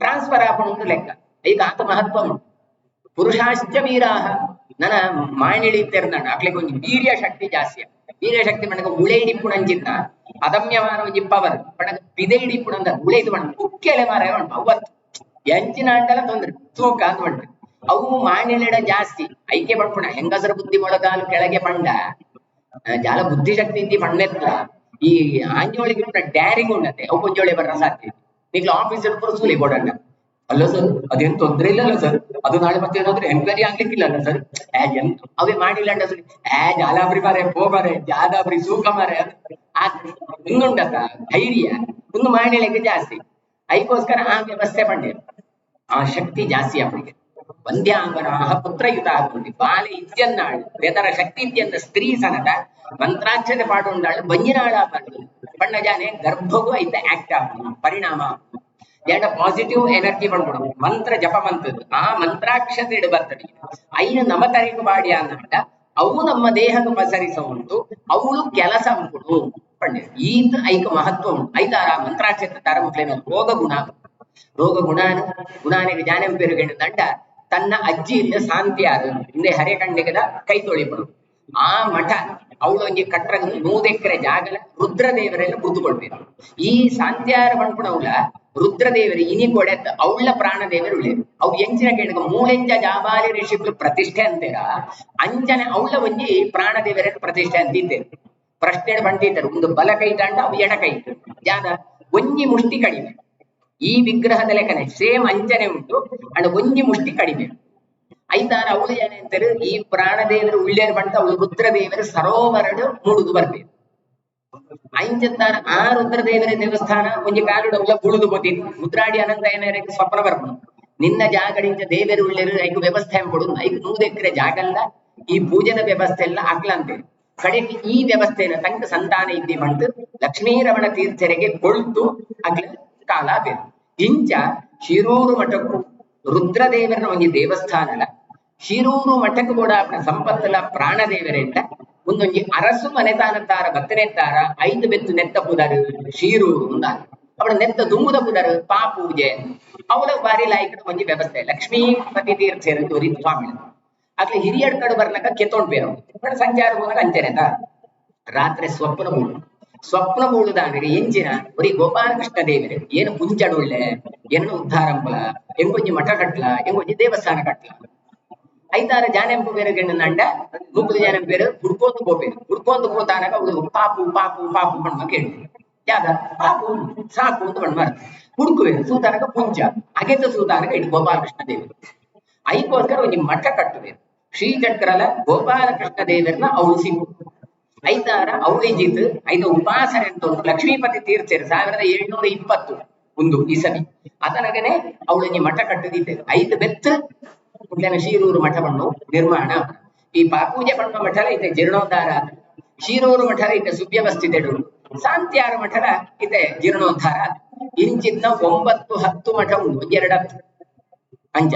ಟ್ರಾನ್ಸ್ಫರ್ ಆಪಣು ಲೆಕ್ಕ ಈಗ ಆತ ಮಹತ್ವ ಪುರುಷಾಶ್ಚ ವೀರಾಹ ನನ್ನ ಮಾಣಿಳಿತೆರ್ನಾಡ ಅಕ್ಲಿಗೆ ಒಂದು ವೀರ್ಯ ಶಕ್ತಿ ಜಾಸ್ತಿ ವೀರ್ಯ ಶಕ್ತಿ ಮನಗ ಉಳೆ ಹಿಡಿಪುಣಂಚಿಂತ ಅದಮ್ಯವಾನ ಒಂಜಿ ಪವರ್ ಪಣಗ ಪಿದೆ ಹಿಡಿಪುಣಂದ ಉಳೆ ಇದು ಮಣ್ಣ ಕುಕ್ಕೆಲೆ ಮಾರ ಅವತ್ತು ಎಂಚಿನ ಅಂಡಲ ತೊಂದ್ರೆ ತೂಕ ಅಂತ ಬಂತು ಅವು ಮಾಣಿಳೆಡ ಜಾಸ್ತಿ ಐಕೆ ಪಡ್ಪುಣ ಹೆಂಗಸರ ಬುದ್ಧಿ ಮೊಳಗಾಲು ಕೆಳಗೆ ಪಂಡ ಜಾಲ ಬುದ್ಧಿಶಕ್ತಿ ಇದ್ದಿ ಪಣ್ಣೆತ್ತ ಈ ಆಂಜೋಳಿಗೆ ಡ್ಯಾರಿಂಗ್ ಉಂಡತೆ ಅವು ಕೊಂಜೋಳಿ ಬರ್ರ ಸಾಧ್ಯ ನಿಗ್ಲು ಆಫೀಸ್ ಪುರ ಸೂಲಿ ಕೊಡಣ್ಣ ಅಲ್ಲ ಸರ್ ಅದೇನ್ ತೊಂದ್ರೆ ಇಲ್ಲಲ್ಲ ಸರ್ ಅದು ನಾಳೆ ಮತ್ತೆ ಏನಾದ್ರೆ ಎನ್ಕ್ವೈರಿ ಆಗ್ಲಿಕ್ಕಿಲ್ಲಲ್ಲ ಸರ್ ಎಂತ ಅವೇ ಮಾಡಿಲ್ಲ ಅಂಡ ಸರ್ ಜಾಲಾಬ್ರಿ ಮಾರೆ ಹೋಗಾರೆ ಜಾದಾಬ್ರಿ ಸೂಕ ಮಾರೆ ಇನ್ನುಂಡತ ಧೈರ್ಯ ಒಂದು ಮಾಡಿಳೆಗೆ ಜಾಸ್ತಿ ಐಕೋಸ್ಕರ ಆ ವ್ಯವಸ್ಥೆ ಪಂಡೆ ಆ ಶಕ್ತಿ ಜಾಸ್ತಿ ಅವನಿಗೆ ವಂದ್ಯಾಂಗನಾಹ ಪುತ್ರಯುತ ಆಗುಂಡಿ ಬಾಲೆ ಇತ್ಯನ್ನಾಳು ಬೆದರ ಶಕ್ತಿ ಇತ್ಯಂದ ಸ್ತ್ರೀ ಸನದ ಮಂತ್ರಾಕ್ಷತೆ ಪಾಡುಂಡಾಳು ಬಂಜಿನಾಳ ಪಣ್ಣ ಜಾನೆ ಗರ್ಭಗೂ ಐತ ಆಕ್ಟ್ ಆಗುದು ಪರಿಣಾಮ ಎರಡ ಪಾಸಿಟಿವ್ ಎನರ್ಜಿ ಬಂದ್ಬಿಡು ಮಂತ್ರ ಜಪ ಮಂತದ್ದು ಆ ಮಂತ್ರಾಕ್ಷತೆ ಬರ್ತದೆ ಐನು ನಮ ತರಿಕು ಬಾಡಿ ಅನ್ನಂಡ ಅವು ನಮ್ಮ ದೇಹಕ್ಕೆ ಪಸರಿಸ ಉಂಟು ಅವಳು ಕೆಲಸ ಅಂಬುಡು ಪಂಡೆ ಈತ ಐಕ ಮಹತ್ವ ಉಂಟು ಐತಾರ ಮಂತ್ರಾಕ್ಷತೆ ತರ ಮುಖ್ಯನ ರೋಗ ಗುಣಾನಿಗೆ ಜಾನೆಂ ಪೇರುಗೇಣ ದಂಡ ತನ್ನ ಅಜ್ಜಿಯಿಂದ ಶಾಂತಿಯಾದ ಹಿಂದೆ ಹರೆಕಂಡಿಗದ ಕೈ ತೊಳಿಬರು ಆ ಮಠ ಅವಳು ಒಂಜಿ ಕಟ್ರ 100 ಎಕರೆ ಜಾಗಲ ರುದ್ರದೇವರೆಲ್ಲ ಬುದ್ದುಕೊಳ್ಬೇಕು ಈ ಶಾಂತಿಯಾರ ಬಂಡ್ಪುಣವುಲ ರುದ್ರದೇವರು ಇನಿ ಕೊಡೆತ್ತ ಅವಳ ಪ್ರಾಣದೇವರು ಉಳ್ಳೇರು ಅವು ಎಂಚಿನ ಕೇಳಿದ ಮೂಳೆಂಜ ಜಾಬಾಲಿ ಋಷಿಗಳು ಪ್ರತಿಷ್ಠೆ ಅಂತೀರ ಅಂಜನೆ ಅವಳ ಒಂಜಿ ಪ್ರಾಣದೇವರ ಪ್ರತಿಷ್ಠೆ ಅಂತಿದ್ದೇರು ಪ್ರಶ್ನೆ ಬಂದಿದ್ದರು ಒಂದು ಬಲ ಕೈ ದಂಡ ಅವು ಎಡ ಕೈ ಜಾದ ಒಂಜಿ ಮುಷ್ಟಿ ಕಡಿಮೆ ಈ ವಿಗ್ರಹದ ಲೆಕ್ಕನೆ ಸೇಮ್ ಅಂಜನೆ ಉಂಟು ಅಂಡ್ ಒಂಜಿ ಮುಷ್ಟಿ ಕಡಿಮೆ ಐತಾರ ಅವಳು ಏನಂತಾರೆ ಈ ಪ್ರಾಣದೇವರು ಉಳ್ಳೇರು ಬಂಟ ಅವಳು ರುದ್ರದೇವರು ಸರೋವರಡು ಮುಳುದು ಬರ್ಬೇಕು ಐಂಚತ್ತಾರ ಆ ರುದ್ರದೇವರ ದೇವಸ್ಥಾನ ಒಂಜಿ ಕಾಲುಡ ಉಲ್ಲ ಬುಳುದು ಬೋತೀನಿ ಮುದ್ರಾಡಿ ಅನಂತ ಏನಾರ ಸ್ವಪ್ನ ಬರ್ಬೋದು ನಿನ್ನ ಜಾಗಡಿಂಚ ದೇವರು ಉಳ್ಳೇರು ಐಕು ವ್ಯವಸ್ಥೆ ಎಂಬುದು 100 ಎಕರೆ ಜಾಗಲ್ಲ ಈ ಪೂಜೆದ ವ್ಯವಸ್ಥೆ ಎಲ್ಲ ಆಗ್ಲಂತೇಳಿ ಕಡೆಗೆ ಈ ವ್ಯವಸ್ಥೆನ ತಂಕ ಸಂತಾನ ಇದ್ದಿ ಬಂದು ಲಕ್ಷ್ಮೀರಮಣ ತೀರ್ಥರಿಗೆ ಕೊಳ್ತು ಆಗ್ಲ ಕಾಲ ಬೇಕು ಇಂಚ ಶಿರೂರು ಮಠಕ್ಕೂ ರುದ್ರದೇವರನ ಒಂಜಿ ದೇವಸ್ಥಾನಲ ಶಿರೂರು ಮಠಕ್ಕೆ ಕೂಡ ಸಂಪತ್ತಲ ಪ್ರಾಣದೇವರೆಂಟ ಒಂದೊಂಜಿ ಅರಸು ಮನೆತಾನತ್ತಾರ ಬತ್ತನೆತ್ತಾರ 5 ಬೆತ್ತು ನೆತ್ತ ಪುದರ್ ಶೀರೂರು ಅಂದ ಅವಳ ನೆತ್ತ ದುಂಬುದ ಪುದರ್ ಪಾ ಪೂಜೆ ಅವಳ ಬಾರಿ ಲಾಯ್ಕದ ಒಂಜಿ ವ್ಯವಸ್ಥೆ ಲಕ್ಷ್ಮೀಪತಿ ತೀರ್ಥರು ತೋರಿದ ಸ್ವಾಮಿ ಅಕ್ಲೆ ಹಿರಿಯಡ್ ಕಡೆ ಬರ್ಲಕ್ಕ ಕೆತ್ತೊಂಡ್ ಬೇರು ಸಂಚಾರ ಹೋದಾಗ ಅಂಚೆನೆತ ರಾತ್ರಿ ಸ್ವಪ್ನ ಮೂಡುದಾಗೆ ಎಂಚಿನ ಬರೀ ಗೋಪಾಲಕೃಷ್ಣ ದೇವರೇ ಏನು ಪುಂಜಡು ಒಳ್ಳೆ ಏನು ಉದ್ಧಾರಂಬಲ ಎಂಗೊಂಜಿ ಮಠ ಕಟ್ಲ ಎಂಗೊಂಜಿ ದೇವಸ್ಥಾನ ಕಟ್ಲ ಐದಾರು ಜಾನೆಂಪು ಬೇರೆ ಗಂಡ ಮುಗ್ದು ಜಾನೆಂಪು ಬೇರೆ ಹುಡ್ಕೊಂದು ಹೋತಾನಾಗ ಅವಳು ಪಾಪು ಪಾಪು ಪಾಪು ಬಣ್ಣ ಕೇಳಿ ಯಾಗ ಪಾಪು ಸಾಕು ಅಂತ ಬಣ್ಣ ಹುಡುಕುವೆ ಸೂತಾನಕ ಪುಂಜ ಅಗೆತ ಸೂತಾನಕ ಇಟ್ಟು ಗೋಪಾಲಕೃಷ್ಣ ದೇವರು ಐಕೋಸ್ಕರ ಒಂಜಿ ಮಠ ಕಟ್ಟುವೆ ಶ್ರೀಚಕ್ರಲ ಗೋಪಾಲಕೃಷ್ಣ ದೇವರನ್ನ ಅವಳು ಸಿಕ್ಕು ಐದಾರ ಅವಳಿಜಿತ್ ಐದು ಉಪಾಸನೆ ಅಂತ ಒಂದು ಲಕ್ಷ್ಮೀಪತಿ ತೀರ್ಥರು 1720 ಒಂದು ಇಸವಿ ಅದನಗನೆ ಅವಳಿಗೆ ಮಠ ಕಟ್ಟದಿದ್ದರು 5 ಬೆತ್ತು ಉಂಟನ ಶೀರೂರು ಮಠವನ್ನು ನಿರ್ಮಾಣ ಈ ಪಾಪೂಜೆ ಪಣ್ಣ ಮಠಲ ಇದೆ ಜೀರ್ಣೋದ್ಧಾರ ಶೀರೂರು ಮಠಲ ಇದೆ ಸುವ್ಯವಸ್ಥಿತಡು ಶಾಂತ್ಯಾರ ಮಠಲ ಇದೆ ಜೀರ್ಣೋದ್ಧಾರ ಇಂಚಿನ 9-10 ಮಠ ಉಂಟು 2 ಅಂಜ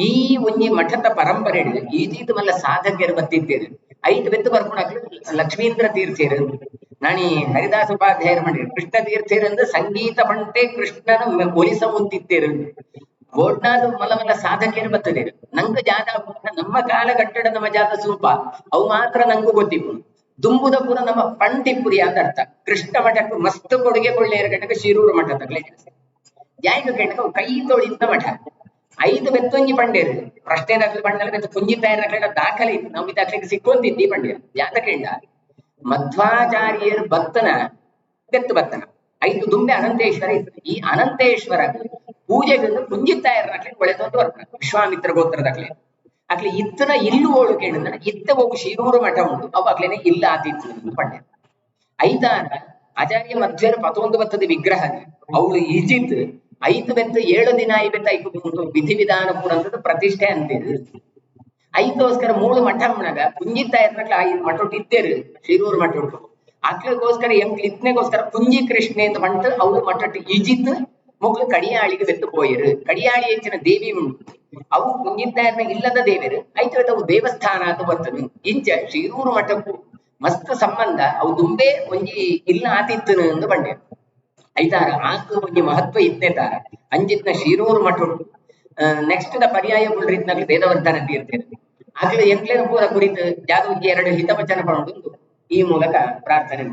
ಈ ಒಂಜಿ ಮಠದ ಪರಂಪರೆ ಈದೀದು ಮಲ್ಲ ಸಾಧಕರು ಬತ್ತಿದ್ದೇರು 5 ಬೆತ್ತು ಬರ್ಕೊಂಡಾಗ್ಲಿ ಲಕ್ಷ್ಮೀಂದ್ರ ತೀರ್ಥರು ನಾನಿ ಹರಿದಾಸ ಉಪಾಧ್ಯಾಯರು ಮಾಡಿದ್ರು ಕೃಷ್ಣ ತೀರ್ಥರು ಸಂಗೀತ ಪಂಟೆ ಕೃಷ್ಣನ ಒಲಿಸ ಮುಂತಿದ್ದೇರು ಓಡ್ನಾದು ಮಲ್ಲ ಮಲ್ಲ ಸಾಧಕರು ಬರ್ತದೆ ನಂಗೆ ಜಾತ ನಮ್ಮ ಕಾಲಘಟ್ಟದ ನಮ್ಮ ಜಾತ ಸೂಪ ಅವು ಮಾತ್ರ ನಂಗೂ ಗೊತ್ತಿಪ್ಪು ದುಂಬುದ ಪುರ ನಮ್ಮ ಪಂಟಿಪುರಿ ಅಂತ ಅರ್ಥ ಕೃಷ್ಣ ಮಠಕ್ಕೆ ಮಸ್ತ್ ಕೊಡುಗೆ ಕೊಳ್ಳೇರ ಗಂಟಕ ಶಿರೂರು ಮಠ ತಗಲೇ ಜಾಯ್ಗ ಗಂಟಕ ಕೈ ತೊಳಿಂದ ಮಠ 5 ಬೆತ್ತೊಂಜಿ ಪಂಡೇರು ಪ್ರಶ್ನೆ ದಾಖಲೆ ಪಂಡಲ ಬೆತ್ತ ಕುಂಜಿತಾಯರ ದಾಖಲೆ ಇತ್ತು ನಾವು ದಾಖಲೆಗೆ ಸಿಕ್ಕೊಂತಿದ್ದಿ ಪಂಡೇರು ಜಾತಕಂಡ ಮಧ್ವಾಚಾರ್ಯರು ಬತ್ತನ ಬೆತ್ತು ಬತ್ತನ 5 ದುಂಬೆ ಅನಂತೇಶ್ವರ ಇತ್ತು ಈ ಅನಂತೇಶ್ವರ ಪೂಜೆಗಳನ್ನು ಕುಂಜಿತಾಯರ ದಾಖಲೆ ಒಳೆದೊಂದು ಬರ್ತಾನೆ ವಿಶ್ವಾಮಿತ್ರ ಗೋತ್ರ ದಾಖಲೆ ಅಕ್ಲೆ ಇತ್ತನ ಇಲ್ಲು ಓಳು ಕೇಳಿದ್ರೆ ಇತ್ತ ಹೋಗು ಶಿರೂರು ಮಠ ಉಂಟು ಅವು ಅಕ್ಲೇನೆ ಇಲ್ಲ ಆತಿತ್ತು ಪಂಡೆ ಐದಾರ ಆಚಾರ್ಯ ಮಧ್ವರ 11 ಬತ್ತದ ವಿಗ್ರಹ ಅವಳು ಈಜಿತ್ 5 ಬೆತ್ತು 7 ದಿನ 5 ಬೆತ್ತ 5 ವಿಧಿವಿಧಾನ ಪೂರಂತದ ಪ್ರತಿಷ್ಠೆ ಅಂತೀರು ಐದೋಸ್ಕರ 3 ಮಠ ಉಣ್ಣಾಗ ಕುಂಜಿತಾಯರ್ನಕ್ಲ 5 ಮಠ ಇತ್ತೇರು ಶಿರೂರು ಮಠ ಉಂಟು ಅಕ್ಲಗೋಸ್ಕರ ಎಂಕ್ಲು ಇತ್ನೆಗೋಸ್ಕರ ಕುಂಜಿ ಕೃಷ್ಣೆ ಅಂತ ಬಂತು ಅವಳು ಮಠ ಈಜಿತ್ ಮುಗ್ಲು ಕಡಿಯಾಳಿಗೆ ಬೆತ್ತು ಪೋಯರು ಕಡಿಯಾಳಿ ಹೆಚ್ಚಿನ ದೇವಿ ಉಂಟು ಅವು ಕುಂಜಿತಾಯರ್ನ ಇಲ್ಲದ ದೇವರು ಐದು ಅವು ದೇವಸ್ಥಾನ ಅಂತ ಬರ್ತದೆ ಇಂಚ ಶಿರೂರು ಮಠಕ್ಕೂ ಮಸ್ತ್ ಸಂಬಂಧ ಅವು ದುಂಬೆ ಒಂಜಿ ಇಲ್ಲ ಆತಿತ್ತನು ಎಂದು ಬಂಡೆ ಐದಾರ ಆಕು ಒಂಜಿ ಮಹತ್ವ ಇತ್ತೆತಾರ ಅಂಜಿತ್ನ ಶಿರೂರು ಮಠ ಉಂಟು ನೆಕ್ಸ್ಟ್ ದ ಪರ್ಯಾಯ ಬುಳ್ರಿತ್ನಲ್ಲಿ ವೇದವರ್ಧನ ತೀರ್ಥರು ಆಗ್ಲೇ ಎಂಕ್ಲೇನ ಪೂರ ಕುರಿತು ಯಾವ್ದು 2 ಹಿತವಚನ ಪಡುವುದು ಈ ಮೂಲಕ ಪ್ರಾರ್ಥನೆ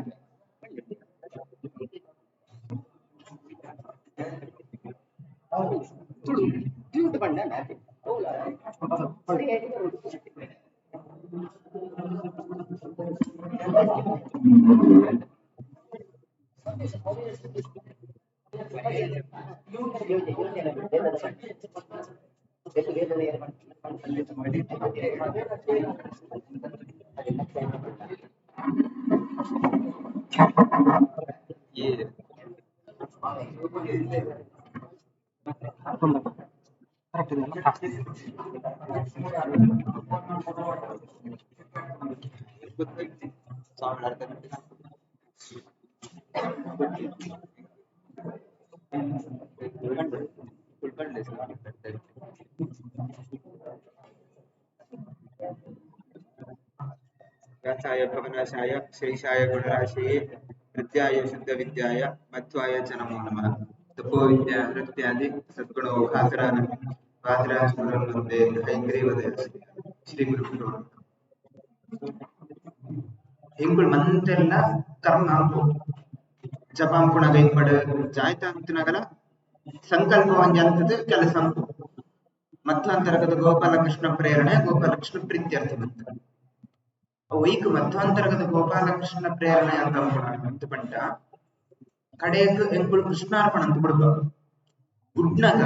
व्यासाय भवनाशाय श्रीशाय गुणराशये नित्याय शुद्ध विद्याय मध्वाय च नमो नमः तपो विद्या नृत्यादि सद्गुणो घातरान वादराजपुरं वन्दे हयग्रीवदय श्री गुरुभ्यो इंकुल मंತೆಲ್ಲ ಕರ್ಮ ಜಪಾಂಪುಣ ಗೈಪಡ ಜಾಯ್ತ ಅಂತನಗಲ ಸಂಕಲ್ಪ ಒಂಜಂತದ ಕೆಲಸ ಮಧ್ವಾಂತರಗತ ಗೋಪಾಲಕೃಷ್ಣ ಪ್ರೇರಣೆ ಗೋಪಾಲಕೃಷ್ಣ ಪ್ರೀತ್ಯರ್ಥ ಬಂತ ವೈಕ್ ಮಧ್ವಾಂತರಗತ ಗೋಪಾಲಕೃಷ್ಣ ಪ್ರೇರಣೆ ಅಂತ ಪಂಟ ಕಡೆಗ್ ಎಂಕುಳು ಕೃಷ್ಣಾರ್ಪಣ ಅಂತ ಬಿಡ್ಬ ಗುಡ್ನಗ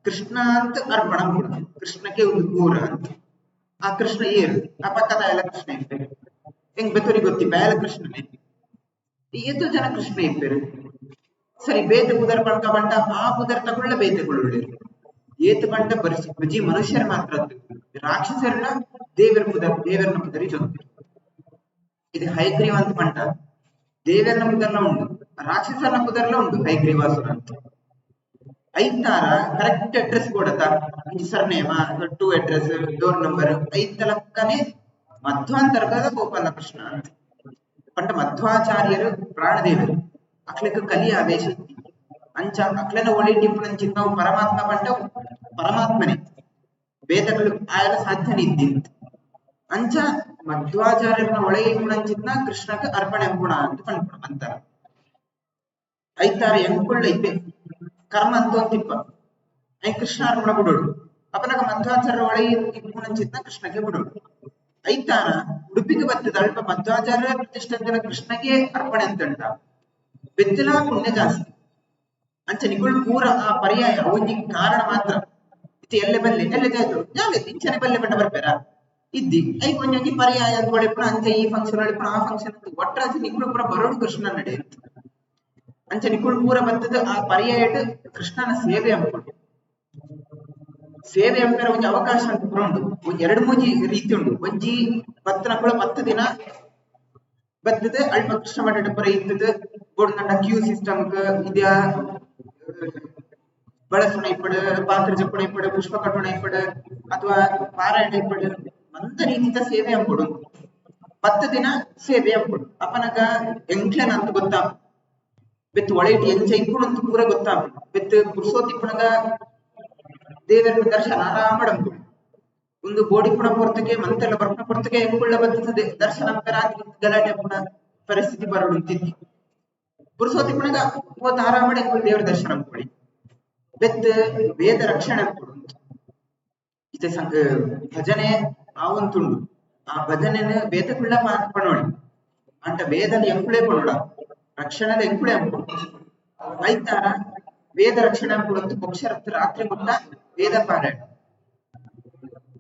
ಕೃಷ್ಣ ಅಂತ ಅರ್ಪಣ ಬಿಡ ಕೃಷ್ಣಕ್ಕೆ ಒಂದು ಕೂರ ಅಂತ ಆ ಕೃಷ್ಣ ಏರು ಆ ಪಕ್ಕದ ಎಲ್ಲ ಕೃಷ್ಣ ಇರ್ತಾರೆ ಹೆಂಗ್ ಬೆತ್ತೂರಿಗೆ ಗೊತ್ತಿ ಬೇಲ ಕೃಷ್ಣನೇ ಎದ್ದು ಜನ ಕೃಷ್ಣ ಇರ್ತಾರೆ ಸರಿ ಬೇತೆ ಪುದರ್ ಪಡ್ಕ ಬಂಟ ಆ ಪುದರ್ ತಗೊಳ್ಳ ಬೇತೆಗಳು ಏತು ಬಂಟ ಬಜಿ ಮನುಷ್ಯರು ಮಾತ್ರ ರಾಕ್ಷಸರನ್ನ ದೇವರನ್ನ ಪುದರಿ ಜೊತೆ ಇದು ಹಯಗ್ರೀವ ಅಂತ ಪಂಟ ದೇವರನ್ನ ಪುದರ್ನ ಉಂಟು ರಾಕ್ಷಸರನ್ನ ಪುದರ್ಲ ಉಂಟು ಹಯಗ್ರೀವಾಸುರ ಅಂತ ಐತಾರ ಕರೆಕ್ಟ್ ಅಡ್ರೆಸ್ ಕೊಡತ ಸರ್ನೇಮ 2 ಅಡ್ರೆಸ್ ಡೋರ್ ನಂಬರ್ ಐತ ಲಕ್ಕನೆ ಮಧ್ವಾಂತರ್ಗದ ಗೋಪಾಲಕೃಷ್ಣ ಅಂತ ಪಂಡ ಮಧ್ವಾಚಾರ್ಯರು ಪ್ರಾಣದೇವರು ಅಕ್ಲೆಕ್ಕ ಕಲಿ ಆವೇಶ ಅಂಚ ಅಕ್ಲೆನ ಒಳ್ಳೆ ಟಿಪ್ಪಣಂಚಿತ್ ನಾವು ಪರಮಾತ್ಮ ಪಂಡ ಪರಮಾತ್ಮನೆ ವೇದಗಳು ಆಯಲ ಸಾಧ್ಯನೆ ಇದ್ದಿಂತ ಅಂಚ ಮಧ್ವಾಚಾರ್ಯನ ಒಳಗೆ ಗುಣಂಚಿತ್ನ ಕೃಷ್ಣಕ್ಕೆ ಅರ್ಪಣೆ ಗುಣ ಅಂತ ಕಣ್ಪುಣ ಅಂತಾರ ಐತಾರ ಎಂಕುಳ್ಳ ಐತೆ ಕರ್ಮ ಅಂತೋಂತಿಪ್ಪ ಐ ಕೃಷ್ಣ ಅರ್ಪಣ ಬಿಡೋಡು ಅಪನಗ ಮಧ್ವಾಚಾರ್ಯ ಒಳಗೆ ಗುಣಂಚಿತ್ನ ಕೃಷ್ಣಕ್ಕೆ ಬಿಡೋಡು ಐತಾರ ಉಡುಪಿಗೆ ಬರ್ತದ ಅಲ್ಪ ಮಧ್ವಾಚಾರ್ಯ ಪ್ರತಿಷ್ಠಾನ ಕೃಷ್ಣಗೆ ಅರ್ಪಣೆ ಅಂತಂಟ ಬೆತ್ತಲ ಪುಣ್ಯ ಜಾಸ್ತಿ ಅಂಚ ನಿಗುಳು ಪೂರ ಆ ಪರ್ಯಾಯ ಒಂಜಿ ಕಾರಣ ಮಾತ್ರ ಇತ್ತೆ ಎಲ್ಲೆ ಬಲ್ಲೆ ಎಲ್ಲೆ ಜಾಯ್ತು ಜಾಗತಿ ಇಂಚನೆ ಬಲ್ಲೆ ಬಣ್ಣ ಬರ್ಬೇರ ಇದ್ದಿ ಐ ಒಂಜಿ ಪರ್ಯಾಯ ಅಂತ ಒಳಿಪುಣ ಅಂಚ ಈ ಫಂಕ್ಷನ್ ಒಳಿಪುಣ ಆ ಫಂಕ್ಷನ್ ಅಂತ ಒಟ್ರಾಜಿ ನಿಗುಳು ಪೂರ ಬರೋಡು ಕೃಷ್ಣ ನಡೆ ಅಂತ ಅಂಚ ನಿಗುಳು ಪೂರ ಬರ್ತದ ಆ ಪರ್ಯಾಯ ಕೃಷ್ಣನ ಸೇವೆ ಅಂದ್ಕೊಂಡು ಸೇವೆ ಅಂಪೇರ ಒಂಜಿ ಅವಕಾಶ ಅಂತ ಪೂರ ಉಂಡು ಒಂಜಿ ಎರಡು ಮೂಜಿ ರೀತಿ ಉಂಡು ಒಂಜಿ ಬತ್ತನ ಕೂಡ 10 ದಿನ ಬರ್ತದೆ ಅಲ್ಪ ಕೃಷ್ಣ ಮಠ ಪುರ ಇರ್ತದೆ ಬೋಡ್ನಂಡ ಕ್ಯೂ ಸಿಸ್ಟಮ್ ಇದ್ಯಾ ಬಳಸೋಣ ಇಪ್ಪಡು ಪಾತ್ರ ಜಪ್ಪಣ ಇಪ್ಪಡು ಪುಷ್ಪ ಕಟ್ಟೋಣ ಇಪ್ಪಡು ಅಥವಾ ಪಾರಾಯಣ ಇಪ್ಪಡು ಮಂದ ರೀತಿಯ ಸೇವೆ ಅಂಪಡು 10 ದಿನ ಸೇವೆ ಅಂಪಡು ಅಪನಗ ಎಂಕ್ಲೆನ ಅಂತ ಗೊತ್ತಾ ಬೆತ್ತು ಒಳಗೆ ಎಂಚ ಇಪ್ಪುಡು ಅಂತ ಪೂರ ಗೊತ್ತಾ ಬೆತ್ತು ಪುರುಷೋತ್ ಇಪ್ಪಣಗ ದೇವರ ದರ್ಶನ ಆರಾಮಡಂಪು ಒಂದು ಬೋಡಿ ಪುಣ ಪೊರ್ತಕ್ಕೆ ಮಂತೆಲ್ಲ ಬರ್ಪಣ ಪೊರ್ತಕ್ಕೆ ಎಂಕುಳ್ಳ ಬರ್ತದೆ ದರ್ಶನ ರಾತ್ರಿ ಗಲಾಟೆ ಪುಣ ಪರಿಸ್ಥಿತಿ ಬರೋಡು ಅಂತಿದ್ದಿ ಪುರುಷೋತಿ ಪುಣಗ ಹೋತ್ ಆರಾಮಡೆ ದೇವರ ದರ್ಶನ ಅಂದ್ಕೊಳ್ಳಿ ಬೆತ್ತ ವೇದ ರಕ್ಷಣೆ ಅಂದ್ಕೊಡು ಇತ್ತೆ ಭಜನೆ ಆವಂತುಂಡು ಆ ಭಜನೆನ ವೇದಕುಳ್ಳ ಪಣೋಳಿ ಅಂಟ ವೇದನ ಎಂಕುಳೆ ಪಣೋಡ ರಕ್ಷಣದ ಎಂಕುಳೆ ಅಂದ್ಕೊಡು ಐತಾರ ವೇದ ರಕ್ಷಣೆ ಅಂದ್ಕೊಡು ಪಕ್ಷರತ್ ರಾತ್ರಿ ಮುಟ್ಟ ವೇದ ಪಾರಾಯಣ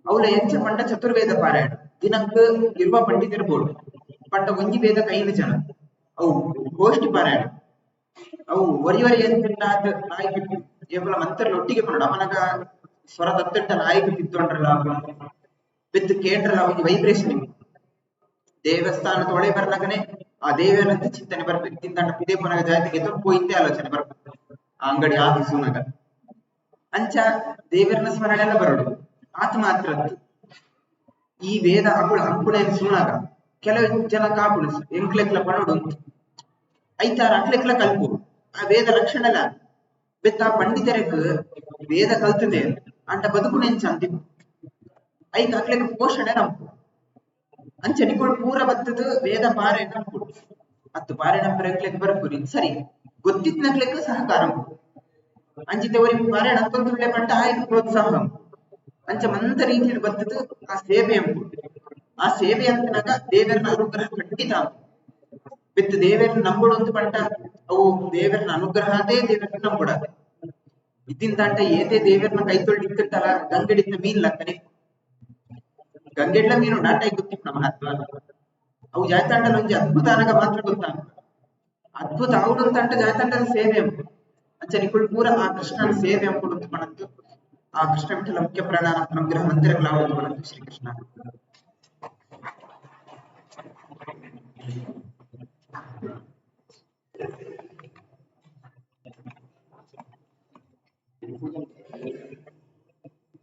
ಅವಳ ಎಂಚ ಪಂಡ ಚತುರ್ವೇದ ಪಾರಾಯಣ ದಿನಕ್ಕೆ ಇರುವ ಪಂಡಿತರ್ಬೋದು ಪಂಡ ಒಂಜಿ ವೇದ ಕೈನ ಜನ ಅವು ಗೋಷ್ಠಿ ಪಾರಾಯಣ ಅವು ಒರಿವರಿ ಎಂತಿಲ್ಲ ನಾಯಕ ಕೇವಲ ಮಂತ್ರಲ್ಲ ಒಟ್ಟಿಗೆ ಪಡ ಅವನಗ ಸ್ವರ ತತ್ತಟ್ಟ ನಾಯಕ ತಿತ್ತೊಂಡ್ರಲ್ಲ ಬೆತ್ತು ಕೇಂದ್ರಲ್ಲ ಒಂದು ವೈಬ್ರೇಷನ್ ದೇವಸ್ಥಾನದ ಒಳೆ ಬರ್ಲಾಗನೆ ಆ ದೇವರಂತ ಚಿಂತನೆ ಬರ್ಬೇಕು ತಿಂದಂಡ ಇದೇ ಪುನಗ ಜಾತಿಗೆ ಪೋಯಿಂದೇ ಆಲೋಚನೆ ಬರ್ಬೇಕು ಆ ಅಂಗಡಿ ಆಫೀಸುನಾಗ ಅಂಚ ದೇವರನ ಸ್ಮರಣೆ ಎಲ್ಲ ಬರೋಡು ಆತ ಮಾತ್ರ ಈ ವೇದ ಅಂಕುಳ ಸುನಾಗ ಕೆಲವು ಜನ ಕಾಪುಡು ಎಂಕ್ಲೆಕ್ಲ ಪಡೋಡು ಐತಾರ ಅಕ್ಲೆಕ್ಲ ಕಲ್ಪು ಆ ವೇದ ರಕ್ಷಣೆ ಎಲ್ಲ ಬೆತ್ತ ಪಂಡಿತರಕ್ ವೇದ ಕಲ್ತದೆ ಅಂಟ ಬದುಕು ನೆಂಚ ಅಂತಿಪ್ಪು ಐದು ಅಕ್ಲೆಕ್ ಪೋಷಣೆ ನಂಪು ಅಂಚ ನಿಗಳು ಪೂರ ಬತ್ತದ ವೇದ ಪಾರಾಯಣ ನಂಪುಡು ಅತ್ತು ಪಾರಾಯಣ ಪರಕ್ಲೆಕ್ ಬರ್ಪುರಿ ಸರಿ ಗೊತ್ತಿತ್ನಕ್ಲೆಕ್ ಸಹಕಾರ ಅಂಚಿತವರಿಗೆ ಪಾರಾಯಣ ಅಂತೊಂದುಳ್ಳೆ ಪಂಡ ಆಯ್ತು ಪ್ರೋತ್ಸಾಹ ಅಂಚ ಮಂತ ರೀತಿಯಲ್ಲಿ ಬರ್ತದ ಆ ಸೇವೆ ಅಂಪು ಆ ಸೇವೆ ಅಂತನಾಗ ದೇವರನ ಅನುಗ್ರಹ ಖಂಡಿತ ಬಿತ್ತು ದೇವರನ್ನ ನಂಬುಡು ಅಂತ ಪಂಡ ಅವು ದೇವರನ ಅನುಗ್ರಹ ಅದೇ ದೇವರನ್ನ ನಂಬುಡದೆ ಇದ್ದಿಂದಂಟ ಏದೇ ದೇವರನ್ನ ಕೈ ತೊಳ್ದಿತ್ತಲ್ಲ ಗಂಗೆಡಿದ್ದ ಮೀನ್ ಲಕ್ಕನೆ ಗಂಗೆಡ್ಲ ಮೀನು ನಾಟ ಗೊತ್ತಿತ್ತು ನಮ್ಮ ಮಹತ್ವ ಅವು ಜಾಯ್ತಾಂಡಲ ಒಂಜಿ ಅದ್ಭುತ ಅನಗ ಮಾತ್ರ ಗೊತ್ತ ಅದ್ಭುತ ಅವಡು ಅಂತಂಟ ಜಾಯ್ತಾಂಡಲ ಸೇವೆ ಅಂಪು ಅಂಚ ನಿಕುಳು ಪೂರ ಆ ಕೃಷ್ಣನ ಸೇವೆ ಅಂಪುಡು ಅಂತ ಪಣಂತು ಆ ಕೃಷ್ಣ ವಿಠಲ ಮುಖ್ಯ ಪ್ರಾಣ ಅನುಗ್ರಹ ಮಂತ್ರಗಳಾವದು ಪಣಂತು ಶ್ರೀಕೃಷ್ಣ